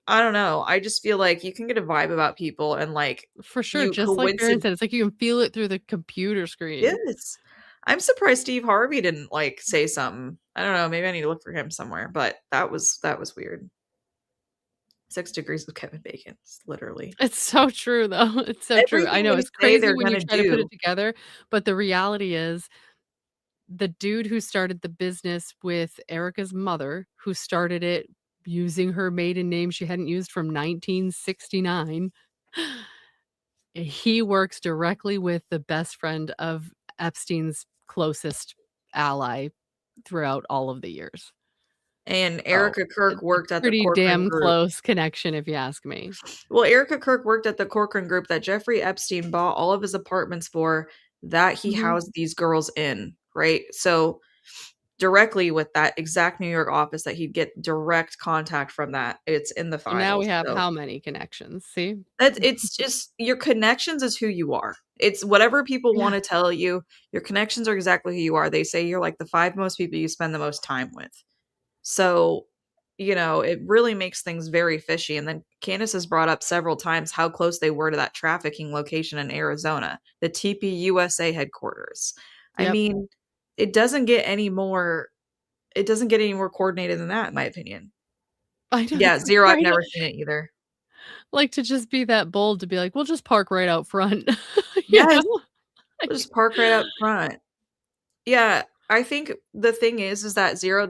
I don't know. I just feel like you can get a vibe about people, and like, for sure, just like Baron said, it's like you can feel it through the computer screen. Yes. I'm surprised Steve Harvey didn't like say something. I don't know. Maybe I need to look for him somewhere, but that was weird. 6 degrees of Kevin Bacon, literally. It's so true, though. It's so true. I know it's crazy when you try to put it together, but the reality is the dude who started the business with Erica's mother, who started it using her maiden name she hadn't used from 1969, he works directly with the best friend of Epstein's closest ally throughout all of the years. And Erica Kirk worked at the Pretty Corcoran damn Group. close connection, if you ask me. Well, Erica Kirk worked at the Corcoran Group that Jeffrey Epstein bought all of his apartments for, that he housed these girls in, right? So directly with that exact New York office that he'd get direct contact from that. It's in the files. And now we have how many connections? See? It's just your connections is who you are. It's whatever people want to tell you. Your connections are exactly who you are. They say you're like the 5 most people you spend the most time with. So, it really makes things very fishy. And then Candace has brought up several times how close they were to that trafficking location in Arizona, the TPUSA headquarters. I mean, it doesn't get any more coordinated than that, in my opinion. I know. Yeah, zero. I've never seen it either. Like, to just be that bold to be like, we'll just park right out front. Yes. We'll just park right up front. Yeah, I think the thing is that Zero,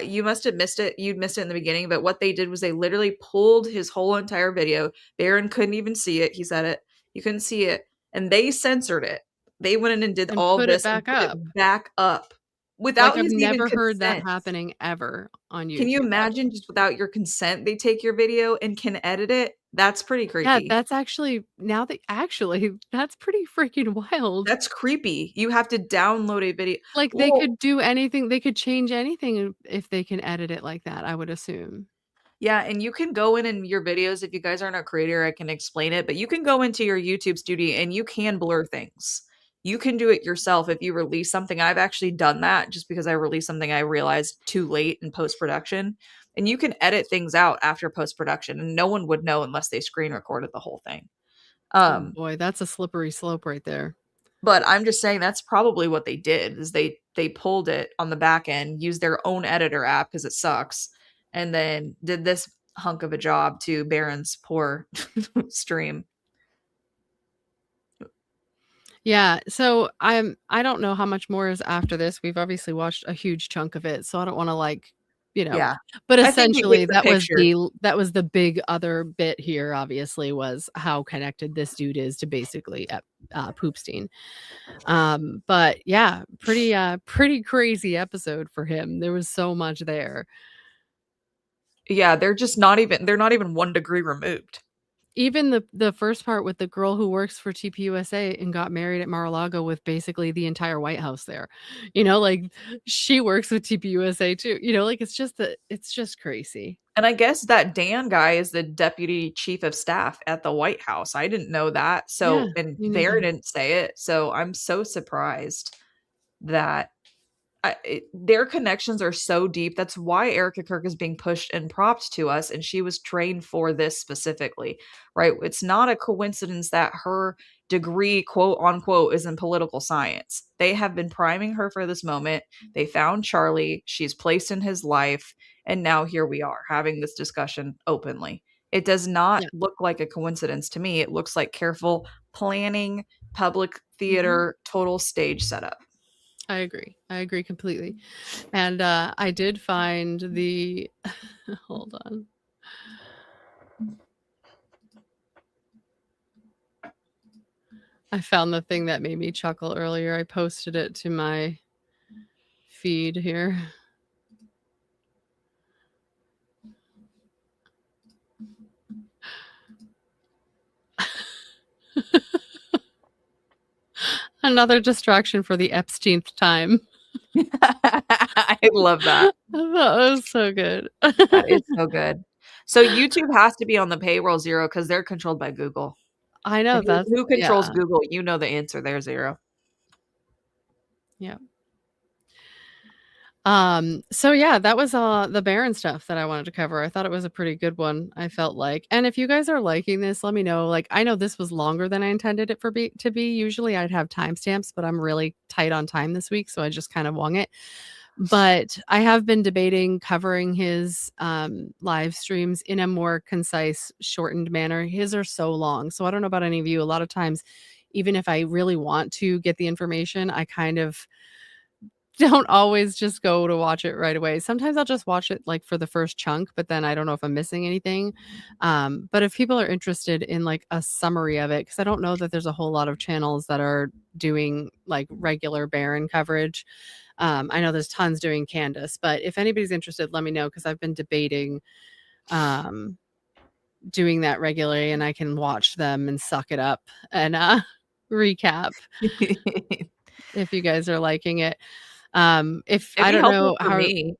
you must have missed it. You'd missed it in the beginning, but what they did was they literally pulled his whole entire video. Baron couldn't even see it. He said it. You couldn't see it. And they censored it. They went in and did all this and put it back up. Without I've his never even heard that consent. happening ever on YouTube. Can you imagine just without your consent, they take your video and can edit it? That's pretty creepy. Yeah, that's actually, that's pretty freaking wild. That's creepy. You have to download a video. Like, they could do anything. They could change anything if they can edit it like that, I would assume. Yeah, and you can go in your videos. If you guys aren't a creator, I can explain it. But you can go into your YouTube studio and you can blur things. You can do it yourself if you release something. I've actually done that just because I released something I realized too late in post-production. And you can edit things out after post-production, and no one would know unless they screen recorded the whole thing. Oh boy, that's a slippery slope right there. But I'm just saying that's probably what they did, is they pulled it on the back end, used their own editor app because it sucks, and then did this hunk of a job to Baron's poor stream. Yeah, so I don't know how much more is after this. We've obviously watched a huge chunk of it, so I don't want to Yeah. But I think we essentially get the that was the big other bit here, obviously, was how connected this dude is to basically Poopstein. But yeah, pretty crazy episode for him. There was so much there. Yeah, they're not even 1 degree removed. Even the first part with the girl who works for TPUSA and got married at Mar-a-Lago with basically the entire White House there. Like, she works with TPUSA too. Like, it's just crazy. And I guess that Dan guy is the deputy chief of staff at the White House. I didn't know that. So, and Baron didn't say it. So I'm so surprised that their connections are so deep. That's why Erica Kirk is being pushed and propped to us, and she was trained for this specifically, right? It's not a coincidence that her degree, quote unquote, is in political science. They have been priming her for this moment. They found Charlie, she's placed in his life, and now here we are having this discussion openly. It does not look like a coincidence to me. It looks like careful planning, public theater, total stage setup. I agree completely. And I did find the hold on. I found the thing that made me chuckle earlier. I posted it to my feed here. Another distraction for the Epsteinth time. I love that. I thought that was so good. That is so good. So YouTube has to be on the payroll, Zero, because they're controlled by Google. I know that's who controls Google. You know the answer there, Zero. Yeah. So yeah, that was the Baron stuff that I wanted to cover. I thought it was a pretty good one, I felt like. And if you guys are liking this, let me know. Like, I know this was longer than I intended it to be. Usually I'd have timestamps, but I'm really tight on time this week, so I just kind of wung it. But I have been debating covering his live streams in a more concise, shortened manner. His are so long. So I don't know about any of you. A lot of times, even if I really want to get the information, I kind of don't always just go to watch it right away. Sometimes I'll just watch it like for the first chunk, but then I don't know if I'm missing anything. But if people are interested in like a summary of it, because I don't know that there's a whole lot of channels that are doing like regular Baron coverage. I know there's tons doing Candace, but if anybody's interested, let me know, because I've been debating doing that regularly, and I can watch them and suck it up and recap if you guys are liking it. If It'd I be don't helpful know for how me.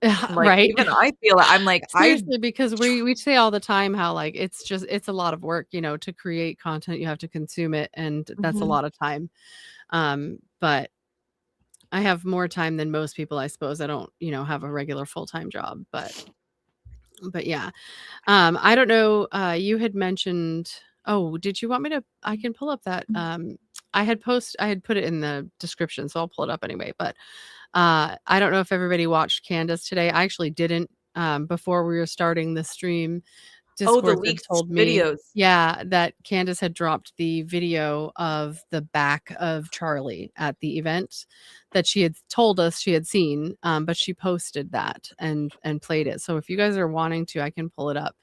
Like, right? even I feel I'm like, Seriously, because we say all the time how like it's a lot of work, you know, to create content. You have to consume it, and that's a lot of time. But I have more time than most people, I suppose. I don't, you know, have a regular full-time job, but yeah. I don't know, you had mentioned, oh, did you want me to, I can pull up that, I had put it in the description, so I'll pull it up anyway, but I don't know if everybody watched Candace today. I actually didn't, before we were starting the stream. the Discord had leaked told me, videos. yeah, that Candace had dropped the video of the back of Charlie at the event that she had told us she had seen, but she posted that and played it. So if you guys are wanting to, I can pull it up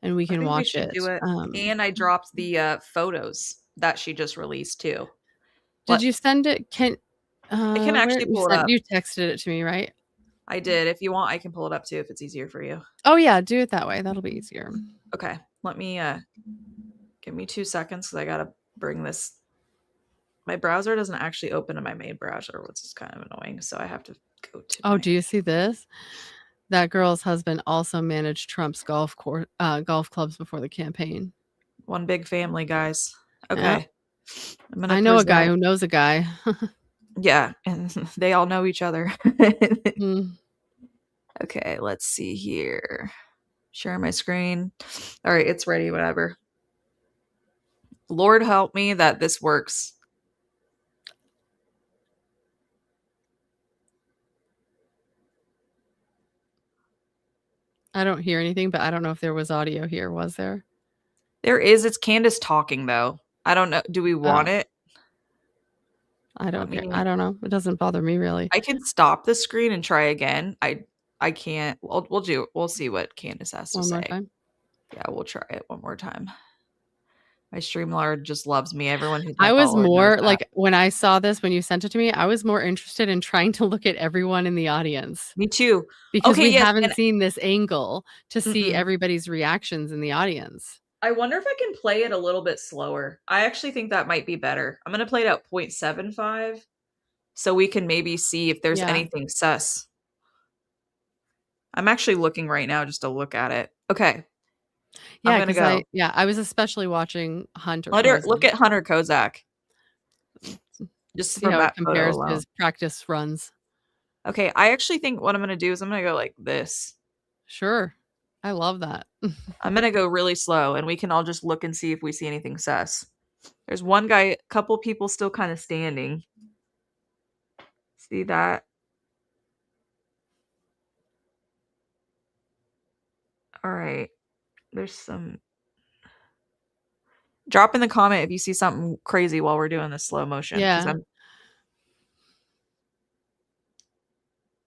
and we I can think we watch should it. do it. And I dropped the photos that she just released too. Did you send it? I can actually pull it up. You texted it to me, right? I did. If you want, I can pull it up too if it's easier for you. Oh yeah, do it that way. That'll be easier. Okay. Let me give me 2 seconds because I gotta bring this. My browser doesn't actually open in my main browser, which is kind of annoying. So I have to go to. Oh, do you see this? That girl's husband also managed Trump's golf clubs before the campaign. One big family, guys. Okay. Yeah. I know a guy who knows a guy. Yeah, and they all know each other. Okay, let's see here. Share my screen. All right, it's ready, whatever. Lord help me that this works. I don't hear anything, but I don't know if there was audio here. Was there? There is. It's Candace talking, though. I don't know. Do we want it? I don't care. I don't know. It doesn't bother me, really. I can stop the screen and try again. I can't. We'll see what Candace has to say. One more time? Yeah, we'll try it one more time. My Streamlord just loves me. Everyone who's I was more like, when I saw this, when you sent it to me, I was more interested in trying to look at everyone in the audience. Me too. Because we haven't seen this angle to see everybody's reactions in the audience. I wonder if I can play it a little bit slower. I actually think that might be better. I'm going to play it at 0.75 so we can maybe see if there's anything sus. I'm actually looking right now just to look at it. Okay. Yeah, I'm gonna go. I was especially watching Hunter. Look at Hunter Kozak. Just see how it compares to his practice runs. Okay, I actually think what I'm gonna do is I'm gonna go like this. Sure. I love that. I'm gonna go really slow and we can all just look and see if we see anything sus. There's one guy, couple people still kind of standing. See that? All right. There's some. Drop in the comment if you see something crazy while we're doing this slow motion. Yeah.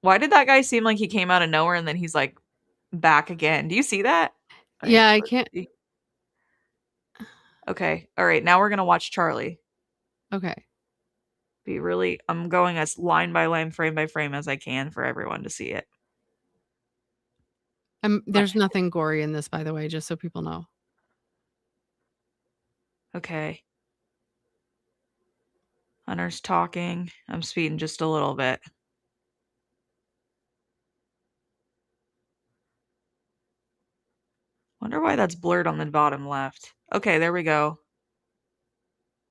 Why did that guy seem like he came out of nowhere and then he's like back again? Do you see that? Yeah, I can't. Okay. All right. Now we're going to watch Charlie. Okay. I'm going as line by line, frame by frame as I can for everyone to see it. There's nothing gory in this, by the way, just so people know. Okay. Hunter's talking. I'm speeding just a little bit. Wonder why that's blurred on the bottom left. Okay, there we go.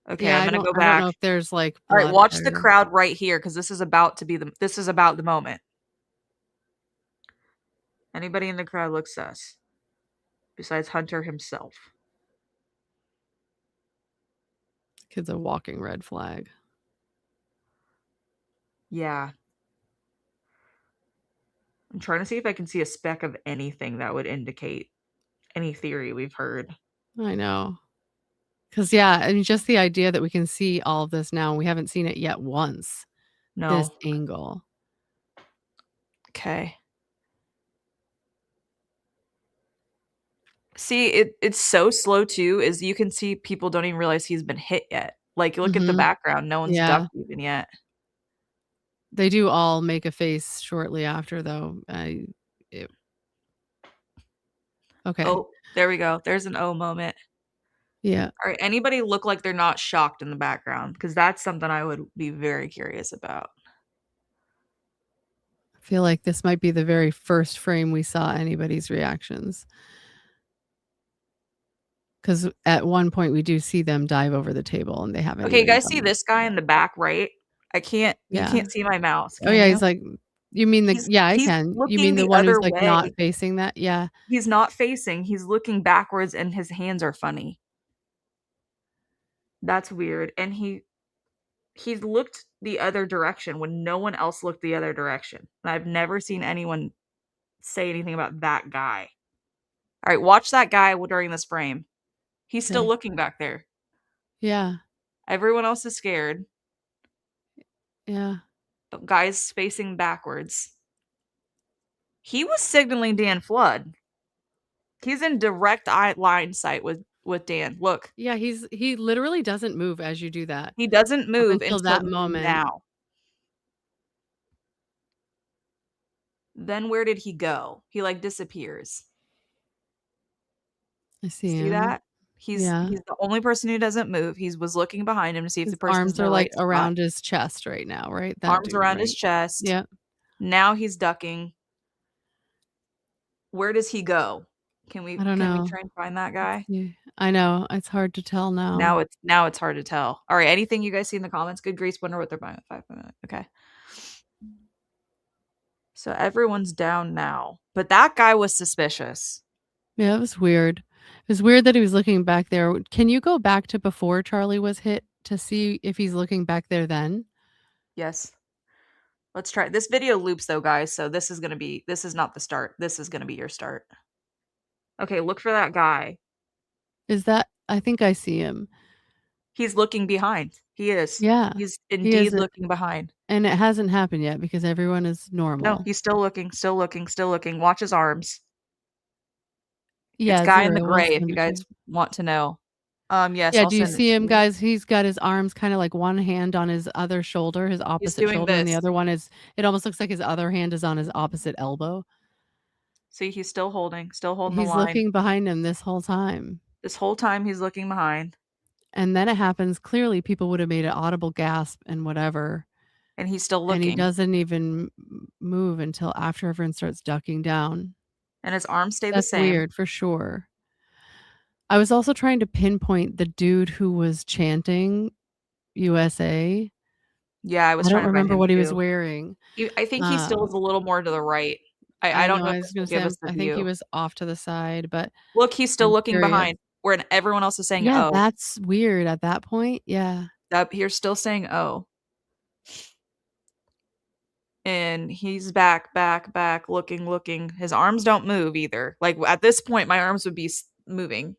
Okay, yeah, I'm gonna go back. I don't know if there's like. All right, watch the crowd right here because this is about the moment. Anybody in the crowd looks sus, besides Hunter himself. Kid's a walking red flag. Yeah. I'm trying to see if I can see a speck of anything that would indicate any theory we've heard. I know. Because, yeah, I mean, just the idea that we can see all of this now, we haven't seen it yet once. No. This angle. Okay. See, it's so slow too, is you can see people don't even realize he's been hit yet. Like, look at the background. No one's Yeah. ducked even yet. They do all make a face shortly after, though. Okay. Oh, there we go. There's an oh moment. Yeah. All right. Anybody look like they're not shocked in the background? Because that's something I would be very curious about. I feel like this might be the very first frame we saw anybody's reactions. Because at one point we do see them dive over the table and they haven't. Okay, you guys see this guy in the back right? You can't see my mouse. Oh yeah, you? he's like, you mean the, I can. You mean the one who's like not facing that? Yeah. He's not facing, he's looking backwards and his hands are funny. That's weird. And he's looked the other direction when no one else looked the other direction. And I've never seen anyone say anything about that guy. All right, watch that guy during this frame. He's still looking back there. Yeah. Everyone else is scared. Yeah. The guy's facing backwards. He was signaling Dan Flood. He's in direct line sight with Dan. Look. Yeah, he literally doesn't move as you do that. He doesn't move until that moment. Now. Then where did he go? He like disappears. I see that? He's the only person who doesn't move. He was looking behind him to see if the person's arms are like around his chest right now, right? Arms around his chest. Yeah. Now he's ducking. Where does he go? Can we try and find that guy? Yeah. I know. It's hard to tell now. Now it's hard to tell. All right. Anything you guys see in the comments? Good Grace, wonder what they're buying at 5 minutes. Okay. So everyone's down now. But that guy was suspicious. Yeah, it was weird. It was weird that he was looking back there. Can you go back to before Charlie was hit to see if he's looking back there then? Yes. Let's try. This video loops though, guys. So this is not the start. This is going to be your start. Okay, look for that guy. I think I see him. He's looking behind. He is. Yeah. He's indeed looking behind. And it hasn't happened yet because everyone is normal. No, he's still looking, still looking, still looking. Watch his arms. Yeah, it's guy in the gray if you guys want to know. Yes. Yeah, do you see him, guys? He's got his arms kind of like one hand on his other shoulder, his opposite shoulder, and the other one is, it almost looks like his other hand is on his opposite elbow. See, he's still holding the line. He's looking behind him this whole time. This whole time he's looking behind. And then it happens. Clearly, people would have made an audible gasp and whatever. And he's still looking. And he doesn't even move until after everyone starts ducking down. And his arms stay the same. That's weird, for sure. I was also trying to pinpoint the dude who was chanting USA. Yeah, I don't remember what he was wearing. I think he still is a little more to the right. I don't know. I was going to say, I think he was off to the side, but look, he's still looking behind. Where everyone else is saying, yeah, oh. That's weird at that point. Yeah. You're still saying, oh. And he's back, looking. His arms don't move either. Like at this point, my arms would be moving.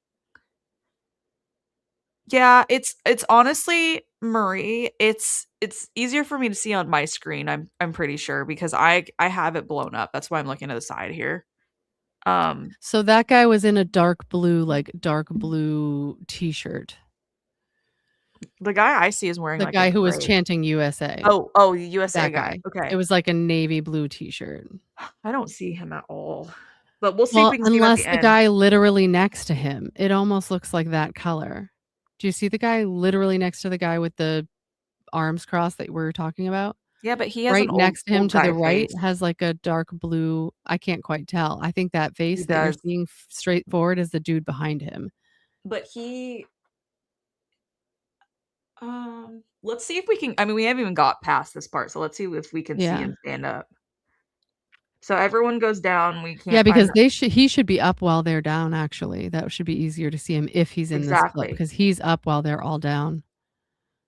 Yeah, it's honestly, Marie, it's easier for me to see on my screen. I'm pretty sure because I have it blown up. That's why I'm looking to the side here. So that guy was in a dark blue t-shirt. The guy I see is wearing the guy who was chanting USA. Oh, the USA guy. Okay. It was like a navy blue t-shirt. I don't see him at all. But we'll see if we can see him at unless the guy literally next to him. It almost looks like that color. Do you see the guy literally next to the guy with the arms crossed that we're talking about? Yeah, but he has right next to him to the right has like a dark blue. I can't quite tell. I think that face that you're seeing straight forward is the dude behind him. But let's see if we can. I mean, we haven't even got past this part, so let's see if we can see him stand up. So everyone goes down. We can't. Yeah, because he should be up while they're down. Actually, that should be easier to see him if he's in this clip because he's up while they're all down.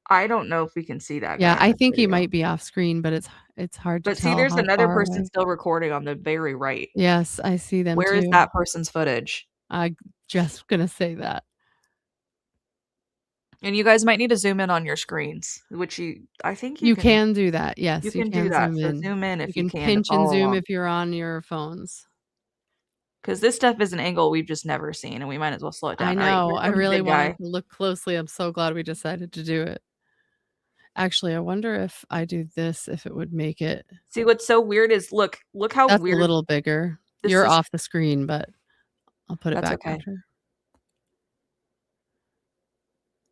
I don't know if we can see that. Yeah, I think he might be off screen, but it's hard to tell. But see, there's another person still recording on the very right. Yes, I see them. Where is that person's footage? I'm just gonna say that. And you guys might need to zoom in on your screens, which I think you can do that. Yes, you can do that. So zoom in if you can. Pinch and zoom if you're on your phones. Because this stuff is an angle we've just never seen, and we might as well slow it down. I All right, know. here I comes the really big guy. wanted to look closely. I'm so glad we decided to do it. Actually, I wonder if I do this, if it would make it. See, what's so weird is look how That's weird. a little bigger. this You're is. off the screen, but I'll put it That's back okay. after.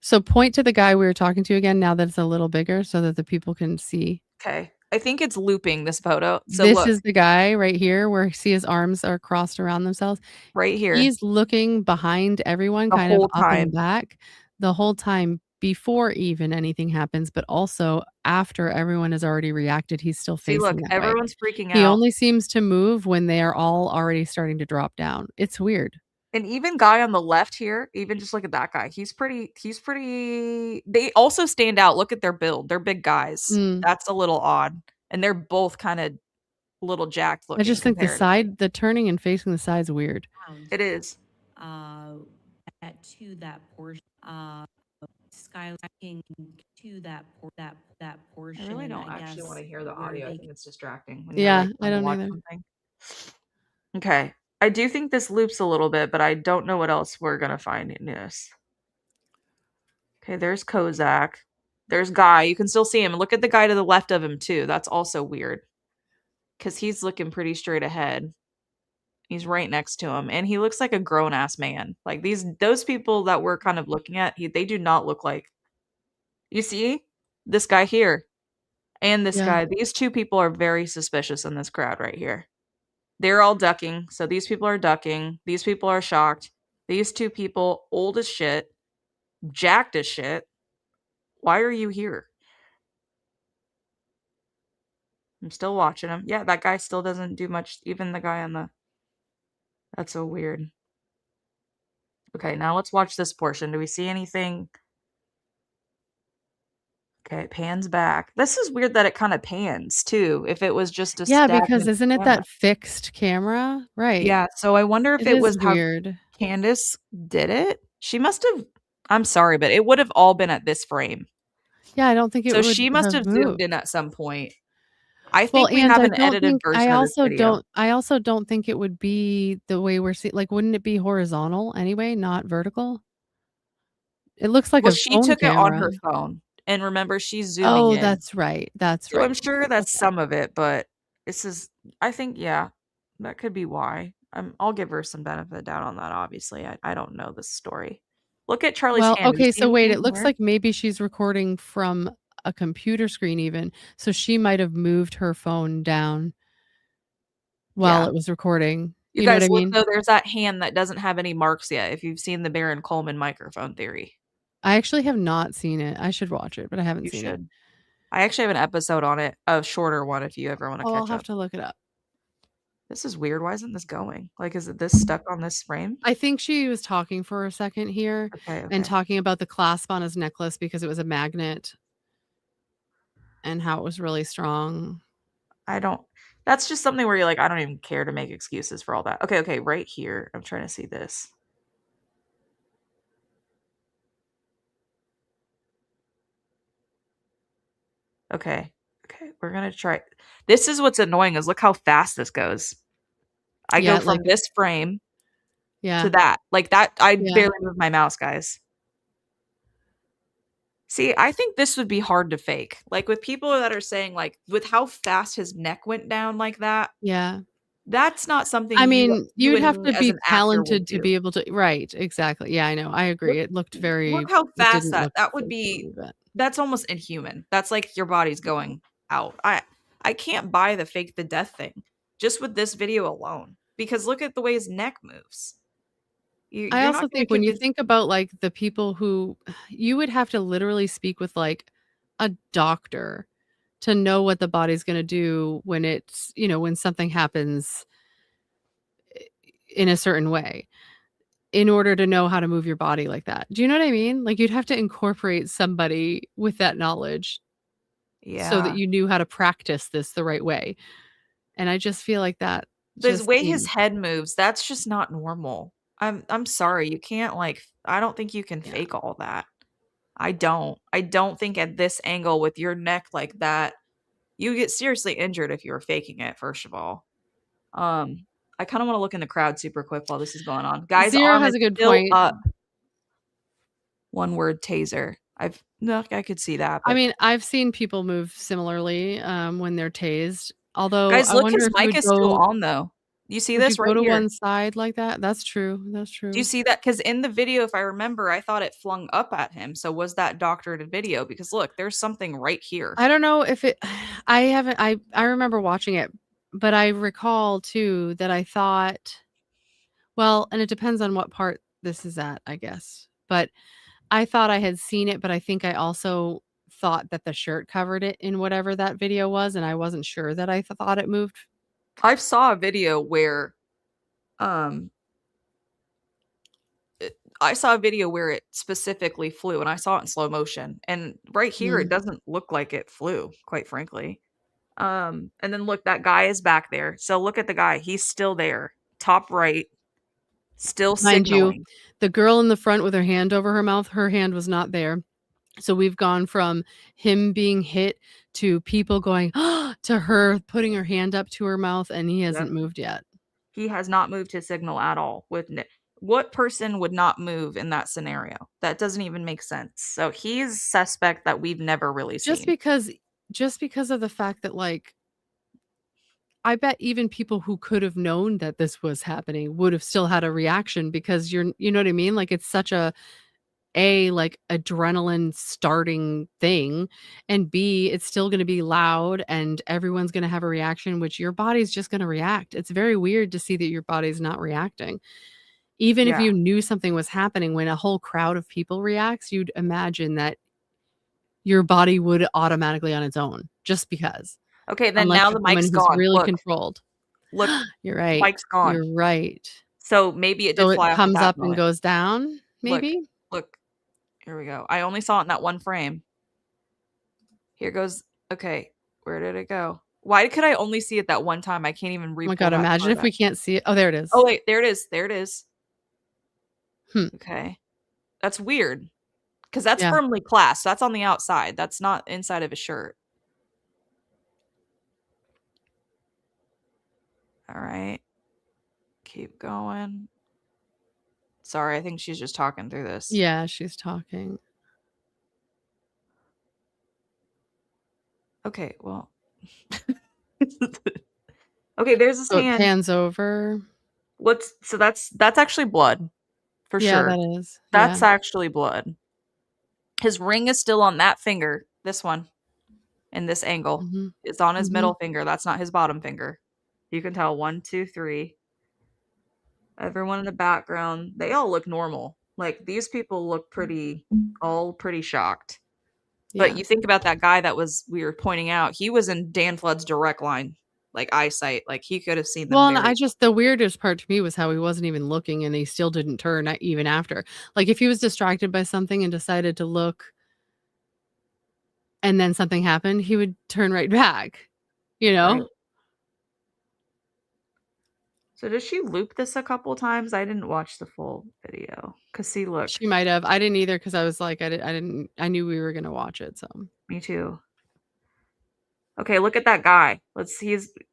So point to the guy we were talking to again now that it's a little bigger so that the people can see. Okay. I think it's looping this photo. So This look, is the guy right here where see his arms are crossed around themselves. right here. He's looking behind everyone, The kind of whole up time. and back the whole time before even anything happens, but also after everyone has already reacted, he's still See, facing look, that way. everyone's freaking He out. only seems to move when they are all already starting to drop down. It's weird. And even guy on the left here, even just look at that guy. He's pretty. They also stand out. Look at their build. They're big guys. That's a little odd. And they're both kind of little jacked looking. I just think the turning and facing the side's weird. It is. To that portion, skylighting to that portion. I really don't actually want to hear the audio. I think it's distracting. When Yeah, you're, like, I don't watch either. something. Okay. I do think this loops a little bit, but I don't know what else we're going to find in this. Okay, there's Kozak. There's Guy. You can still see him. Look at the guy to the left of him, too. That's also weird. Because he's looking pretty straight ahead. He's right next to him. And he looks like a grown-ass man. Like, those people that we're kind of looking at, they do not look like... You see? This guy here. And this guy. These two people are very suspicious in this crowd right here. They're all ducking. So these people are ducking. These people are shocked. These two people, old as shit. Jacked as shit. Why are you here? I'm still watching him. Yeah, that guy still doesn't do much. Even the guy on the... That's so weird. Okay, now let's watch this portion. Do we see anything? Okay, it pans back. This is weird that it kind of pans, too. If it was just a Yeah, stagnant because isn't it camera. that fixed camera? Right. Yeah, so I wonder if It it was is how weird. Candace did it. She must have... I'm sorry, but it would have all been at this frame. Yeah, I don't think it So would she must have zoomed moved. in at some point. I think we and have I an don't edited think version of this video. I also don't think it would be the way we're seeing. Like, wouldn't it be horizontal anyway, not vertical? It looks like Well, a she phone took it on camera. her phone. And remember, she's zooming Oh, in. that's right. That's So right. I'm sure that's Okay. some of it, but this is... I think, yeah, that could be why. I'll give her some benefit of the doubt on that, obviously. I don't know this story. Look at Charlie's Well, hand. Do you okay, see so wait, anything it looks here? like maybe she's recording from a computer screen even. So she might have moved her phone down while it was recording. You You know what guys, I look, mean? though, there's that hand that doesn't have any marks yet, if you've seen the Baron Coleman microphone theory. I actually have not seen it. I should watch it, but I haven't You seen it. should. I actually have an episode on it, a shorter one, if you ever want to I'll catch have up. to look it up. This is weird. Why isn't this going? Like, is it this stuck on this frame? I think she was talking for a second here and talking about the clasp on his necklace because it was a magnet and how it was really strong. That's just something where you're like, I don't even care to make excuses for all that. Okay, right here. I'm trying to see this. Okay, we're gonna try. This is what's annoying is look how fast this goes. I go from this frame to that. Like that, I barely move my mouse, guys. See, I think this would be hard to fake. Like with people that are saying like with how fast his neck went down like that. Yeah. That's not something I mean, you would have and to me as be an actor would talented to do. be able to right, exactly. Yeah, I know. I agree. It looked very Look how it fast didn't look that would fake be. to me, but- That's almost inhuman. That's like your body's going out. I can't buy the fake the death thing just with this video alone because look at the way his neck moves. I also think when you think about like the people who you would have to literally speak with like a doctor to know what the body's going to do when it's, you know, when something happens in a certain way in order to know how to move your body like that. Do you know what I mean? Like you'd have to incorporate somebody with that knowledge so that you knew how to practice this the right way. And I just feel like that the way his head moves, that's just not normal. I'm sorry, you can't I don't think you can fake all that. I don't think at this angle with your neck like that, you get seriously injured if you were faking it, first of all. I kind of want to look in the crowd super quick while this is going on. Guy's Zero arm has is a good still point. up. One word taser. I could see that. But I mean, I've seen people move similarly when they're tased. Although guys, I look, wonder his if you mic would is still go. on though. You see Would you this go right to here? one side like that? That's true. That's true. Do you see that? Because in the video, if I remember, I thought it flung up at him. So was that doctored video? Because look, there's something right here. I don't know if it. I haven't. I remember watching it, but I recall too that I thought. Well, and it depends on what part this is at, I guess. But I thought I had seen it, but I think I also thought that the shirt covered it in whatever that video was, and I wasn't sure that I thought it moved. I saw a video where, it specifically flew, and I saw it in slow motion. And right here, it doesn't look like it flew, quite frankly. And then look, that guy is back there. So look at the guy; he's still there, top right, still Mind you, signaling. the girl in the front with her hand over her mouth, her hand was not there. So we've gone from him being hit to people going to her putting her hand up to her mouth, and he hasn't moved yet. He has not moved his signal at all. What person would not move in that scenario? That doesn't even make sense. So he's suspect that we've never really seen. Just because of the fact that, like, I bet even people who could have known that this was happening would have still had a reaction, because you know what I mean? Like, it's such a like adrenaline starting thing, and B, it's still going to be loud and everyone's going to have a reaction, which your body's just going to react. It's very weird to see that your body's not reacting. Even if you knew something was happening, when a whole crowd of people reacts, you'd imagine that your body would automatically on its own, just because. Okay, then Unless now you're the mic's someone who's gone. really Look. controlled. Look, You're right. mic's gone. You're right. So maybe it did So it fly off at comes that up and moment. goes down, maybe? Look, here we go. I only saw it in that one frame. Here goes. Okay, where did it go? Why could I only see it that one time? I can't even Oh read. my God, imagine if we can't see it. Oh, there it is. Oh, wait, there it is. There it is. Hmm. Okay. That's weird. Because that's Yeah. firmly clasped. That's on the outside. That's not inside of a shirt. All right. Keep going. Sorry, I think she's just talking through this. Yeah, she's talking. Okay, well. Okay, there's his So it hand. pans over. So that's actually blood. For Yeah, sure. that is. That's Yeah. actually blood. His ring is still on that finger. This one. In this angle. Mhm. It's on his Mhm. middle finger. That's not his bottom finger. You can tell 1, 2, 3. Everyone in the background, they all look normal. Like, these people look pretty shocked. But Yeah. you think about that guy we were pointing out, he was in Dan Flood's direct line, like eyesight. Like, he could have seen them. Well, and the weirdest part to me was how he wasn't even looking, and he still didn't turn even after. Like, if he was distracted by something and decided to look, and then something happened, he would turn right back, you know? Right. So does she loop this a couple times? I didn't watch the full video. Cause see, look. She might have. I didn't either, because I was like, I knew we were gonna watch it, so. Me too. Okay, look at that guy.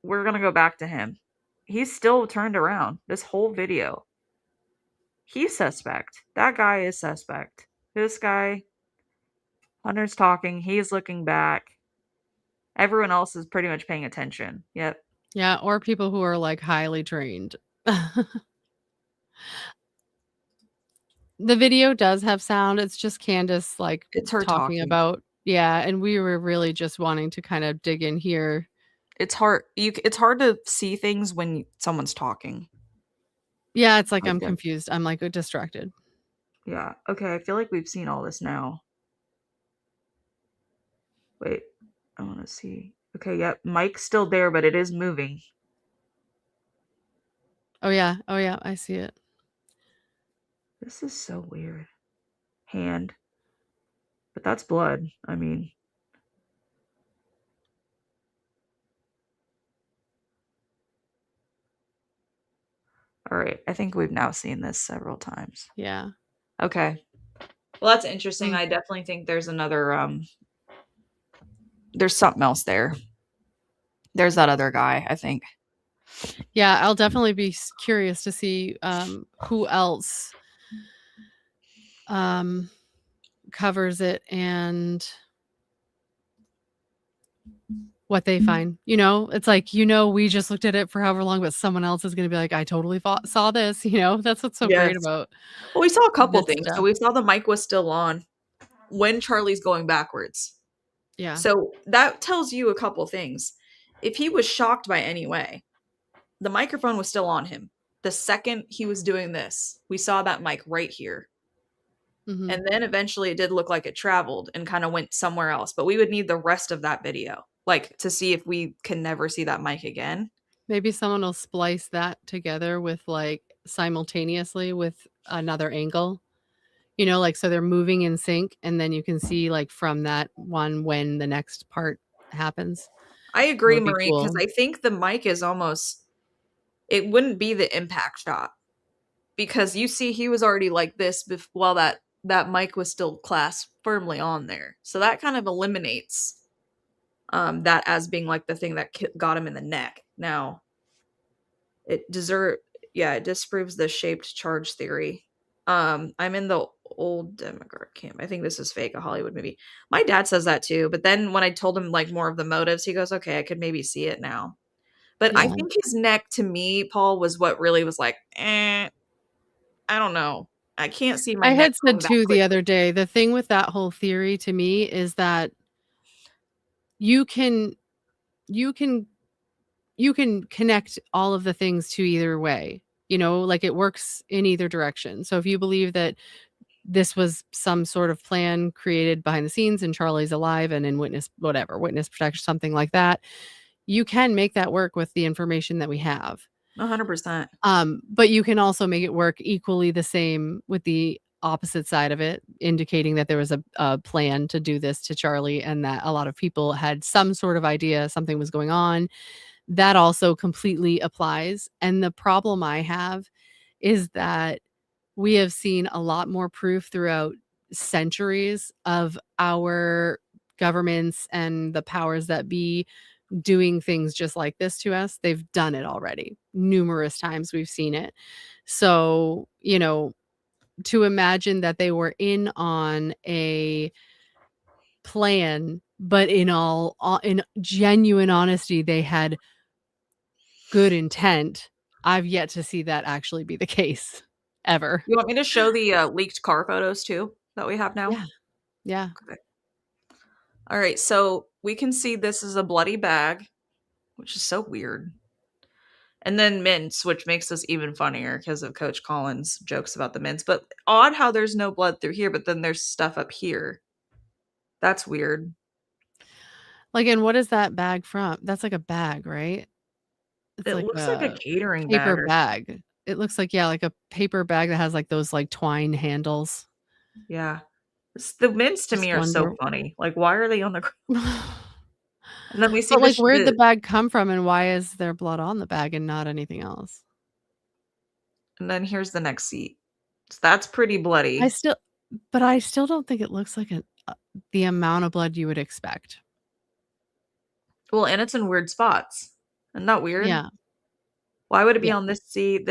We're gonna go back to him. He's still turned around this whole video. He's suspect. That guy is suspect. This guy, Hunter's talking. He's looking back. Everyone else is pretty much paying attention. Yep. Yeah, or people who are, like, highly trained. The video does have sound. It's just Candace, like, It's her talking about. Yeah, and we were really just wanting to kind of dig in here. It's hard. It's hard to see things when someone's talking. Yeah, it's like I'm confused. I'm like distracted. Yeah. Okay, I feel like we've seen all this now. Wait, I want to see. Okay, yep. Mike's still there, but it is moving. Oh yeah, I see it. This is so weird. Hand. But that's blood. I mean. All right, I think we've now seen this several times. Yeah. Okay. Well, that's interesting. I definitely think there's another there's something else there. There's that other guy, I think. Yeah, I'll definitely be curious to see who else covers it and what they find. You know, it's like, we just looked at it for however long, but someone else is going to be like, I totally saw this. That's what's so great Yes. about Well, we saw a couple this things. So stuff. we saw the mic was still on when Charlie's going backwards. Yeah. So that tells you a couple things. If he was shocked by any way, the microphone was still on him. The second he was doing this, we saw that mic right here. Mhm. And then eventually it did look like it traveled and kind of went somewhere else. But we would need the rest of that video, like to see if we can never see that mic again. Maybe someone will splice that together with like simultaneously with another angle. Like so they're moving in sync and then you can see like from that one when the next part happens. I agree, Would be Marie, because cool. I think the mic is almost, it wouldn't be the impact shot. Because you see he was already like this while that mic was still clasped firmly on there. So that kind of eliminates that as being like the thing that got him in the neck. Now, it disproves the shaped charge theory. I'm in the old Democrat camp. I think this is fake, a Hollywood movie. My dad says that too, but then when I told him like more of the motives, he goes, okay, I could maybe see it now. But I Yeah. think his neck to me, Paul, was what really was like, I don't know. I can't see my I neck had going said that too the quickly. other day, the thing with that whole theory to me is that you can connect all of the things to either way. Like it works in either direction. So if you believe that this was some sort of plan created behind the scenes and Charlie's alive and in witness protection, something like that, you can make that work with the information that we have. 100%. But you can also make it work equally the same with the opposite side of it, indicating that there was a plan to do this to Charlie and that a lot of people had some sort of idea something was going on. That also completely applies. And the problem I have is that we have seen a lot more proof throughout centuries of our governments and the powers that be doing things just like this to us. They've done it already. Numerous times we've seen it. So, to imagine that they were in on a plan, but in genuine honesty, they had good intent. I've yet to see that actually be the case ever. You want me to show the leaked car photos too that we have now? Yeah. Yeah. Okay. All right. So we can see this is a bloody bag, which is so weird. And then mints, which makes this even funnier because of Coach Collins' jokes about the mints. But odd how there's no blood through here, but then there's stuff up here. That's weird. Like, and what is that bag from? That's like a bag, right? It's It like looks like a catering paper bag. bag. It looks like, yeah, like a paper bag that has like those like twine handles. Yeah. The mints to Just me are so wonder. funny. Like, why are they on the ground? And then we see But like, where'd the bag come from and why is there blood on the bag and not anything else? And then here's the next seat. So that's pretty bloody. I still don't think it looks like the amount of blood you would expect. Well, and it's in weird spots. Isn't that weird? Yeah. Why would it be Yeah. on this seat?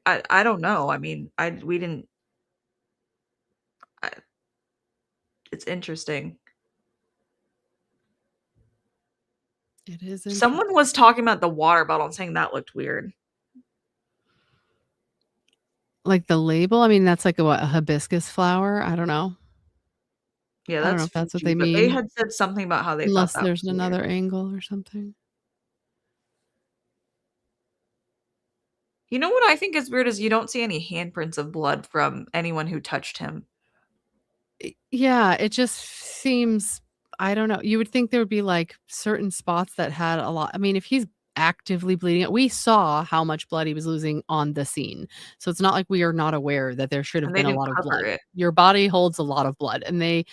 I don't know. I mean, we didn't. It's interesting. It is interesting. Someone was talking about the water bottle and saying that looked weird. Like the label? I mean, that's like a hibiscus flower? I don't know. Yeah, I don't know that's if that's what Fiji, they but they mean. had said something about how they Unless thought that there's was another weird. angle or something. You know what I think is weird is you don't see any handprints of blood from anyone who touched him. Yeah, it just seems, I don't know. You would think there would be like certain spots that had a lot. I mean, if he's actively bleeding, we saw how much blood he was losing on the scene. So it's not like we are not aware that there should have And they been a didn't lot of cover blood. it. Your body holds a lot of blood and they,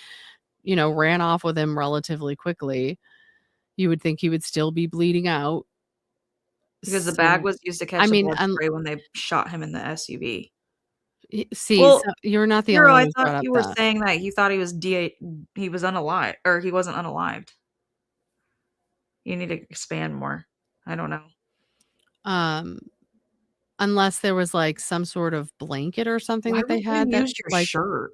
ran off with him relatively quickly. You would think he would still be bleeding out. Because the bag was used to catch the blood spray when they shot him in the SUV. See, Well, so you're not the Hero, only one I who's brought thought up you were that. saying that you thought he was he was unalive, or he wasn't unalived. You need to expand more. I don't know. Unless there was like some sort of blanket or something Why that they would you had that use your like shirt?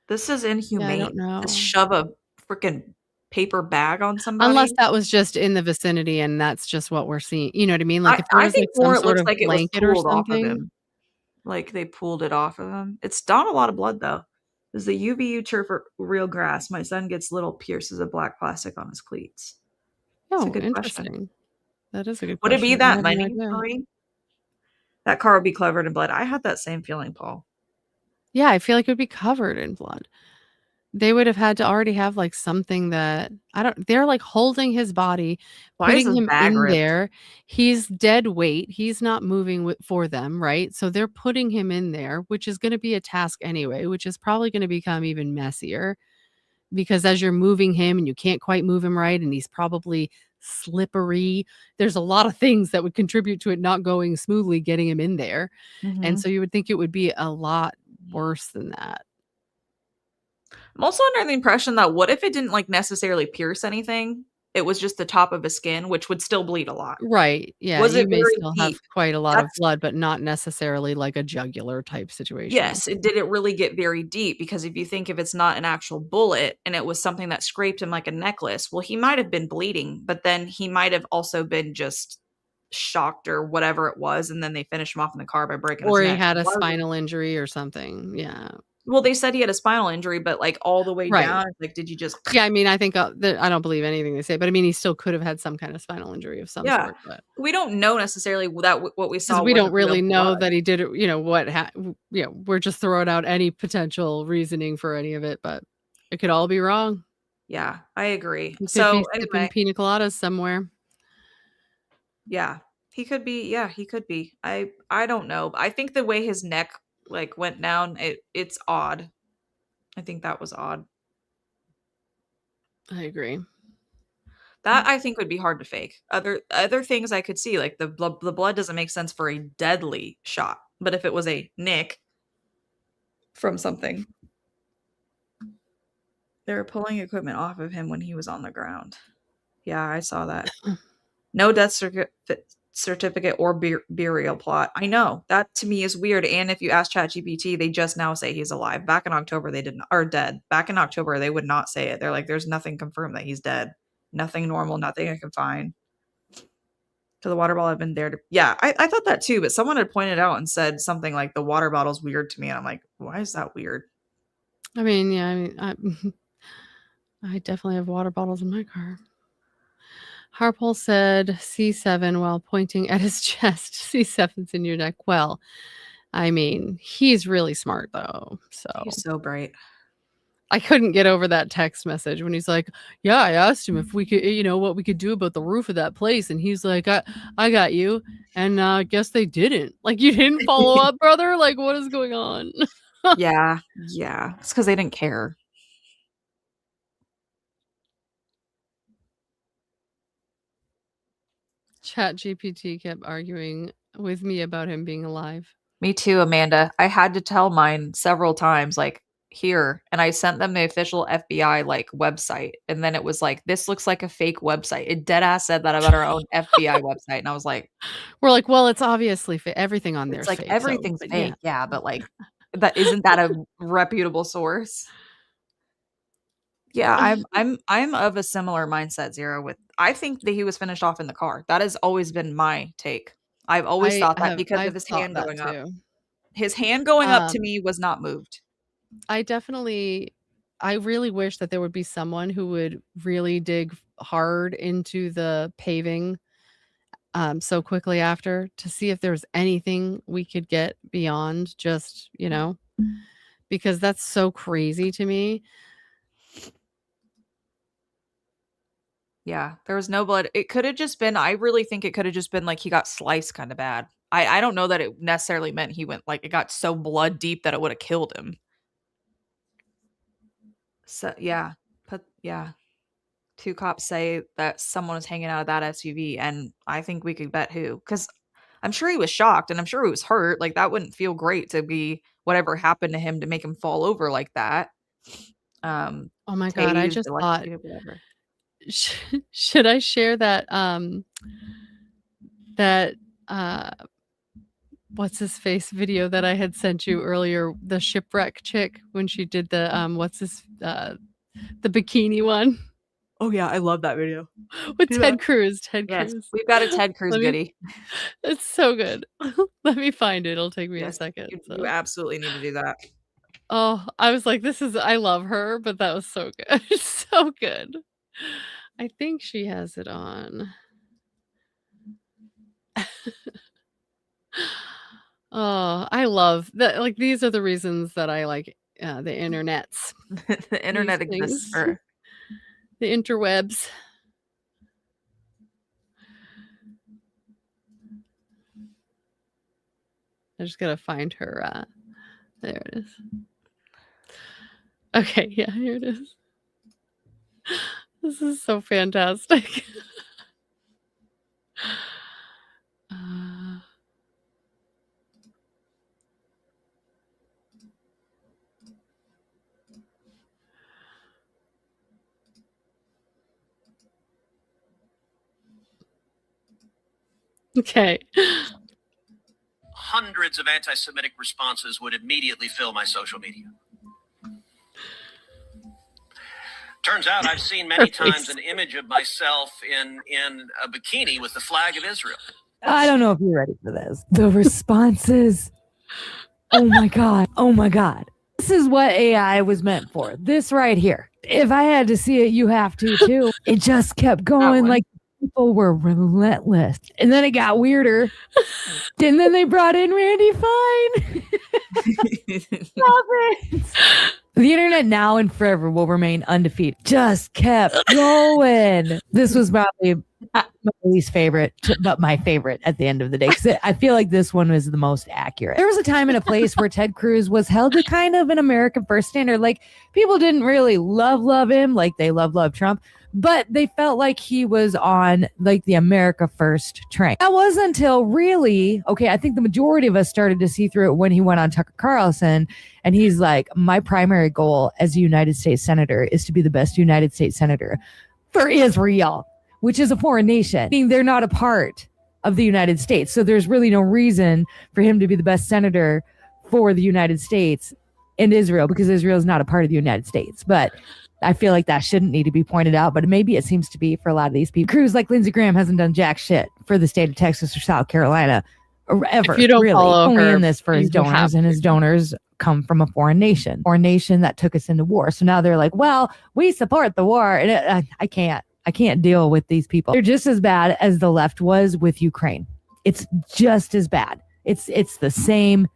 This is yeah, I inhumane don't know. to shove a freaking paper bag on Unless somebody. that was just in the vicinity and that's just what we're seeing. You know what I mean? Like if there I was like think some more it sort looks of like it was blanket or pulled off of something. him. Like they pulled it off of him. It's not a lot of blood though. This is the UVU turf or real grass. My son gets little pierces of black plastic on his cleats. It's a Oh, good question. interesting. That is a good Would it be question. I that have no many, idea. Marie? That car would be covered in blood. I had that same feeling, Paul. Yeah, I feel like it would be covered in blood. They would have had to already have like something that they're like holding his body, Why is putting this him bag in ripped? there. He's dead weight. He's not moving for them, right? So they're putting him in there, which is going to be a task anyway, which is probably going to become even messier because as you're moving him and you can't quite move him right and he's probably slippery, there's a lot of things that would contribute to it not going smoothly getting him in there. And so you would think it would be a lot worse than that. I'm also under the impression that what if it didn't like necessarily pierce anything? It was just the top of his skin, which would still bleed a lot. Right. Yeah, Was you it may very still have deep? quite a lot of That's blood, but not necessarily like a jugular type situation. yes, it didn't really get very deep because if you think if it's not an actual bullet and it was something that scraped him like a necklace, well, he might have been bleeding, but then he might have also been just shocked or whatever it was, and then they finished him off in the car by breaking his Or he neck. had a Why would spinal injury or something. Yeah. well, they said he had a spinal injury, but like all the way Right. down, like, did you just Yeah, I mean, I think I don't believe anything they say, but I mean, he still could have had some kind of spinal injury of some yeah. sort, but We don't know necessarily that what we because saw we don't wasn't real really know blood. that he did it, you know, we're just throwing out any potential reasoning for any of it, but it could all be wrong. Yeah, I agree. He could So be sipping anyway, pina coladas somewhere. yeah, he could be. Yeah, he could be. I don't know. I think the way his neck like went down, it's odd. I think that was odd. I agree. That I think would be hard to fake. Other things I could see, like the blood doesn't make sense for a deadly shot, but if it was a nick from something, they were pulling equipment off of him when he was on the ground. Yeah, I saw that. No death certificate or burial plot. I know that to me is weird. And if you ask ChatGPT, they just now say he's alive. Back in October, they didn't, or dead. Back in October, they would not say it. They're like, there's nothing confirmed that he's dead. Nothing normal. Nothing I can find. So the water bottle had been there. Yeah, I thought that too. But someone had pointed out and said something like the water bottle's weird to me, and I'm like, why is that weird? I mean, yeah, I mean, I definitely have water bottles in my car. Harpole said C7 while pointing at his chest. C7's in your neck. Well, I mean, he's really smart though. So He's so bright. I couldn't get over that text message when he's like, yeah, I asked him if we could, you know, what we could do about the roof of that place. And he's like, I got you. And I guess they didn't. Like, you didn't follow up, brother? Like, what is going on? Yeah. It's because they didn't care. ChatGPT kept arguing with me about him being alive. Me too, Amanda. I had to tell mine several times, like, here. And I sent them the official FBI like website. And then it was like, this looks like a fake website. It dead ass said that about our own FBI website. And I was like, we're like, well, it's obviously everything on there it's is like fake. everything's so, fake. Yeah, but like that isn't that a reputable source? Yeah, I'm of a similar mindset, Zero, with I think that he was finished off in the car. That has always been my take. I've always thought that because I've of his thought hand that going up. too. His hand going up to me was not moved. I really wish that there would be someone who would really dig hard into the paving so quickly after to see if there's anything we could get beyond just, you know, because that's so crazy to me. Yeah, there was no blood. It could have just been, I really think it could have just been like he got sliced kind of bad. I don't know that it necessarily meant he went like it got so blood deep that it would have killed him. So yeah, two cops say that someone was hanging out of that SUV, and I think we could bet who. Because I'm sure he was shocked, and I'm sure he was hurt. Like that wouldn't feel great to be whatever happened to him to make him fall over like that. Oh my God, I tased, just thought, electrocuted, whatever. should I share that that what's his face video that I had sent you earlier, the shipwreck chick when she did the the bikini one. Oh yeah, I love that video. With Ted Cruz. Yes, Cruz. we've got a Ted Cruz goodie. It's so good. Let me find it. It'll take me a second. You absolutely need to do that. Oh, I was like, I love her, but that was so good. So good. I think she has it on. Oh, I love that. Like, these are the reasons that I like the internets. The internet exists for the interwebs. I just gotta find her. There it is. Okay, yeah, here it is. This is so fantastic. Okay. Hundreds of anti-Semitic responses would immediately fill my social media. Turns out I've seen many times an image of myself in a bikini with the flag of Israel. I don't know if you're ready for this. The responses. Oh my God. Oh my God. This is what AI was meant for. This right here. If I had to see it, you have to too. It just kept going like people were relentless. And then it got weirder. And then they brought in Randy Fine. Stop it. The internet now and forever will remain undefeated. Just kept going. This was probably my least favorite, but my favorite at the end of the day. Because I feel like this one was the most accurate. There was a time and a place where Ted Cruz was held to kind of an American first standard. Like, people didn't really love him like they love Trump. But they felt like he was on like the America First train. That wasn't until really, I think the majority of us started to see through it when he went on Tucker Carlson. And he's like, my primary goal as a United States Senator is to be the best United States Senator for Israel, which is a foreign nation. I mean, they're not a part of the United States. So there's really no reason for him to be the best senator for the United States and Israel, because Israel is not a part of the United States. But I feel like that shouldn't need to be pointed out, but maybe it seems to be for a lot of these people. Cruz, like Lindsey Graham, hasn't done jack shit for the state of Texas or South Carolina or ever. If you don't really. follow Only her, in this for his donors, and his donors come from a foreign nation that took us into war. So now they're like, well, we support the war. And I can't deal with these people. They're just as bad as the left was with Ukraine. It's just as bad. It's the same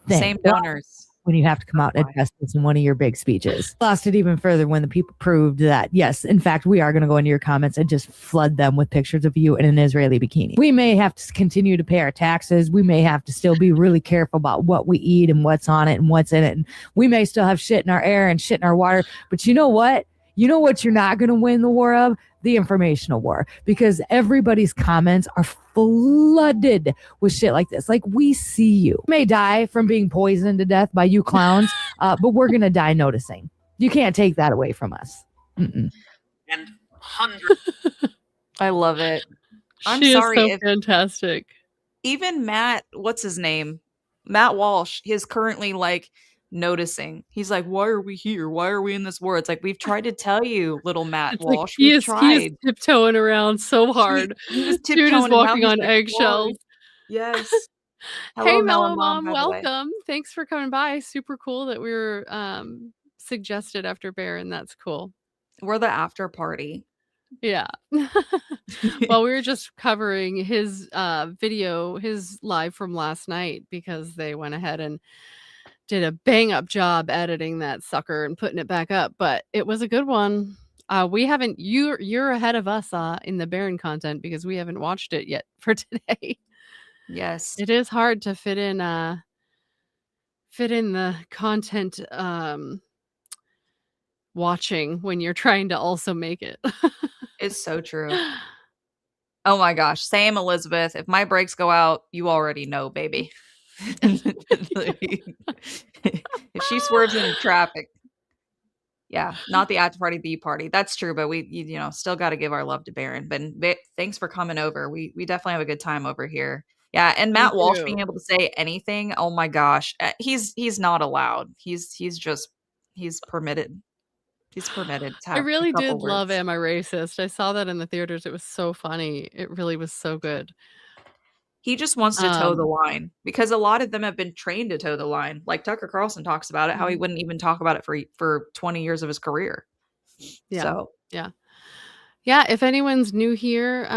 thing. Same donors. When you have to come out and address this in one of your big speeches. Lost it even further when the people proved that, yes, in fact, we are going to go into your comments and just flood them with pictures of you in an Israeli bikini. We may have to continue to pay our taxes. We may have to still be really careful about what we eat and what's on it and what's in it. And we may still have shit in our air and shit in our water. But you know what? You know what you're not going to win the war of? The informational war, because everybody's comments are flooded with shit like this. Like, we see you. We may die from being poisoned to death by you clowns, but we're going to die noticing. You can't take that away from us. And hundreds. I love it. I'm she sorry. Is so fantastic. Even Matt, what's his name? Matt Walsh, he's currently like noticing. He's like, why are we here? Why are we in this war? It's like, we've tried to tell you, little Matt Walsh. Like, he is tiptoeing around so hard. He was Dude is walking on eggshells. Yes. Hello, hey, Mellow Mom, welcome. Thanks for coming by. Super cool that we were suggested after Baron. That's cool. We're the after party. Yeah. Well, we were just covering his video, his live from last night, because they went ahead and did a bang up job editing that sucker and putting it back up, but it was a good one. We haven't, you're ahead of us in the Baron content, because we haven't watched it yet for today. Yes. It is hard to fit in the content watching when you're trying to also make it. It's so true. Oh my gosh. Same, Elizabeth. If my brakes go out, you already know, baby. If she swerves into traffic, yeah, not the after party, the party. That's true, but we still got to give our love to Baron. But thanks for coming over. We definitely have a good time over here. Yeah, and Me Matt Walsh too. being able to say anything, oh my gosh. He's not allowed. He's permitted. He's permitted to I have a really couple did love words. Am I Racist? I saw that in the theaters. It was so funny. It really was so good. He just wants to toe the line because a lot of them have been trained to toe the line. Like Tucker Carlson talks about it, how he wouldn't even talk about it for 20 years of his career. Yeah. So Yeah, if anyone's new here,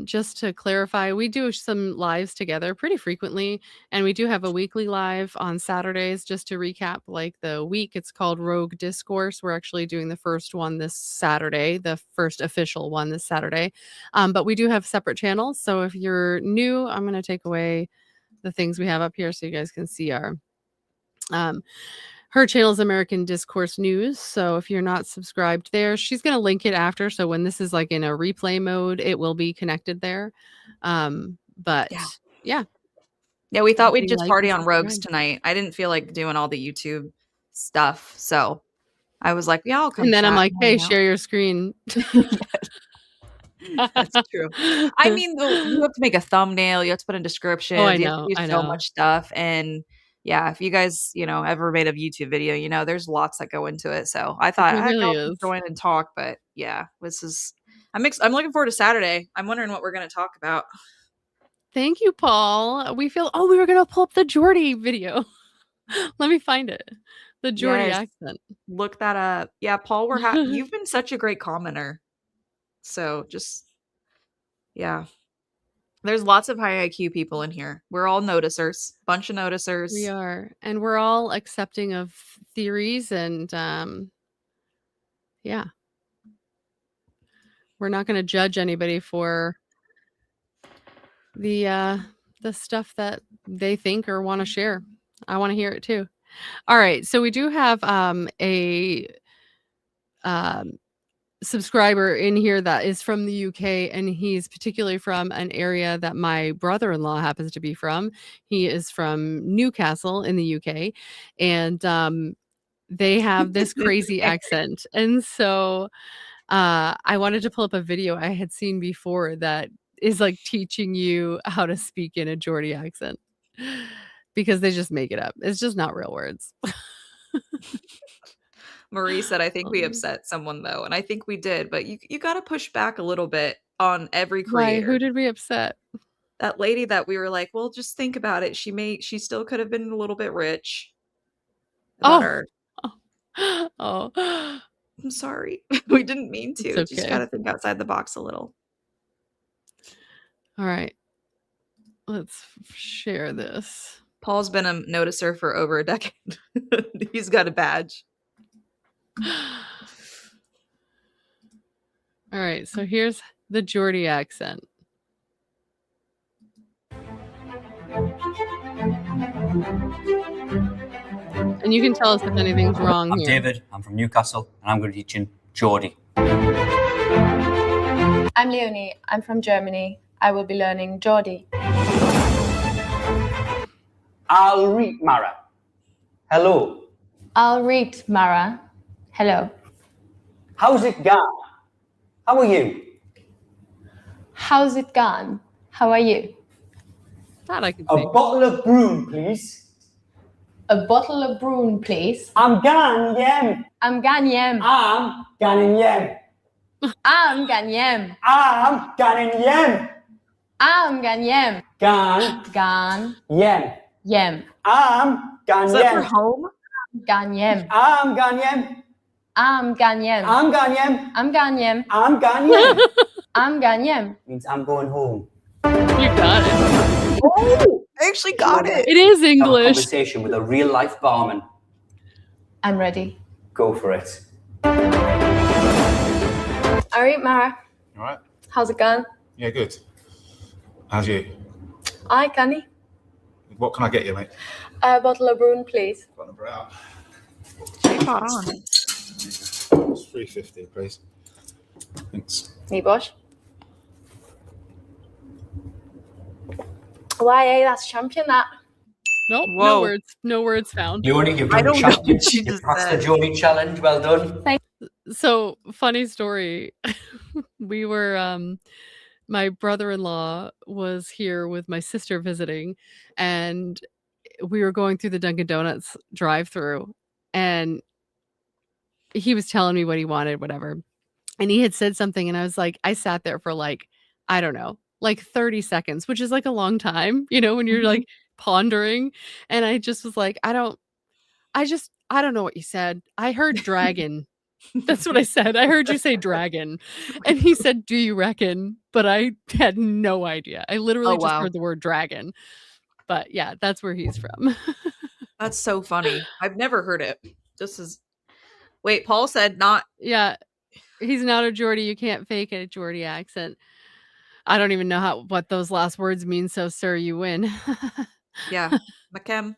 just to clarify, we do some lives together pretty frequently, and we do have a weekly live on Saturdays. Just to recap, like the week, it's called Rogue Discourse. We're actually doing the first one this Saturday, the first official one this Saturday. But we do have separate channels. So if you're new, I'm going to take away the things we have up here so you guys can see our her channel is American Discourse News. So if you're not subscribed there, she's going to link it after. So when this is like in a replay mode, it will be connected there. But yeah. Yeah, we thought we'd Everybody just like party and on Rogues subscribe. tonight. I didn't feel like doing all the YouTube stuff. So I was like, yeah, I'll come. And then I'm chat like, and hey, hang out." share your screen. That's true. I mean, you have to make a thumbnail, you have to put in descriptions, Oh, I you have know. to do I so know. much stuff. And yeah, if you guys, ever made a YouTube video, there's lots that go into it. So I thought It really I'll is. join and talk, but yeah, I'm looking forward to Saturday. I'm wondering what we're going to talk about. Thank you, Paul. We were going to pull up the Geordie video. Let me find it. The Geordie Yes. accent. Look that up. Yeah, Paul, you've been such a great commenter. So yeah. There's lots of high IQ people in here. We're all noticers, bunch of noticers. We are. And we're all accepting of theories and yeah. We're not going to judge anybody for the stuff that they think or want to share. I want to hear it too. All right, so we do have a subscriber in here that is from the UK, and he's particularly from an area that my brother-in-law happens to be from. He is from Newcastle in the UK, and they have this crazy accent. And so I wanted to pull up a video I had seen before that is like teaching you how to speak in a Geordie accent because they just make it up. It's just not real words. Marie said, I think we upset someone though. And I think we did, but you got to push back a little bit on every creator. Why? Who did we upset? That lady that we were like, well, just think about it. She still could have been a little bit rich. Her. Oh. I'm sorry. We didn't mean to. It's okay. Just got to think outside the box a little. All right. Let's share this. Paul's been a noticer for over a decade. He's got a badge. All right. So here's the Geordie accent. And you can tell us if anything's wrong I'm here. David. I'm from Newcastle, and I'm going to teach in Geordie. I'm Leonie. I'm from Germany. I will be learning Geordie. I'll read Mara. Hello. I'll read Mara. Hello. How's it gone? How are you? How's it gone? How are you? That I can A say. bottle of broom, please. A bottle of broom, please. I'm gan yem. I'm gan yem. I'm gan yem. I'm gan yem. I'm gan yem. I'm gan yem. Gan. Gan. Yem. Yem. I'm gan Is that for yem. home? Gan yem. I'm gan yem. I'm gan yem. I'm gan yem. I'm gan yem. I'm gan yem. I'm gan yem. Means I'm going home. You got it. Oh, I actually got it. It is Have a English. conversation with a real life barman. I'm ready. Go for it. All right, Mara. All right. How's it going? Yeah, good. How's you? Hi, Candy. What can I get you, mate? A bottle of broom, please. Got number out. Spot on. It's $3.50, please. Thanks. Me, Bosh. Why, that's champion, that. Nope. Whoa. No words. No words found. Leonie, you've I done don't know champion. what she You've just passed said. the Geordie challenge. Well done. So funny story. We were my brother-in-law was here with my sister visiting, and we were going through the Dunkin' Donuts drive-through, and he was telling me what he wanted, whatever. And he had said something, and I was like, I sat there for like, I don't know, like 30 seconds, which is like a long time, when you're like pondering. And I just was like, I don't know what you said. I heard dragon. That's what I said. I heard you say dragon. And he said, do you reckon? But I had no idea. I literally just heard the word dragon. But yeah, that's where he's from. That's so funny. I've never heard it. Wait, Paul said not. Yeah. He's not a Geordie. You can't fake a Geordie accent. I don't even know what those last words mean. So, sir, you win. Yeah. McKem.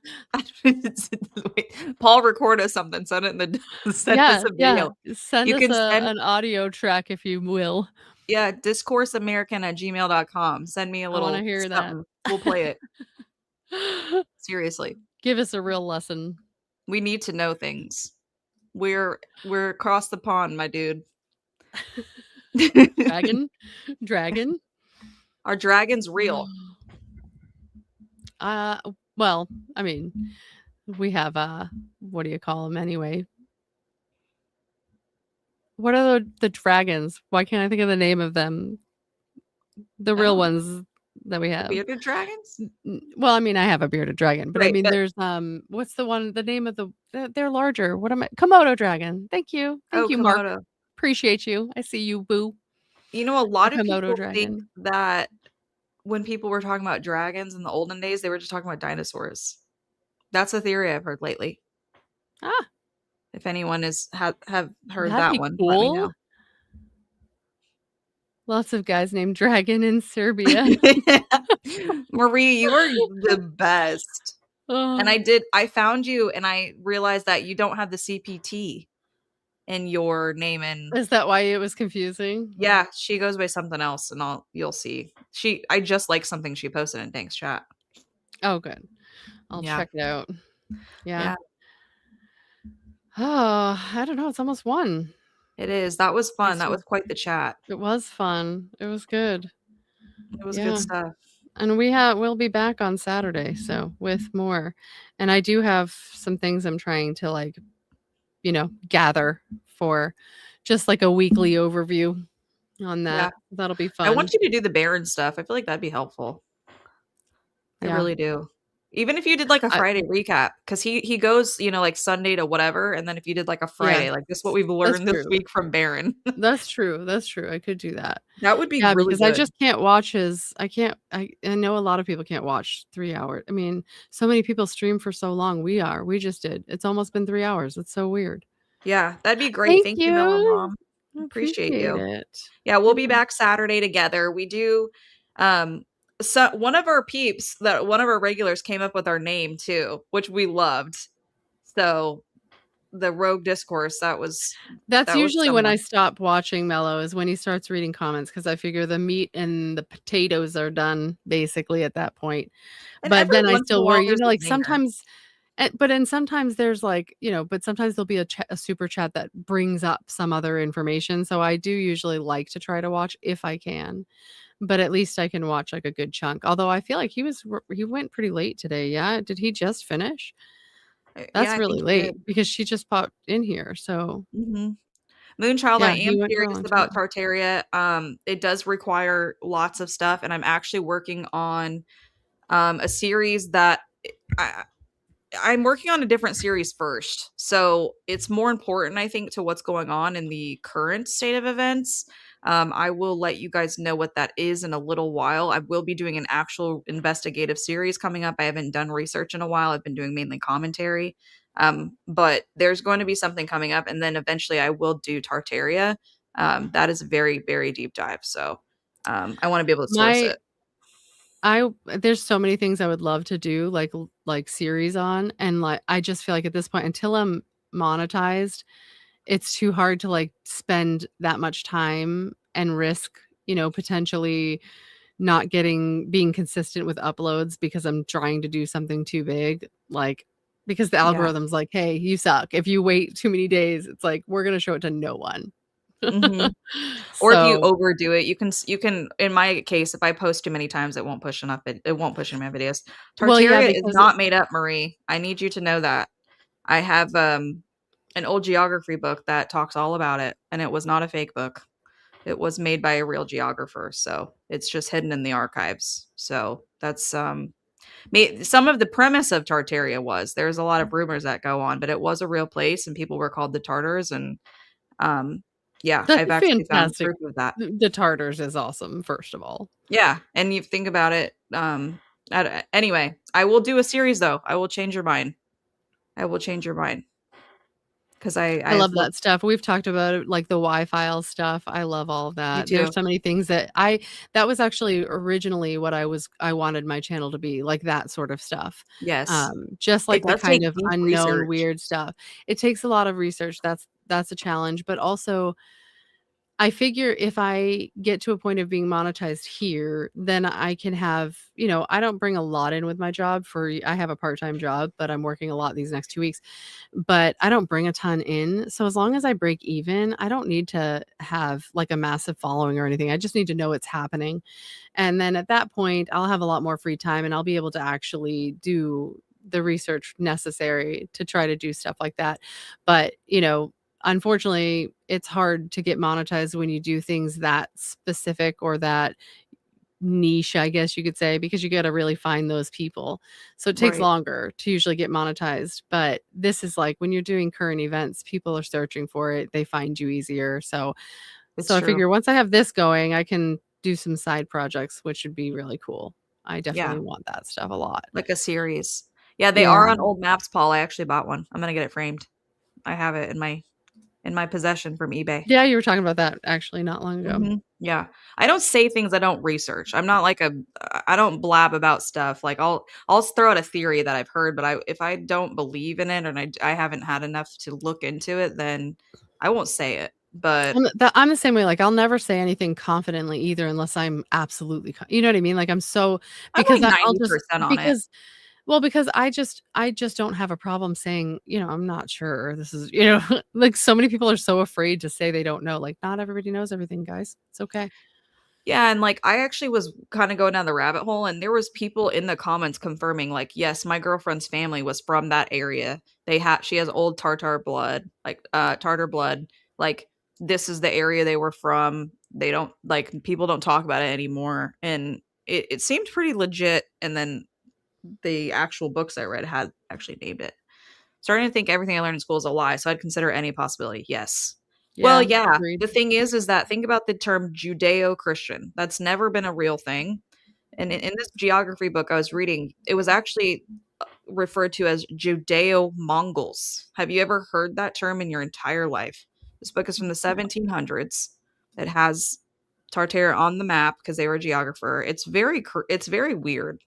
Wait, Paul, record us something. Send it send us a video. Send us an audio track, if you will. Yeah. discourseamerican@gmail.com. Send me a little. I want to hear something. We'll play it. Seriously. Give us a real lesson. We need to know things. We're across the pond, my dude. Dragon. Are dragons real? Well, I mean, we have what do you call them anyway? What are the dragons? Why can't I think of the name of them? The real ones that we have. Bearded dragons? Well, I mean, I have a bearded dragon, but Right, I mean, there's what's the name of they're larger. What am I? Komodo dragon. Thank you. Thank you, Komodo. Mark. Appreciate you. I see you, boo. A lot of Komodo people dragon. think that when people were talking about dragons in the olden days, they were just talking about dinosaurs. That's a theory I've heard lately. If anyone have heard that one, cool. let me know. Lots of guys named Dragon in Serbia. Marie, you are the best. And I found you and I realized that you don't have the CPT in your name. And is that why it was confusing? Yeah, she goes by something else, and you'll see. I just like something she posted in Thanks Chat. Oh, good. I'll check it out. Yeah. Oh, I don't know. It's almost 1. It is. That was fun. That was quite the chat. It was fun. It was good. It was good stuff. And we'll be back on Saturday, so with more. And I do have some things I'm trying to gather for just like a weekly overview on that. Yeah. That'll be fun. I want you to do the Baron stuff. I feel like that'd be helpful. I really do. Even if you did like a Friday recap, because he goes, like Sunday to whatever, and then if you did like a Friday, like this is what we've learned this week from Baron. That's true. I could do that. That would be really because good. I just can't watch I know a lot of people can't watch 3 hours. I mean, so many people stream for so long. We just did. It's almost been 3 hours. It's so weird. Yeah, that'd be great. Thank you, Mel and Mom. Appreciate you. It. Yeah, we'll be back Saturday together. We do so one of our regulars came up with our name too, which we loved. So the Rogue Discourse, that's usually when I stop watching Mello, is when he starts reading comments, because I figure the meat and the potatoes are done basically at that point. But then I still worry, sometimes sometimes there's but sometimes there'll be a super chat that brings up some other information. So I do usually like to try to watch if I can. But at least I can watch like a good chunk. Although I feel like he went pretty late today. Yeah. Did he just finish? That's really late because she just popped in here. So Moonchild, I am curious about Tartaria. It does require lots of stuff. And I'm actually working on a series that I'm working on a different series first. So it's more important, I think, to what's going on in the current state of events. I will let you guys know what that is in a little while. I will be doing an actual investigative series coming up. I haven't done research in a while. I've been doing mainly commentary. But there's going to be something coming up. And then eventually I will do Tartaria. That is a very, very deep dive. So I want to be able to source it. There's so many things I would love to do, like series on. And I just feel like at this point, until I'm monetized, it's too hard to spend that much time and risk, potentially not being consistent with uploads because I'm trying to do something too big. Because the algorithm's like, hey, you suck. If you wait too many days, it's like, we're going to show it to no one. Mhm. Or if you So overdo it, you can in my case, if I post too many times, it won't push enough it won't push in my videos. well, yeah, Tartaria is because not made up, Marie. I need you to know that. I have an old geography book that talks all about it, and it was not a fake book. It was made by a real geographer, so it's just hidden in the archives. So that's some of the premise of Tartaria was there's a lot of rumors that go on, but it was a real place, and people were called the Tartars, and yeah, I've that's actually found fantastic. proof of that. The Tartars is awesome, first of all. Yeah, and you think about it. Anyway, I will do a series though. I will change your mind. I will change your mind because I I've love looked. that stuff. We've talked about it, like the Y-file stuff. I love all of Me that. too. There's so many things that was actually originally what I wanted my channel to be, like that sort of stuff. Yes, Just it like the does take kind of deep unknown, research. weird stuff. It takes a lot of research. That's a challenge, but also I figure if I get to a point of being monetized here, then I can have, I don't bring a lot in with my job I have a part-time job, but I'm working a lot these next 2 weeks, but I don't bring a ton in. So as long as I break even, I don't need to have like a massive following or anything. I just need to know it's happening. And then at that point, I'll have a lot more free time and I'll be able to actually do the research necessary to try to do stuff like that. But, unfortunately, it's hard to get monetized when you do things that specific or that niche, I guess you could say, because you got to really find those people. So it takes Right. longer to usually get monetized. But this is like when you're doing current events, people are searching for it. They find you easier. So It's I true. figure once I have this going, I can do some side projects, which would be really cool. I definitely Yeah, want that stuff a lot. like a series. Yeah, they are Yeah. on old maps, Paul. I actually bought one. I'm gonna get it framed. I have it in my possession from eBay. Yeah, you were talking about that actually not long ago. Yeah. I don't say things I don't research. I'm not like I don't blab about stuff. Like I'll throw out a theory that I've heard, but if I don't believe in it and I haven't had enough to look into it, then I won't say it. But I'm the same way. Like I'll never say anything confidently either, unless I'm absolutely, you know what I mean? Like I'm so I'm because like I'll just 90% on it. because I just don't have a problem saying, I'm not sure. This is, like so many people are so afraid to say they don't know. Like not everybody knows everything, guys. It's okay. Yeah, and like I actually was kind of going down the rabbit hole, and there was people in the comments confirming, like, yes, my girlfriend's family was from that area. She has old Tartar blood, like Tartar blood. Like this is the area they were from. They don't like people don't talk about it anymore, and it seemed pretty legit. And then the actual books I read had actually named it. Starting to think everything I learned in school is a lie, so I'd consider any possibility. Yes. Well, yeah. Agreed. The thing is that think about the term Judeo-Christian. That's never been a real thing. And in this geography book I was reading, it was actually referred to as Judeo-Mongols. Have you ever heard that term in your entire life? This book is from the 1700s. It has Tartare on the map because they were a geographer. It's very weird.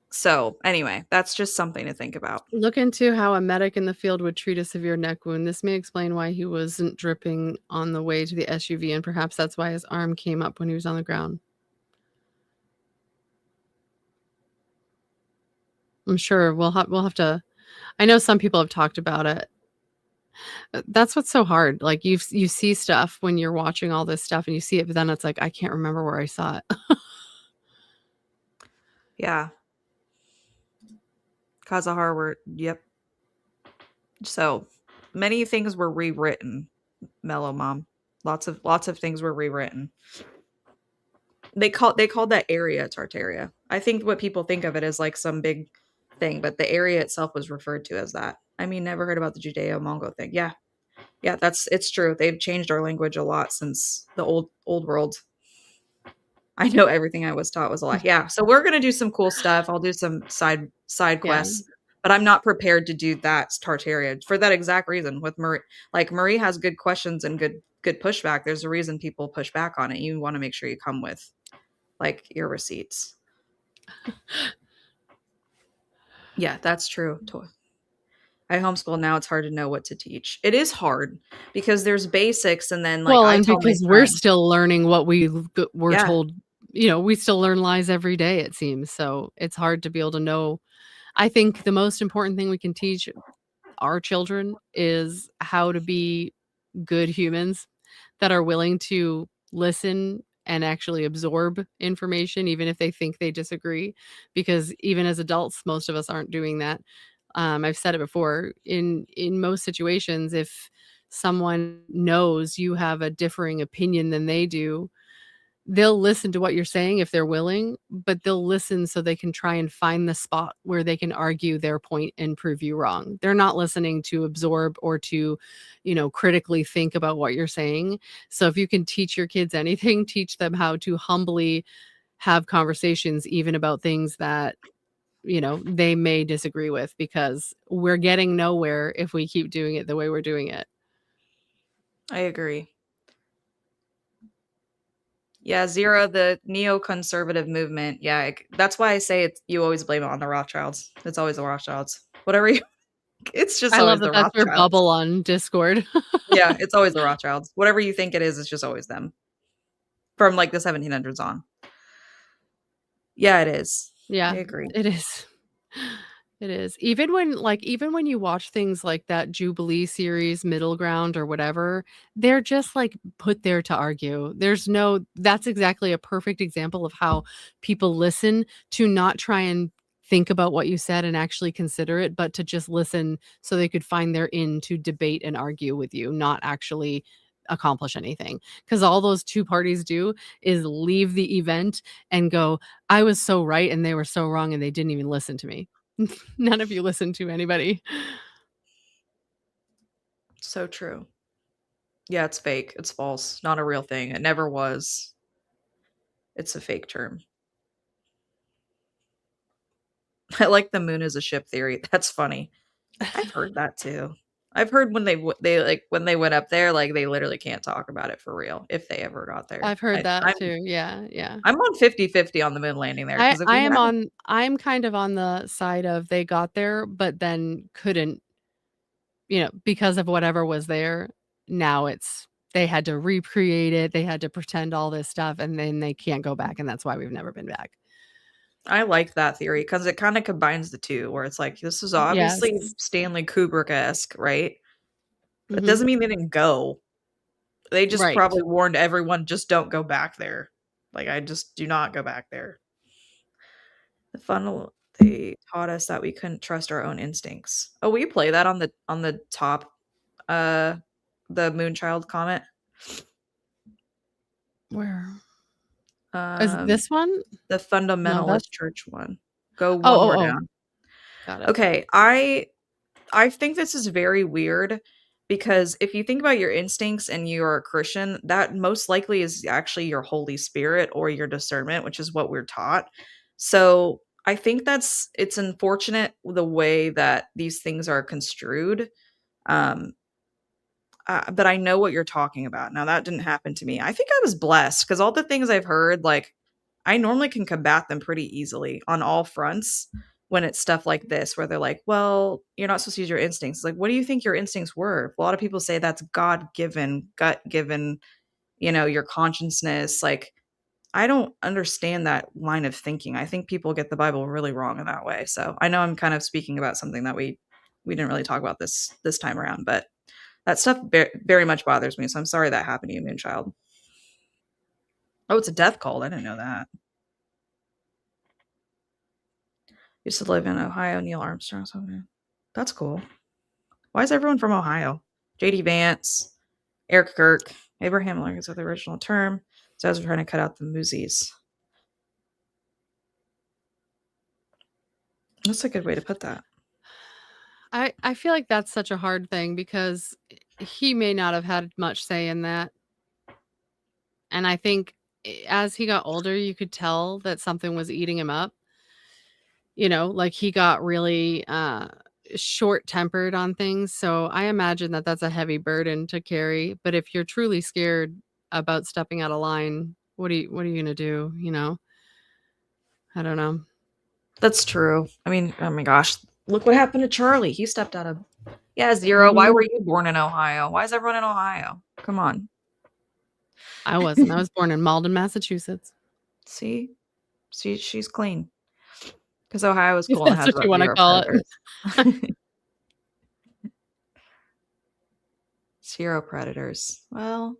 So anyway, that's just something to think about. Look into how a medic in the field would treat a severe neck wound. This may explain why he wasn't dripping on the way to the SUV, and perhaps that's why his arm came up when he was on the ground. I'm sure we'll have to. I know some people have talked about it. That's what's so hard. Like you see stuff when you're watching all this stuff and you see it, but then it's like I can't remember where I saw it. Yeah. Cause of Harvard. Yep. So many things were rewritten. Mellow Mom. Lots of things were rewritten. They called that area Tartaria. I think what people think of it as like some big thing, but the area itself was referred to as that. I mean, never heard about the Judeo-Mongol thing. Yeah. Yeah, it's true. They've changed our language a lot since the old world. I know everything I was taught was a lie. Yeah. So we're gonna do some cool stuff. I'll do some side quests, but I'm not prepared to do that Tartaria for that exact reason. With Marie, like Marie has good questions and good pushback. There's a reason people push back on it. You want to make sure you come with like your receipts. Yeah, that's true. I homeschool now. It's hard to know what to teach. It is hard because there's basics and then like and because we're still learning what we're told, we still learn lies every day, it seems. So it's hard to be able to know. I think the most important thing we can teach our children is how to be good humans that are willing to listen and actually absorb information, even if they think they disagree. Because even as adults, most of us aren't doing that. I've said it before. In most situations, if someone knows you have a differing opinion than they do, they'll listen to what you're saying if they're willing, but they'll listen so they can try and find the spot where they can argue their point and prove you wrong. They're not listening to absorb or to, critically think about what you're saying. So if you can teach your kids anything, teach them how to humbly have conversations, even about things that, they may disagree with, because we're getting nowhere if we keep doing it the way we're doing it. I agree. Yeah, Zero, the neoconservative movement. Yeah, that's why I say you always blame it on the Rothschilds. It's always the Rothschilds. Whatever you, it's just I always love the that that's your Rothschilds. bubble on Discord. Yeah, it's always the Rothschilds. Whatever you think it is, it's just always them. From like the 1700s on. Yeah, it is. Yeah, I agree. it is. It is. Even when you watch things like that Jubilee series, Middle Ground or whatever, they're just like put there to argue. That's exactly a perfect example of how people listen, to not try and think about what you said and actually consider it, but to just listen so they could find their in to debate and argue with you, not actually accomplish anything. Because all those two parties do is leave the event and go, I was so right and they were so wrong, and they didn't even listen to me. None of you listen to anybody. So true. Yeah, it's fake. It's false. Not a real thing. It never was. It's a fake term. I like the moon as a ship theory. That's funny. I've heard that too. I've heard when they went up there, like they literally can't talk about it for real if they ever got there. I've heard that too. Yeah. I'm on 50-50 on the moon landing there. I'm kind of on the side of they got there, but then couldn't, because of whatever was there. Now they had to recreate it. They had to pretend all this stuff, and then they can't go back. And that's why we've never been back. I like that theory because it kind of combines the two, where it's like, this is obviously Stanley Kubrick-esque, right? It doesn't mean they didn't go. They just probably warned everyone, just don't go back there. Like, I just do not go back there. The funnel, they taught us that we couldn't trust our own instincts. Oh, will you play that on the top, the Moonchild comment? Where? Is it this one? The fundamentalist church one. Go one more down. Got it. Okay, I think this is very weird, because if you think about your instincts and you're a Christian, that most likely is actually your Holy Spirit or your discernment, which is what we're taught. So I think it's unfortunate the way that these things are construed. But I know what you're talking about. Now, that didn't happen to me. I think I was blessed because all the things I've heard, like, I normally can combat them pretty easily on all fronts when it's stuff like this, where they're like, well, you're not supposed to use your instincts. Like, what do you think your instincts were? A lot of people say that's God-given, gut-given, your consciousness. Like, I don't understand that line of thinking. I think people get the Bible really wrong in that way. So I know I'm kind of speaking about something that we didn't really talk about this time around, but that stuff very much bothers me, so I'm sorry that happened to you, Moonchild. Oh, it's a death cult. I didn't know that. Used to live in Ohio, Neil Armstrong. So that's cool. Why is everyone from Ohio? J.D. Vance, Eric Kirk, Abraham Lincoln is the original term. So I was trying to cut out the moosies. That's a good way to put that. I feel like that's such a hard thing, because he may not have had much say in that. And I think as he got older, you could tell that something was eating him up. Like he got really short-tempered on things. So I imagine that that's a heavy burden to carry. But if you're truly scared about stepping out of line, what are you going to do? I don't know. That's true. I mean, oh my gosh. Look what happened to Charlie. He stepped out of... Yeah, Zero. Why were you born in Ohio? Why is everyone in Ohio? Come on. I wasn't. I was born in Malden, Massachusetts. See, she's clean. Because Ohio is cool. That's what you want to call it. 0 predators. Well,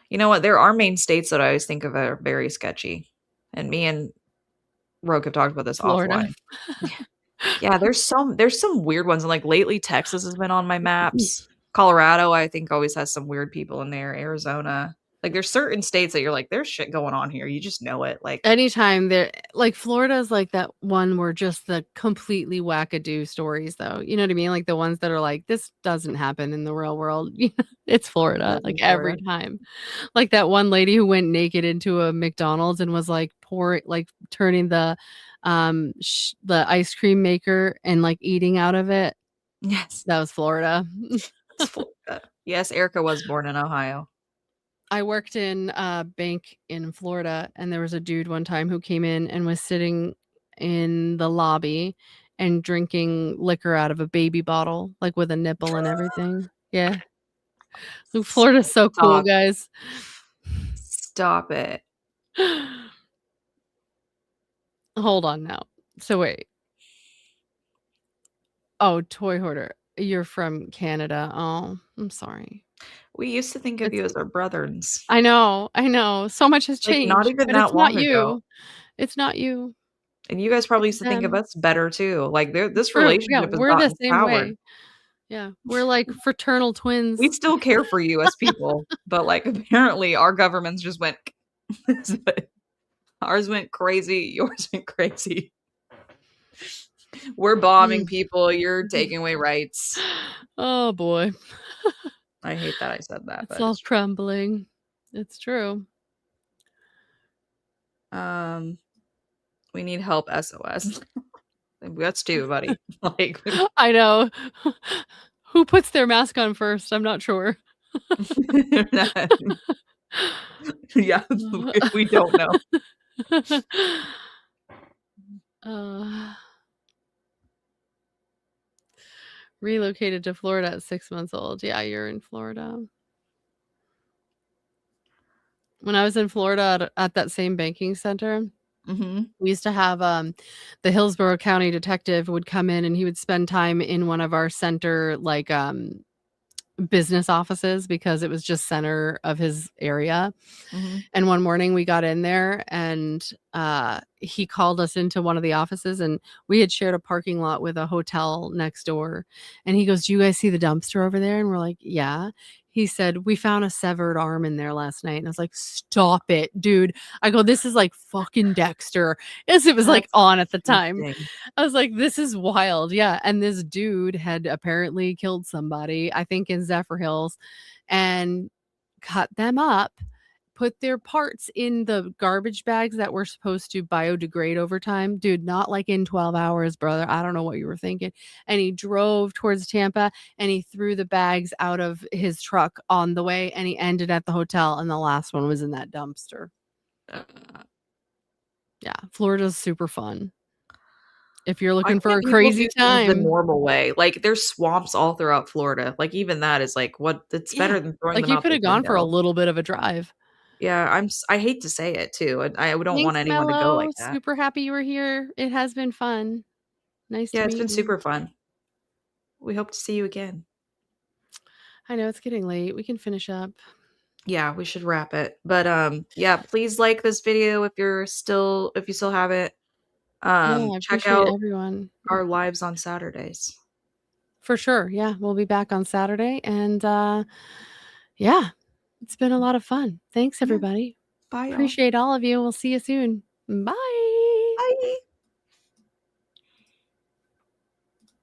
you know what? There are main states that I always think of are very sketchy. And me and Rogue have talked about this Florida. offline. Yeah, there's some weird ones. And like lately, Texas has been on my maps. Colorado, I think, always has some weird people in there. Arizona. Like there's certain states that you're like, there's shit going on here. You just know it. Like anytime there, like Florida's like that one where just the completely wackadoo stories, though. You know what I mean? Like the ones that are like, this doesn't happen in the real world. It's Florida, like every time. Like that one lady who went naked into a McDonald's and was like turning the ice cream maker and like eating out of it. Yes, that was Florida. Florida. Yes, Erica was born in Ohio. I worked in a bank in Florida, and there was a dude one time who came in and was sitting in the lobby and drinking liquor out of a baby bottle, like with a nipple and everything. Yeah. Florida's so cool, guys. Stop it. Hold on now. So wait. Oh, toy hoarder. You're from Canada. Oh, I'm sorry. We used to think of you as our brothers. I know. So much has changed. Like, not even that long ago. It's not you. And you guys probably used to think of us better too. Like this relationship is we're the same powered. way. Yeah, we're like fraternal twins. We still care for you as people, but like apparently our governments just went. Ours went crazy. Yours went crazy. We're bombing people. You're taking away rights. Oh boy. I hate that I said that. It's all crumbling. It's true. We need help, SOS. That's two, buddy. Like I know. Who puts their mask on first? I'm not sure. Yeah, we don't know. Relocated to Florida at 6 months old. Yeah, you're in Florida. When I was in Florida at that same banking center, we used to have the Hillsborough County detective would come in and he would spend time in one of our center like business offices because it was just center of his area. And one morning we got in there and he called us into one of the offices, and we had shared a parking lot with a hotel next door. And he goes, "Do you guys see the dumpster over there?" And we're like, "Yeah." He said, "We found a severed arm in there last night." And I was like, "Stop it, dude." I go, "This is like fucking Dexter." As it was like on at the time. I was like, "This is wild." Yeah. And this dude had apparently killed somebody, I think in Zephyr Hills, and cut them up, put their parts in the garbage bags that were supposed to biodegrade over time. Dude, not like in 12 hours, brother. I don't know what you were thinking. And he drove towards Tampa and he threw the bags out of his truck on the way, and he ended at the hotel, and the last one was in that dumpster. Yeah, Florida's super fun. If you're looking for a crazy time. The normal way. Like there's swamps all throughout Florida. Like even that is like what it's better than throwing like them you out could have the gone for a window. little bit of a drive. Yeah, I hate to say it too. I don't want anyone to go like that. Super happy you were here. It has been fun. Nice to meet you. Yeah, it's been super fun. We hope to see you again. I know it's getting late. We can finish up. Yeah, we should wrap it. But yeah, please like this video if you still haven't. Check out everyone. Our lives on Saturdays. For sure. Yeah, we'll be back on Saturday, and yeah, it's been a lot of fun. Thanks everybody. Bye. Appreciate all of you. We'll see you soon. Bye.